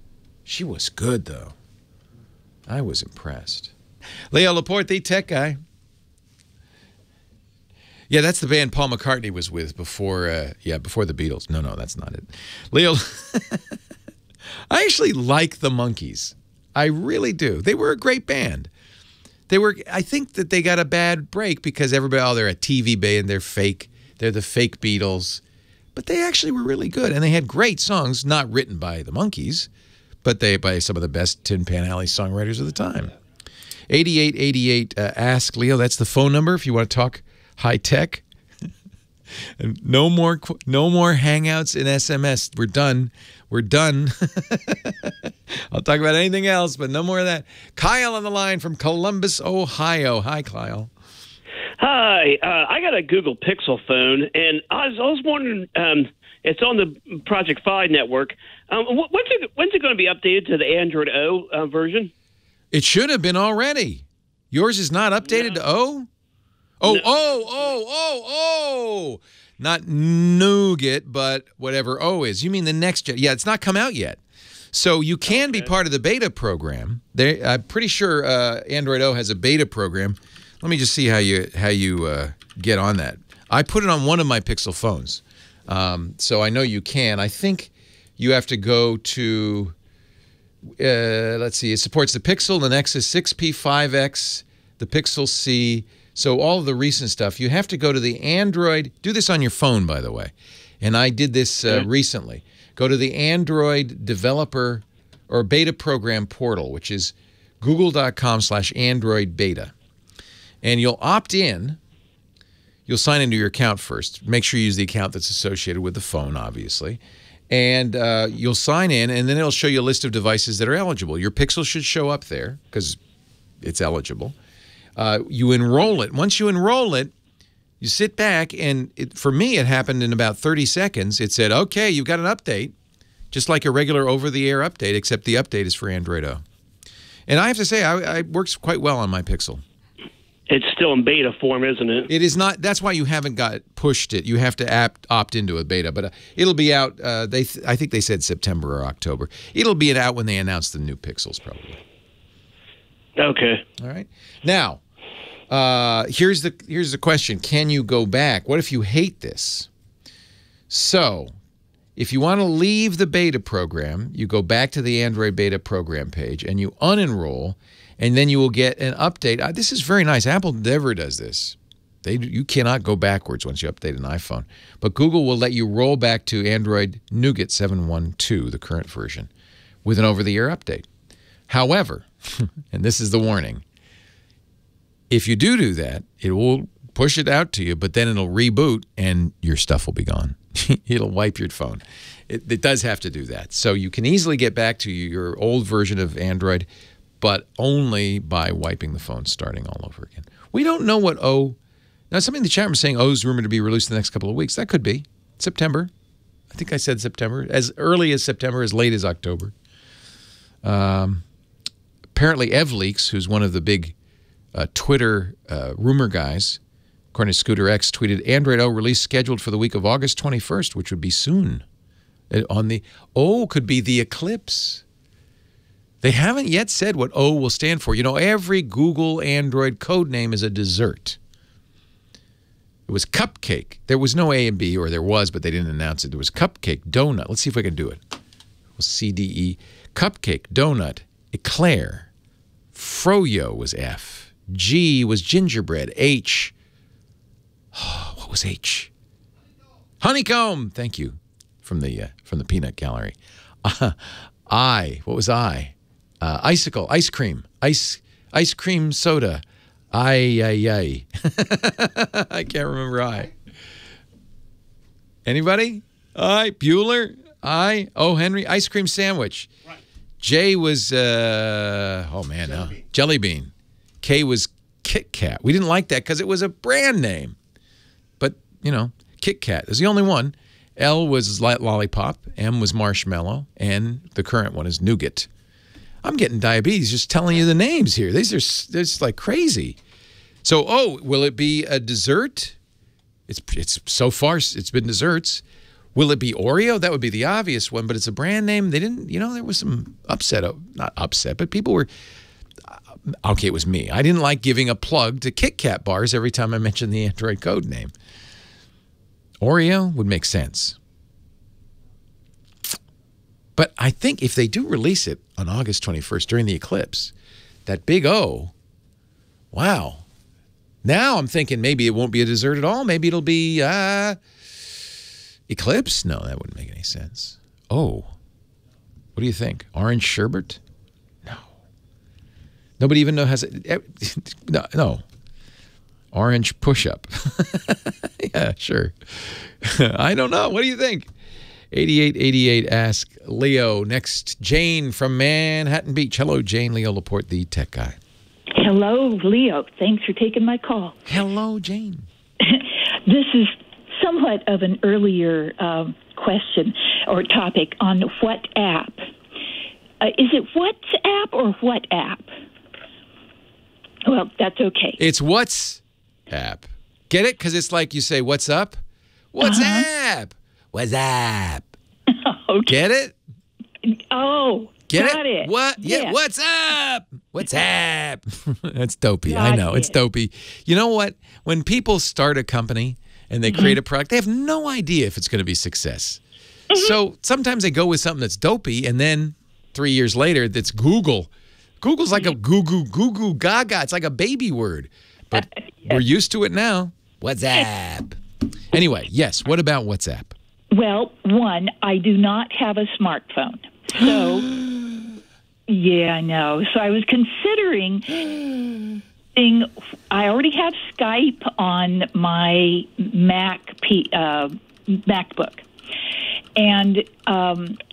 S3: She was good, though. I was impressed. Leo Laporte, the tech guy. Yeah, that's the band Paul McCartney was with before the Beatles. No, that's not it. Leo, I actually like the Monkees. I really do. They were a great band. I think that they got a bad break because everybody, they're a TV band, they're fake. They're the fake Beatles. But they actually were really good, and they had great songs, not written by the Monkees, but by some of the best Tin Pan Alley songwriters of the time. 8888 Ask Leo. That's the phone number if you want to talk high tech. And no more Hangouts and SMS. We're done. I'll talk about anything else, but no more of that. Kyle on the line from Columbus, Ohio. Hi, Kyle.
S18: Hi. I got a Google Pixel phone, and I was wondering, it's on the Project Fi network. When's it going to be updated to the Android O version?
S3: It should have been already. Yours is not updated to O? Oh. Not Nougat, but whatever O is. You mean the next gen. Yeah, it's not come out yet. So you can be part of the beta program. I'm pretty sure Android O has a beta program. Let me just see how you get on that. I put it on one of my Pixel phones. So I know you can. I think you have to go to, let's see, it supports the Pixel, the Nexus 6P, 5X, the Pixel C. So all of the recent stuff. You have to go to the Android. Do this on your phone, by the way. And I did this recently. Go to the Android developer or beta program portal, which is google.com/Android beta. And you'll opt in. You'll sign into your account first. Make sure you use the account that's associated with the phone, obviously. And you'll sign in, and then it'll show you a list of devices that are eligible. Your Pixel should show up there because it's eligible. You enroll it. Once you enroll it, you sit back, and for me, it happened in about 30 seconds. It said, okay, you've got an update, just like a regular over-the-air update, except the update is for Android O. And I have to say, it works quite well on my Pixel.
S18: It's still in beta form, isn't it?
S3: It is not. That's why you haven't pushed it. You have to opt into a beta, but it'll be out. I think they said September or October. It'll be out when they announce the new Pixels, probably.
S18: Okay.
S3: All right. Now, here's the question: can you go back? What if you hate this? So, if you want to leave the beta program, you go back to the Android beta program page and you unenroll. And then you will get an update. This is very nice. Apple never does this. You cannot go backwards once you update an iPhone. But Google will let you roll back to Android Nougat 7.1.2, the current version, with an over-the-air update. However, and this is the warning, if you do that, it will push it out to you, but then it'll reboot and your stuff will be gone. It'll wipe your phone. It does have to do that. So you can easily get back to your old version of Android, but only by wiping the phone, starting all over again. We don't know what O... Now, somebody in the chat room is saying O's rumored to be released in the next couple of weeks. That could be. September. I think I said September. As early as September, as late as October. Apparently, EvLeaks, who's one of the big Twitter rumor guys, according to Scooter X, tweeted, Android O release scheduled for the week of August 21st, which would be soon. On the O could be the eclipse. They haven't yet said what O will stand for. You know, every Google Android code name is a dessert. It was cupcake. There was no A and B, or there was, but they didn't announce it. There was cupcake, donut. Let's see if we can do it. CDE. Cupcake, donut, eclair. Froyo was F. G was gingerbread. H. Oh, what was H? Honeycomb. Thank you. From the peanut gallery. I. What was I? Icicle, ice cream, ice cream soda, I. I can't remember I. Anybody? I. Bueller, I. O. Henry, ice cream sandwich. Right. J was, Jelly Bean. K was Kit Kat. We didn't like that because it was a brand name. But, you know, Kit Kat is the only one. L was lollipop, M was marshmallow, and the current one is nougat. I'm getting diabetes just telling you the names here. These are just like crazy. So, will it be a dessert? It's so far it's been desserts. Will it be Oreo? That would be the obvious one, but it's a brand name. They didn't, there was some upset, not upset, but people were, okay, it was me. I didn't like giving a plug to Kit Kat bars every time I mentioned the Android code name. Oreo would make sense. But I think if they do release it on August 21st during the eclipse, that big O, wow. Now I'm thinking maybe it won't be a dessert at all. Maybe it'll be eclipse? No, that wouldn't make any sense. Oh, what do you think? Orange sherbet? No. Nobody even knows has it. No. Orange push-up. Yeah, sure. I don't know. What do you think? 8888 ask Leo. Next, Jane from Manhattan Beach. Hello, Jane. Leo Laporte, the tech guy.
S19: Hello, Leo. Thanks for taking my call.
S3: Hello, Jane.
S19: This is somewhat of an earlier question or topic on what app. Is it WhatsApp or what app? Well, that's okay.
S3: It's WhatsApp. Get it? Because it's like you say, what's up? WhatsApp. What's up?
S19: Okay.
S3: Get it?
S19: Oh, got it.
S3: What? Yeah. What's up? What's up? That's dopey. I know. It's dopey. You know what? When people start a company and they create a product. They have no idea if it's going to be success. So sometimes they go with something that's dopey, and then 3 years later, that's Google. Google's like a goo gaga. It's like a baby word. But we're used to it now. WhatsApp. Anyway, yes, what about WhatsApp?
S19: Well, one, I do not have a smartphone. So, yeah, I know. So I was considering... I already have Skype on my MacBook, and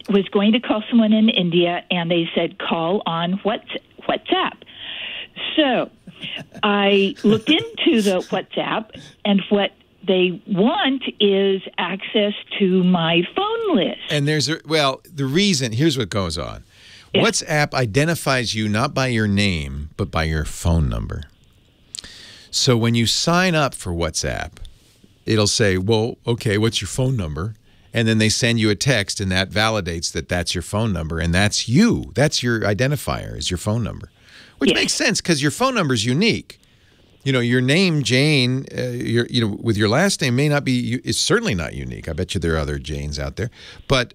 S19: was going to call someone in India, and they said call on WhatsApp. So I looked into the WhatsApp, and what they want is access to my phone list.
S3: And here's what goes on. Yeah. WhatsApp identifies you not by your name, but by your phone number. So when you sign up for WhatsApp, it'll say, well, okay, what's your phone number? And then they send you a text, and that validates that that's your phone number, and that's you. That's your identifier, is your phone number, which makes sense because your phone number is unique. You know, your name, Jane, with your last name may not be, it's certainly not unique. I bet you there are other Janes out there, but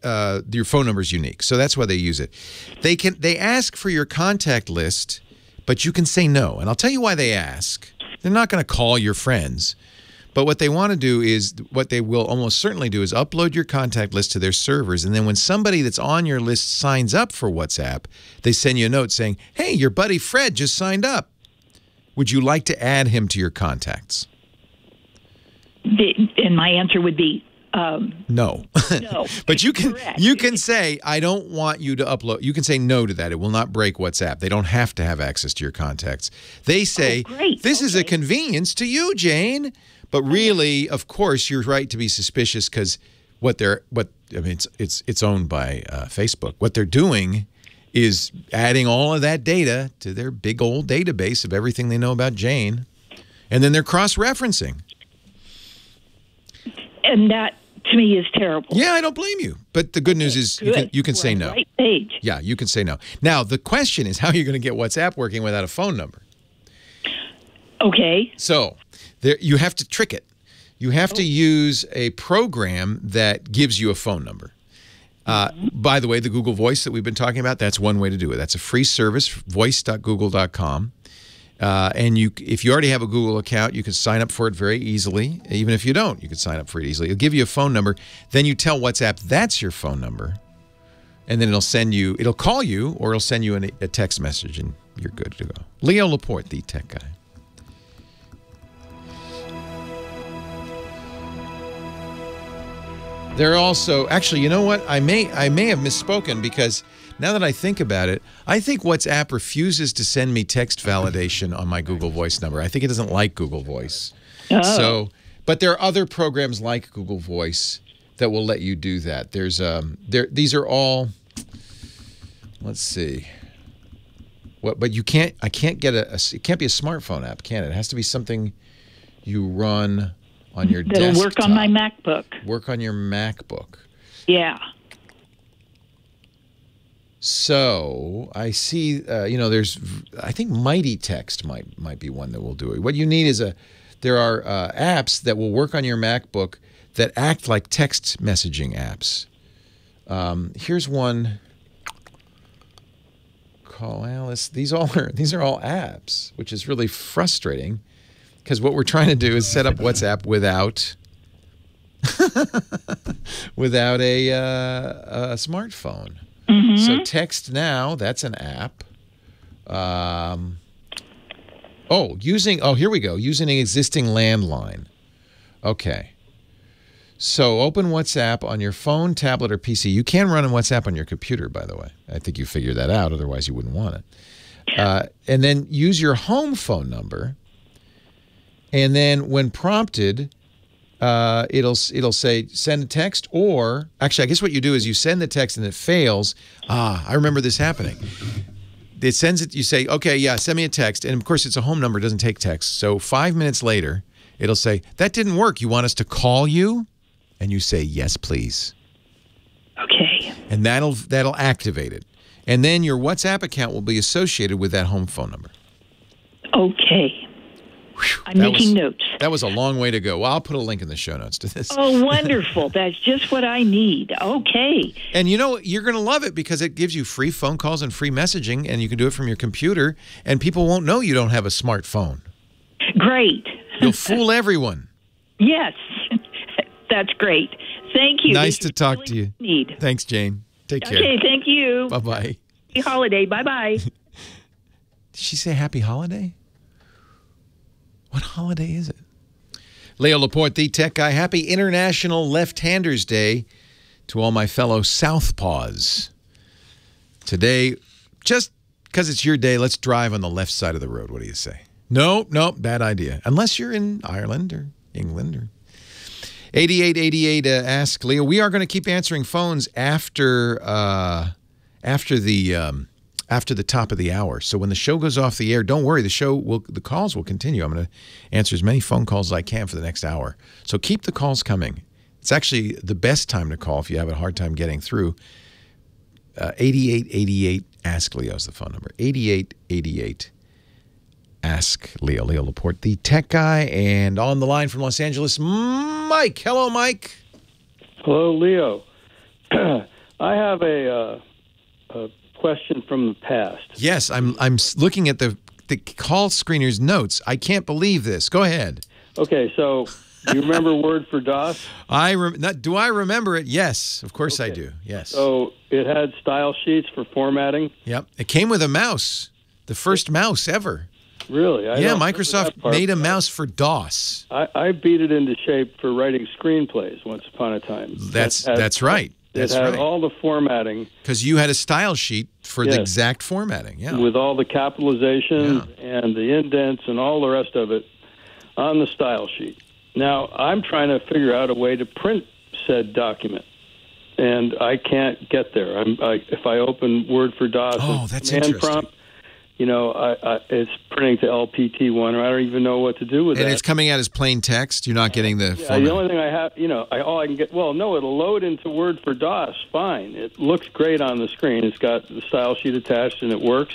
S3: your phone number is unique. So that's why they use it. They ask for your contact list, but you can say no. And I'll tell you why they ask. They're not going to call your friends. But what they want to do is, what they will almost certainly do is upload your contact list to their servers. And then when somebody that's on your list signs up for WhatsApp, they send you a note saying, hey, your buddy Fred just signed up. Would you like to add him to your contacts?
S19: And my answer would be
S3: no.
S19: No.
S3: But you can say, I don't want you to upload. You can say no to that. It will not break WhatsApp. They don't have to have access to your contacts. They say, this is a convenience to you, Jane. But really, of course, you're right to be suspicious because it's owned by Facebook. What they're doing is adding all of that data to their big old database of everything they know about Jane, and then they're cross-referencing.
S19: And that, to me, is terrible.
S3: Yeah, I don't blame you. But the good news is you can say no.
S19: Right page.
S3: Yeah, you can say no. Now, the question is, how are you going to get WhatsApp working without a phone number?
S19: Okay.
S3: So you have to trick it. You have to use a program that gives you a phone number. By the way, the Google Voice that we've been talking about, that's one way to do it. That's a free service, voice.google.com. And if you already have a Google account, you can sign up for it very easily. Even if you don't, you can sign up for it easily. It'll give you a phone number. Then you tell WhatsApp that's your phone number. And then it'll call you, or it'll send you a text message, and you're good to go. Leo Laporte, the tech guy. They're also, actually, you know what? I may have misspoken, because now that I think about it, I think WhatsApp refuses to send me text validation on my Google Voice number. I think it doesn't like Google Voice. Oh. But there are other programs like Google Voice that will let you do that. These are all, let's see. But you can't, it can't be a smartphone app, can it? It has to be something you run on your desktop.
S19: That'll work on my MacBook.
S3: Work on your MacBook.
S19: Yeah.
S3: So I see, I think Mighty Text might be one that will do it. What you need is there are apps that will work on your MacBook that act like text messaging apps. Here's one. These are all apps, which is really frustrating, because what we're trying to do is set up WhatsApp without a smartphone. Mm-hmm. So Text Now, that's an app. Here we go. Using an existing landline. Okay. So open WhatsApp on your phone, tablet, or PC. You can run WhatsApp on your computer, by the way. I think you figured that out. Otherwise, you wouldn't want it. And then use your home phone number. And then when prompted, it'll say send a text, or actually, I guess what you do is you send the text and it fails. I remember this happening. It sends it. You say, okay, yeah, send me a text, and of course it's a home number. It doesn't take text. So 5 minutes later, it'll say that didn't work. You want us to call you? And you say yes, please.
S19: Okay.
S3: And that'll activate it, and then your WhatsApp account will be associated with that home phone number.
S19: Okay. I'm making notes.
S3: That was a long way to go. Well, I'll put a link in the show notes to this.
S19: Oh, wonderful. That's just what I need. Okay.
S3: And you know, you're going to love it because it gives you free phone calls and free messaging, and you can do it from your computer, and people won't know you don't have a smartphone.
S19: Great.
S3: You'll fool everyone.
S19: Yes. That's great. Thank you.
S3: Nice to talk to you.
S19: Need.
S3: Thanks, Jane. Take care.
S19: Okay, thank you.
S3: Bye-bye.
S19: Happy holiday. Bye-bye.
S3: Did she say happy holiday? What holiday is it? Leo Laporte, the tech guy. Happy International Left-Handers Day to all my fellow Southpaws. Today, just because it's your day, let's drive on the left side of the road. What do you say? No, bad idea. Unless you're in Ireland or England or 8888 ask Leo. We are going to keep answering phones after the top of the hour. So when the show goes off the air, don't worry. The calls will continue. I'm going to answer as many phone calls as I can for the next hour. So keep the calls coming. It's actually the best time to call if you have a hard time getting through. 8888 ask Leo is the phone number. 8888 ask Leo. Leo Laporte, the tech guy, and on the line from Los Angeles, Mike. Hello, Mike.
S20: Hello, Leo. I have a question from the past.
S3: Yes, I'm looking at the call screener's notes. I can't believe this. Go ahead.
S20: Okay, so do you remember Word for DOS?
S3: Do I remember it? Yes, of course I do. Yes.
S20: So it had style sheets for formatting?
S3: Yep. It came with a mouse. The first mouse ever.
S20: Really?
S3: Yeah, Microsoft made a mouse for DOS.
S20: I beat it into shape for writing screenplays once upon a time.
S3: That's right. That's
S20: it had
S3: right.
S20: all the formatting.
S3: Because you had a style sheet for the exact formatting. Yeah.
S20: With all the capitalizations and the indents and all the rest of it on the style sheet. Now, I'm trying to figure out a way to print said document, and I can't get there. If I open Word for DOS
S3: that's
S20: command
S3: interesting.
S20: prompt, it's printing to LPT1, or I don't even know what to do with that.
S3: And it's coming out as plain text? You're not getting the format?
S20: The only thing I have, all I can get, it'll load into Word for DOS, fine. It looks great on the screen. It's got the style sheet attached, and it works,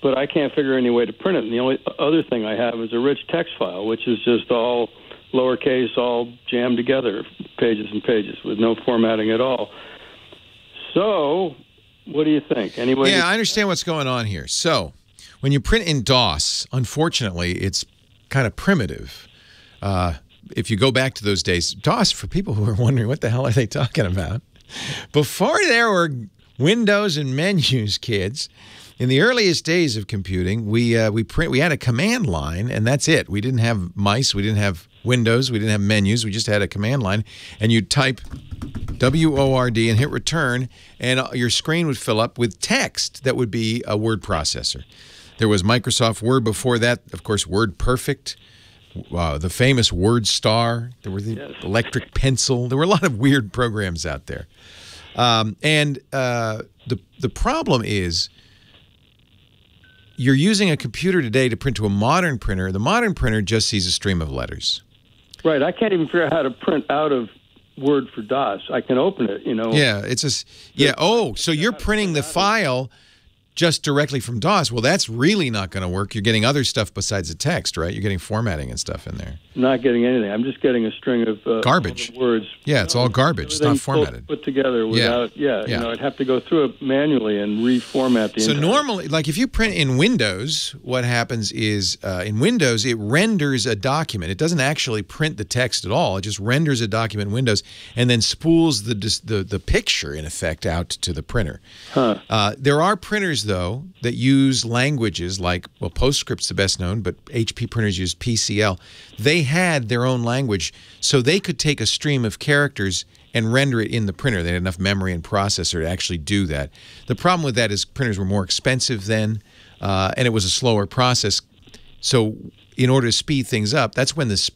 S20: but I can't figure any way to print it. And the only other thing I have is a rich text file, which is just all lowercase, all jammed together, pages and pages, with no formatting at all. So, what do you think? Anyway,
S3: I understand what's going on here. So, when you print in DOS, unfortunately, it's kind of primitive. If you go back to those days, DOS, for people who are wondering what the hell are they talking about, before there were windows and menus, kids, in the earliest days of computing, we had a command line, and that's it. We didn't have mice, we didn't have windows, we didn't have menus, we just had a command line, and you'd type WORD and hit return, and your screen would fill up with text that would be a word processor. There was Microsoft Word before that, of course, Word Perfect, the famous Word Star. There were the Electric Pencil. There were a lot of weird programs out there. The problem is you're using a computer today to print to a modern printer. The modern printer just sees a stream of letters.
S20: Right. I can't even figure out how to print out of Word for DOS. I can open it,
S3: Yeah, it's just so you're printing the file just directly from DOS. Well, that's really not going to work. You're getting other stuff besides the text, right? You're getting formatting and stuff in there.
S20: Not getting anything. I'm just getting a string of
S3: garbage
S20: words.
S3: Yeah, it's all garbage. It's not formatted.
S20: Put together without. I'd have to go through it manually and reformat the.
S3: So normally, like if you print in Windows, what happens is in Windows it renders a document. It doesn't actually print the text at all. It just renders a document in Windows and then spools the picture in effect out to the printer. There are printers though that use languages like, well, PostScript's the best known, but HP printers use PCL. They had their own language, so they could take a stream of characters and render it in the printer. They had enough memory and processor to actually do that. The problem with that is printers were more expensive then, and it was a slower process. So in order to speed things up, that's when this,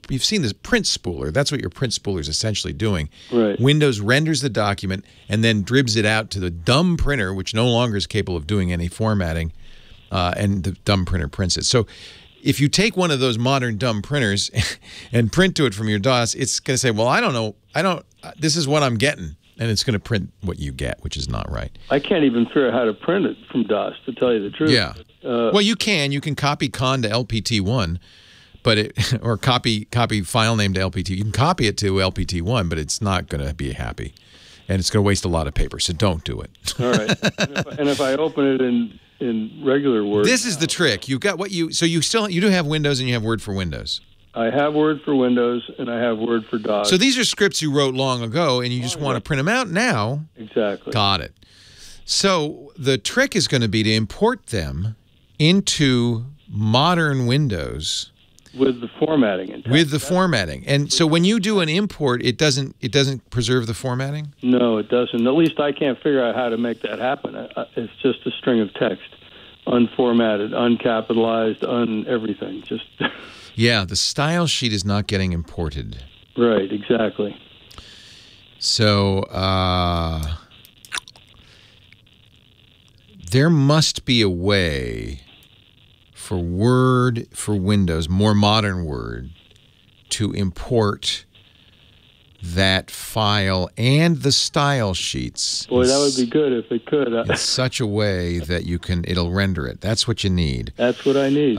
S3: you've seen this print spooler. That's what your print spooler is essentially doing.
S20: Right.
S3: Windows renders the document and then dribs it out to the dumb printer, which no longer is capable of doing any formatting, and the dumb printer prints it. So if you take one of those modern dumb printers and print to it from your DOS, it's going to say, well, I don't know, this is what I'm getting. And it's going to print what you get, which is not right.
S20: I can't even figure out how to print it from DOS, to tell you the truth.
S3: Yeah. Well, you can. You can copy con to LPT1, but or copy file name to LPT. You can copy it to LPT1, but it's not going to be happy, and it's going to waste a lot of paper. So don't do it.
S20: All right. And if I open it in regular Word,
S3: this is the trick. You've got you do have Windows and you have Word for Windows.
S20: I have Word for Windows and I have Word for DOS.
S3: So these are scripts you wrote long ago, and you just want to print them out now.
S20: Exactly.
S3: Got it. So the trick is going to be to import them into modern Windows
S20: with the formatting intact.
S3: With the formatting. And so when you do an import, it doesn't preserve the formatting?
S20: No, it doesn't. At least I can't figure out how to make that happen. It's just a string of text, unformatted, uncapitalized, everything. Just
S3: yeah, the style sheet is not getting imported.
S20: Right, exactly.
S3: So there must be a way for Word for Windows, more modern Word, to import that file and the style sheets.
S20: Boy, that would be good if it could.
S3: In such a way that it'll render it. That's what you need.
S20: That's what I need.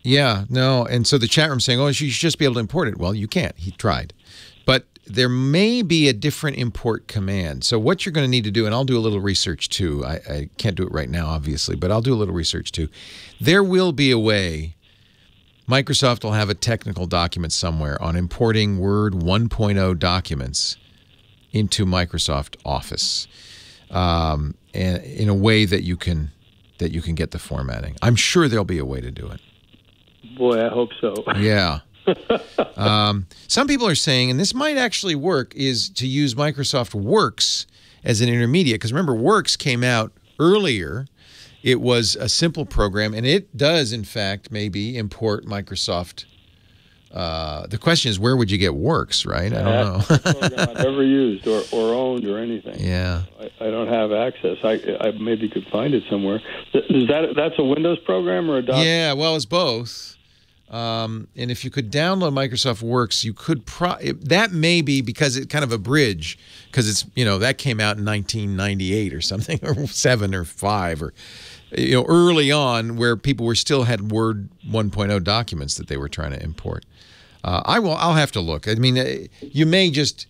S3: Yeah, no, and so the chat room's saying, oh, you should just be able to import it. Well, you can't. He tried. But there may be a different import command. So what you're going to need to do, and I'll do a little research too. I can't do it right now, obviously, but I'll do a little research too. There will be a way. Microsoft will have a technical document somewhere on importing Word 1.0 documents into Microsoft Office, and in a way that you can get the formatting. I'm sure there'll be a way to do it.
S20: Boy, I hope so.
S3: Yeah. Some people are saying, and this might actually work, is to use Microsoft Works as an intermediate. Because remember, Works came out earlier. It was a simple program, and it does, in fact, maybe import Microsoft. The question is, where would you get Works, right? I don't know.
S20: That's a program I've ever used or owned or anything.
S3: Yeah.
S20: I don't have access. I maybe could find it somewhere. That's a Windows program or a DOS?
S3: Yeah, well, it's both. And if you could download Microsoft Works, you could that may be because it's kind of a bridge, because it's that came out in 1998 or something, or 7 or 5, or early on, where people still had Word 1.0 documents that they were trying to import. I'll have to look. I mean, you may just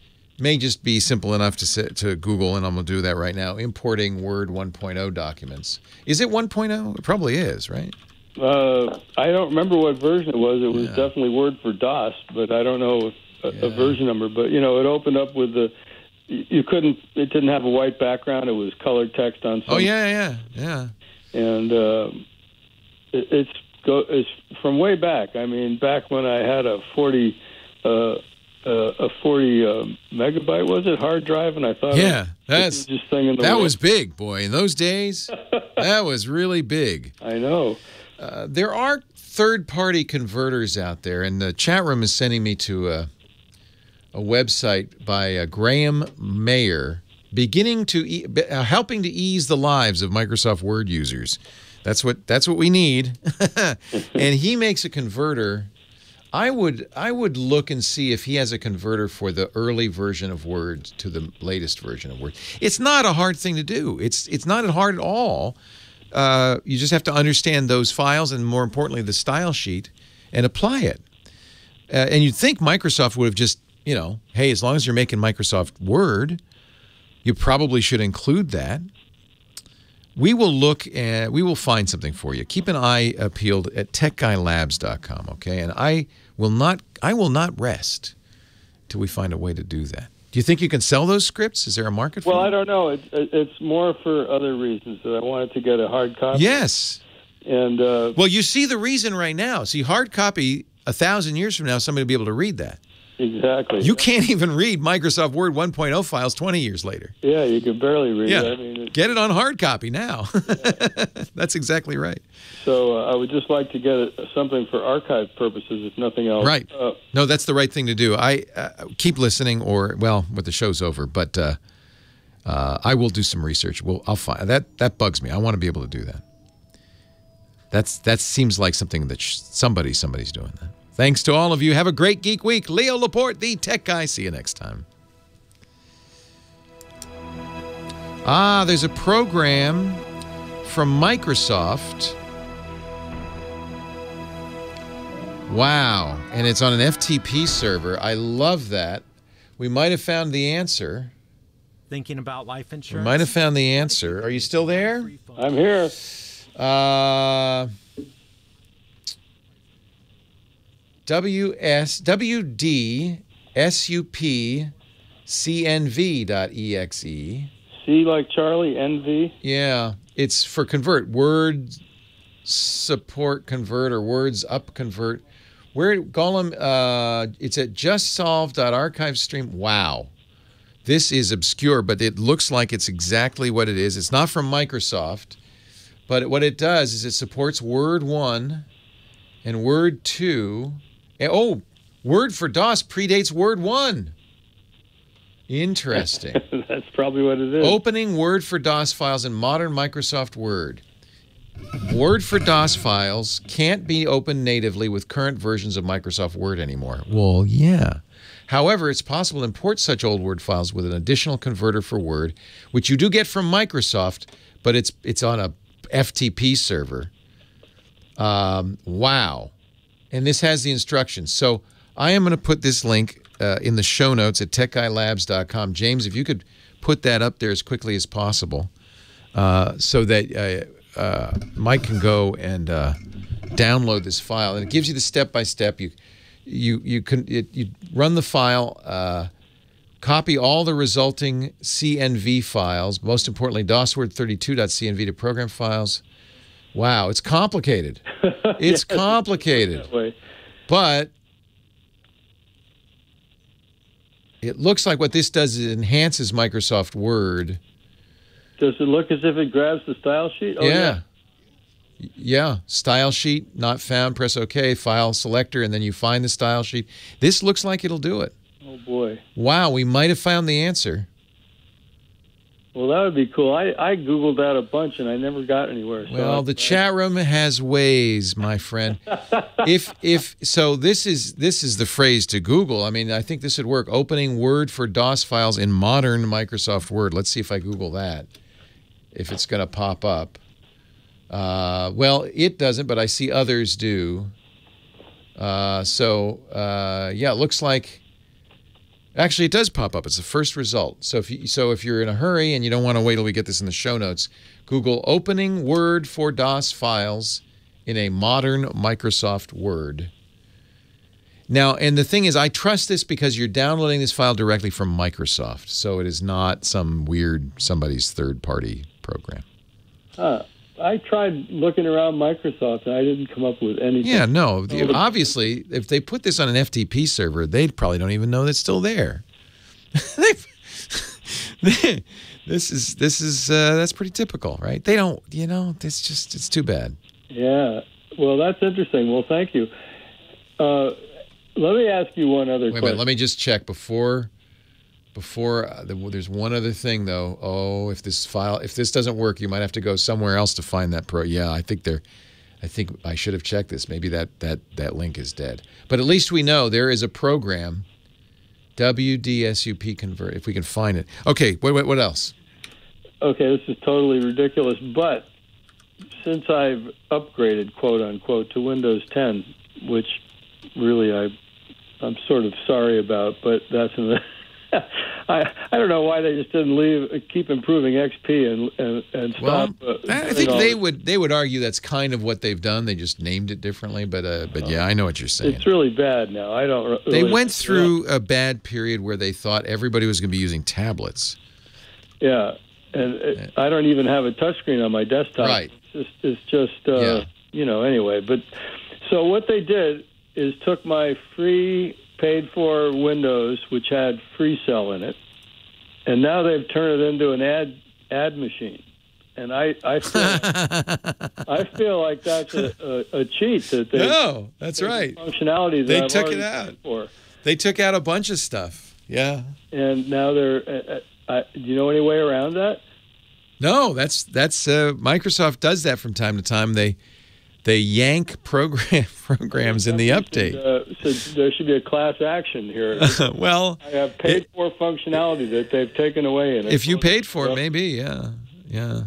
S3: be simple enough to Google, and I'm going to do that right now. Importing Word 1.0 documents. Is it 1.0? It probably is, right?
S20: I don't remember what version it was. It was definitely Word for DOS, but I don't know a version number. But it opened up with it didn't have a white background. It was colored text on.
S3: Oh yeah.
S20: And it's from way back. I mean, back when I had a 40 megabyte, was it, hard drive, and I thought,
S3: that's
S20: just thing in the
S3: that
S20: way.
S3: was big, boy. In those days, that was really big.
S20: I know.
S3: There are third-party converters out there, and the chat room is sending me to a website by Graham Mayer, helping to ease the lives of Microsoft Word users. That's what we need. And he makes a converter. I would look and see if he has a converter for the early version of Word to the latest version of Word. It's not a hard thing to do. It's not hard at all. You just have to understand those files and, more importantly, the style sheet, and apply it. And you'd think Microsoft would have just, hey, as long as you're making Microsoft Word, you probably should include that. We will find something for you. Keep an eye peeled at techguylabs.com, okay? And I will not rest till we find a way to do that. Do you think you can sell those scripts? Is there a market for them?
S20: Well, I don't know. It's more for other reasons that I wanted to get a hard copy.
S3: Yes.
S20: And
S3: well, you see the reason right now. See, hard copy, 1,000 years from now, somebody will be able to read that.
S20: Exactly.
S3: You can't even read Microsoft Word 1.0 files 20 years later.
S20: Yeah, you can barely read
S3: it.
S20: I mean,
S3: get it on hard copy now. That's exactly right.
S20: So I would just like to get something for archive purposes, if nothing else.
S3: Right. No, that's the right thing to do. I keep listening, or when the show's over. But I will do some research. I'll find that bugs me. I want to be able to do that. That seems like something that somebody's doing that. Thanks to all of you. Have a great Geek Week. Leo Laporte, the Tech Guy. See you next time. There's a program from Microsoft Wow. And it's on an FTP server. I love that. We might have found the answer.
S21: Thinking about life
S3: We
S21: insurance?
S3: might have found the answer. Are you still there?
S20: I'm here.
S3: WDSUPCNV.exe.
S20: C like Charlie, NV.
S3: Yeah, it's for convert. Word support convert or words up convert. Where Gollum, it's at justsolve.archivestream. Wow. This is obscure, but it looks like it's exactly what it is. It's not from Microsoft, but what it does is it supports Word 1 and Word 2. And, oh, Word for DOS predates Word 1. Interesting.
S20: That's probably what it is.
S3: Opening Word for DOS files in modern Microsoft Word. Word for DOS files can't be opened natively with current versions of Microsoft Word anymore. Well, yeah. However, it's possible to import such old Word files with an additional converter for Word, which you do get from Microsoft, but it's on a FTP server. Wow. And this has the instructions. So I am going to put this link in the show notes at techguylabs.com. James, if you could put that up there as quickly as possible so that Mike can go and download this file. And it gives you the step-by-step. You run the file, copy all the resulting CNV files, most importantly DOSWord32.cnv to program files. Wow, it's complicated. It's complicated. But it looks like what this does is it enhances Microsoft Word.
S20: Does it look as if it grabs the style sheet? Oh,
S3: yeah. Yeah, style sheet, not found, press OK, file selector, and then you find the style sheet. This looks like it'll do it.
S20: Oh, boy.
S3: Wow, we might have found the answer.
S20: Well, that would be cool. I Googled that a bunch, and I never got anywhere.
S3: Well, the chat room has ways, my friend. So this is the phrase to Google. I mean, I think this would work. Opening Word for DOS files in modern Microsoft Word. Let's see if I Google that, if it's going to pop up. Well, it doesn't, but I see others do. Yeah, it looks like. Actually, it does pop up. It's the first result. So if you're in a hurry and you don't want to wait till we get this in the show notes, Google opening Word for DOS files in a modern Microsoft Word. Now, and the thing is, I trust this because you're downloading this file directly from Microsoft, so it is not some weird somebody's third-party program.
S20: I tried looking around Microsoft, and I didn't come up with anything.
S3: Yeah, no. Obviously, if they put this on an FTP server, they probably don't even know it's still there. That's pretty typical, right? They don't, it's too bad.
S20: Yeah. Well, that's interesting. Well, thank you. Let me ask you one other question.
S3: Wait a minute. Let me just check before there's one other thing though. Oh, if this doesn't work, you might have to go somewhere else to find that Yeah, I think I should have checked this. Maybe that link is dead. But at least we know there is a program, WDSUP convert, if we can find it. Okay, what else?
S20: Okay, this is totally ridiculous, but since I've upgraded, quote unquote, to Windows 10, which really I'm sort of sorry about, but that's I don't know why they just didn't keep improving XP and stop.
S3: Well, I think they would argue that's kind of what they've done. They just named it differently, but yeah, I know what you're saying.
S20: It's really bad now. I don't. Really
S3: they went through a bad period where they thought everybody was going to be using tablets.
S20: Yeah, and I don't even have a touchscreen on my desktop.
S3: Right.
S20: It's just anyway. But so what they did is took my free paid-for Windows, which had FreeCell in it, and now they've turned it into an ad machine. And I feel like that's a cheat.
S3: No, that's right.
S20: Functionality that
S3: they
S20: I've
S3: took it out.
S20: For.
S3: They took out a bunch of stuff. Yeah.
S20: And now they're. Do you know any way around that?
S3: No, that's Microsoft does that from time to time. They yank programs in the update.
S20: So there should be a class action here.
S3: Well,
S20: I have paid for functionality that they've taken away. And
S3: if you paid for it, maybe, yeah.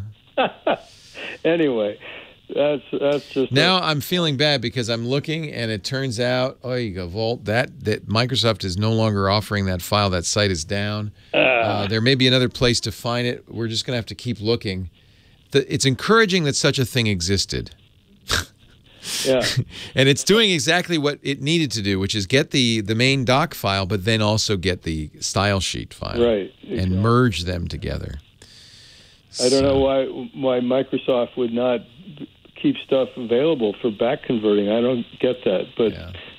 S20: Anyway, That's just
S3: now I'm feeling bad because I'm looking and it turns out, oh, you go, Volt, that Microsoft is no longer offering that file. That site is down. There may be another place to find it. We're just going to have to keep looking. It's encouraging that such a thing existed.
S20: Yeah.
S3: And it's doing exactly what it needed to do, which is get the main doc file, but then also get the style sheet file.
S20: Right. Exactly.
S3: And merge them together.
S20: I don't know why Microsoft would not keep stuff available for back converting. I don't get that, but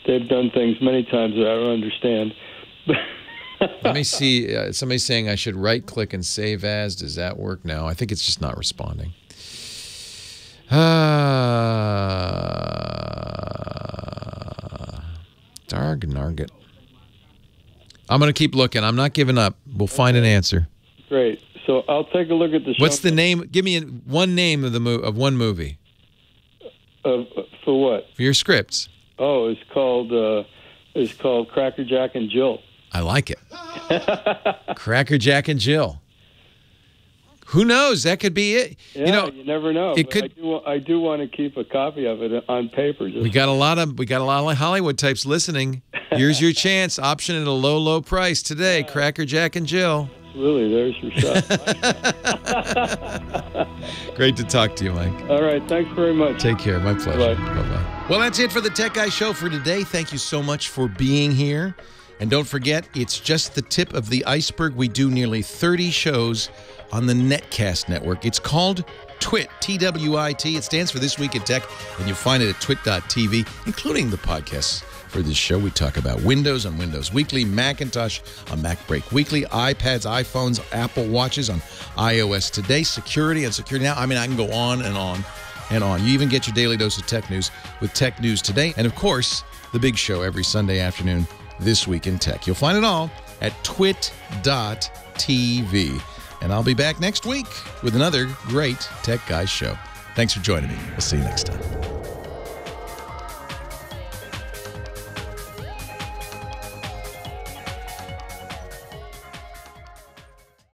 S20: they've done things many times that I don't understand.
S3: Let me see. Somebody's saying I should right-click and save as. Does that work? No, I think it's just not responding. Dargnarget. I'm going to keep looking. I'm not giving up. We'll find an answer.
S20: Great. So I'll take a look at the show.
S3: What's the name? Give me one name of one movie.
S20: For what?
S3: For your scripts.
S20: Oh, it's called Cracker Jack and Jill.
S3: I like it. Cracker Jack and Jill. Who knows? That could be it.
S20: Yeah, you never know. I do want to keep a copy of it on paper.
S3: We got a lot of Hollywood types listening. Here's your chance. Option at a low price today. Cracker Jack and Jill.
S20: Absolutely. There's your shot.
S3: Great to talk to you, Mike.
S20: All right. Thanks very much.
S3: Take care. My pleasure.
S20: Bye.
S3: Bye-bye. Well, that's it for the Tech Guy Show for today. Thank you so much for being here. And don't forget, it's just the tip of the iceberg. We do nearly 30 shows on the Netcast network. It's called TWIT, T-W-I-T. It stands for This Week in Tech, and you'll find it at twit.tv, including the podcasts for this show. We talk about Windows on Windows Weekly, Macintosh on Mac Break Weekly, iPads, iPhones, Apple Watches on iOS Today, security on Security Now. I mean, I can go on and on and on. You even get your daily dose of tech news with Tech News Today. And, of course, the big show every Sunday afternoon, This Week in Tech. You'll find it all at twit.tv. And I'll be back next week with another great Tech Guys show. Thanks for joining me. We'll see you next time.